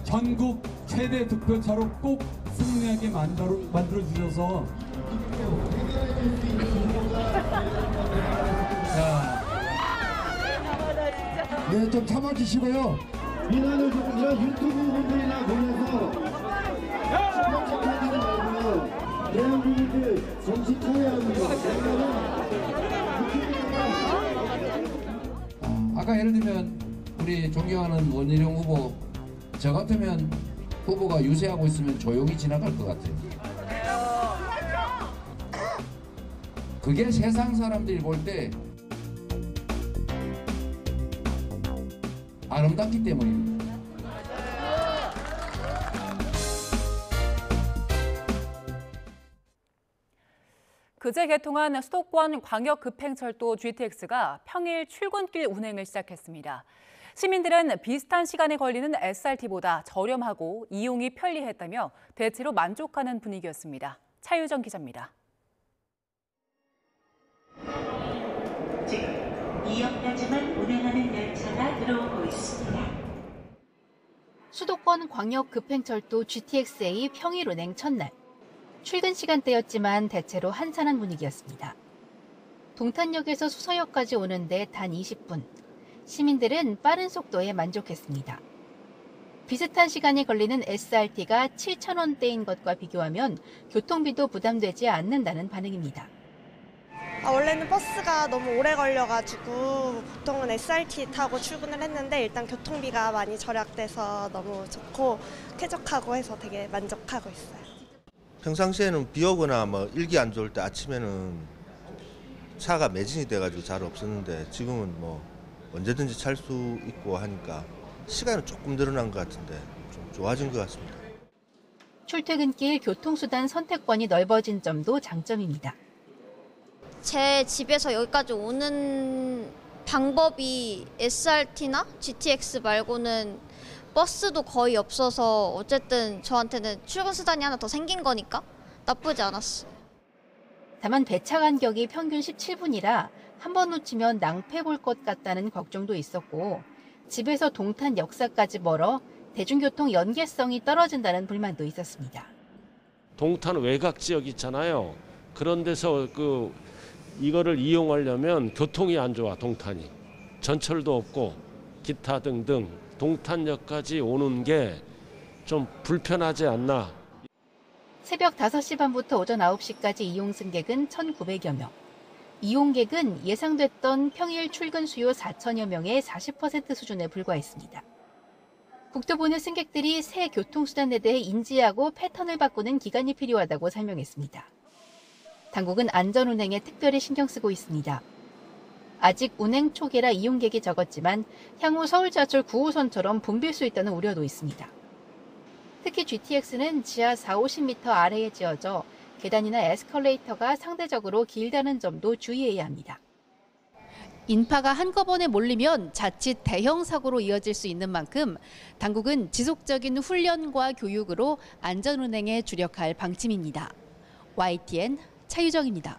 전국 최대 득표차로 꼭 승리하게 만들어주셔서 네, 좀 참아주시고요. 민원을 조금요 유튜브 분들이나 보내서 심판하지 말고요. 대한민국을 정치 토해합니다. 아까 예를 들면 우리 존경하는 원희룡 후보, 저 같으면 후보가 유세하고 있으면 조용히 지나갈 것 같아요. 그게 세상 사람들이 볼 때 아름답기 때문입니다. 그제 개통한 수도권 광역급행철도 GTX가 평일 출근길 운행을 시작했습니다. 시민들은 비슷한 시간에 걸리는 SRT보다 저렴하고 이용이 편리했다며 대체로 만족하는 분위기였습니다. 차유정 기자입니다. 지금 2역까지만 운행하는 열차가 들어오고 있습니다. 수도권 광역급행철도 GTX-A 평일 운행 첫날. 출근 시간대였지만 대체로 한산한 분위기였습니다. 동탄역에서 수서역까지 오는데 단 20분. 시민들은 빠른 속도에 만족했습니다. 비슷한 시간이 걸리는 SRT가 7,000원대인 것과 비교하면 교통비도 부담되지 않는다는 반응입니다. 원래는 버스가 너무 오래 걸려가지고 보통은 SRT 타고 출근을 했는데 일단 교통비가 많이 절약돼서 너무 좋고 쾌적하고 해서 되게 만족하고 있어요. 평상시에는 비 오거나 뭐 일기 안 좋을 때 아침에는 차가 매진이 돼가지고 잘 없었는데 지금은 뭐 언제든지 찰 수 있고 하니까 시간은 조금 늘어난 것 같은데 좀 좋아진 것 같습니다. 출퇴근길 교통수단 선택권이 넓어진 점도 장점입니다. 제 집에서 여기까지 오는 방법이 SRT나 GTX 말고는 버스도 거의 없어서 어쨌든 저한테는 출근 수단이 하나 더 생긴 거니까 나쁘지 않았어요. 다만 배차 간격이 평균 17분이라 한 번 놓치면 낭패 볼 것 같다는 걱정도 있었고 집에서 동탄 역사까지 멀어 대중교통 연계성이 떨어진다는 불만도 있었습니다. 동탄 외곽 지역 있잖아요. 그런 데서 이거를 이용하려면 교통이 안 좋아, 동탄이. 전철도 없고 기타 등등 동탄역까지 오는 게 좀 불편하지 않나. 새벽 5시 반부터 오전 9시까지 이용 승객은 1,900여 명. 이용객은 예상됐던 평일 출근 수요 4천여 명의 40% 수준에 불과했습니다. 국토부는 승객들이 새 교통수단에 대해 인지하고 패턴을 바꾸는 기간이 필요하다고 설명했습니다. 당국은 안전운행에 특별히 신경 쓰고 있습니다. 아직 운행 초기라 이용객이 적었지만 향후 서울지하철 9호선처럼 붐빌 수 있다는 우려도 있습니다. 특히 GTX는 지하 40-50m 아래에 지어져 계단이나 에스컬레이터가 상대적으로 길다는 점도 주의해야 합니다. 인파가 한꺼번에 몰리면 자칫 대형 사고로 이어질 수 있는 만큼 당국은 지속적인 훈련과 교육으로 안전운행에 주력할 방침입니다. YTN 차유정입니다.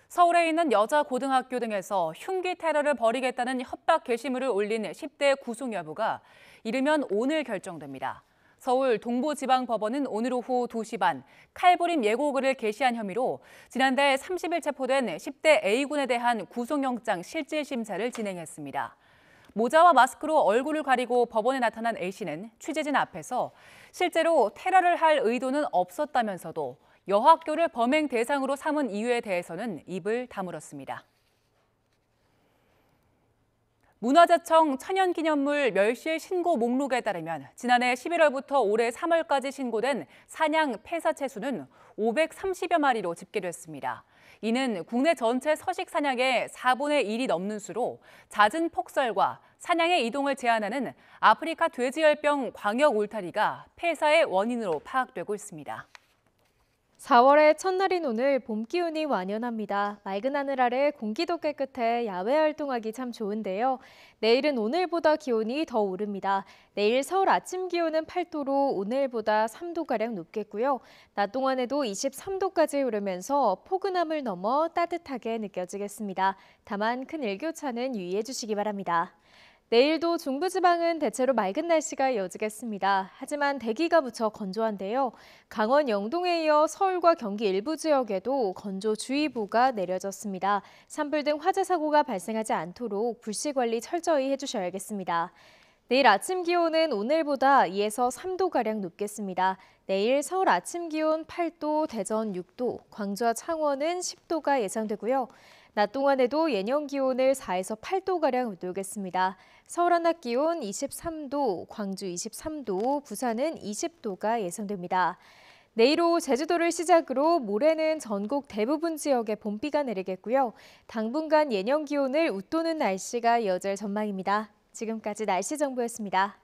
서울에 있는 여자 고등학교 등에서 흉기 테러를 벌이겠다는 협박 게시물을 올린 10대 구속 여부가 이르면 오늘 결정됩니다. 서울 동부지방법원은 오늘 오후 2시 반 칼부림 예고글을 게시한 혐의로 지난달 30일 체포된 10대 A군에 대한 구속영장 실질심사를 진행했습니다. 모자와 마스크로 얼굴을 가리고 법원에 나타난 A씨는 취재진 앞에서 실제로 테러를 할 의도는 없었다면서도 여학교를 범행 대상으로 삼은 이유에 대해서는 입을 다물었습니다. 문화재청 천연기념물 멸실 신고 목록에 따르면 지난해 11월부터 올해 3월까지 신고된 사냥 폐사체 수는 530여 마리로 집계됐습니다. 이는 국내 전체 서식 사냥의 4분의 1이 넘는 수로 잦은 폭설과 사냥의 이동을 제한하는 아프리카 돼지열병 광역 울타리가 폐사의 원인으로 파악되고 있습니다. 4월의 첫날인 오늘 봄 기운이 완연합니다. 맑은 하늘 아래 공기도 깨끗해 야외 활동하기 참 좋은데요. 내일은 오늘보다 기온이 더 오릅니다. 내일 서울 아침 기온은 8도로 오늘보다 3도가량 높겠고요. 낮 동안에도 23도까지 오르면서 포근함을 넘어 따뜻하게 느껴지겠습니다. 다만 큰 일교차는 유의해 주시기 바랍니다. 내일도 중부지방은 대체로 맑은 날씨가 이어지겠습니다. 하지만 대기가 무척 건조한데요. 강원 영동에 이어 서울과 경기 일부 지역에도 건조주의보가 내려졌습니다. 산불 등 화재 사고가 발생하지 않도록 불씨 관리 철저히 해주셔야겠습니다. 내일 아침 기온은 오늘보다 2에서 3도가량 높겠습니다. 내일 서울 아침 기온 8도, 대전 6도, 광주와 창원은 10도가 예상되고요. 낮 동안에도 예년 기온을 4에서 8도가량 웃돌겠습니다. 서울 한낮 기온 23도, 광주 23도, 부산은 20도가 예상됩니다. 내일 오후 제주도를 시작으로 모레는 전국 대부분 지역에 봄비가 내리겠고요. 당분간 예년 기온을 웃도는 날씨가 이어질 전망입니다. 지금까지 날씨 정보였습니다.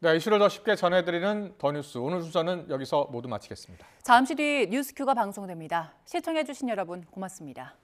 네, 이슈를 더 쉽게 전해드리는 더 뉴스 오늘 순서는 여기서 모두 마치겠습니다. 잠시 뒤 뉴스큐가 방송됩니다. 시청해주신 여러분 고맙습니다.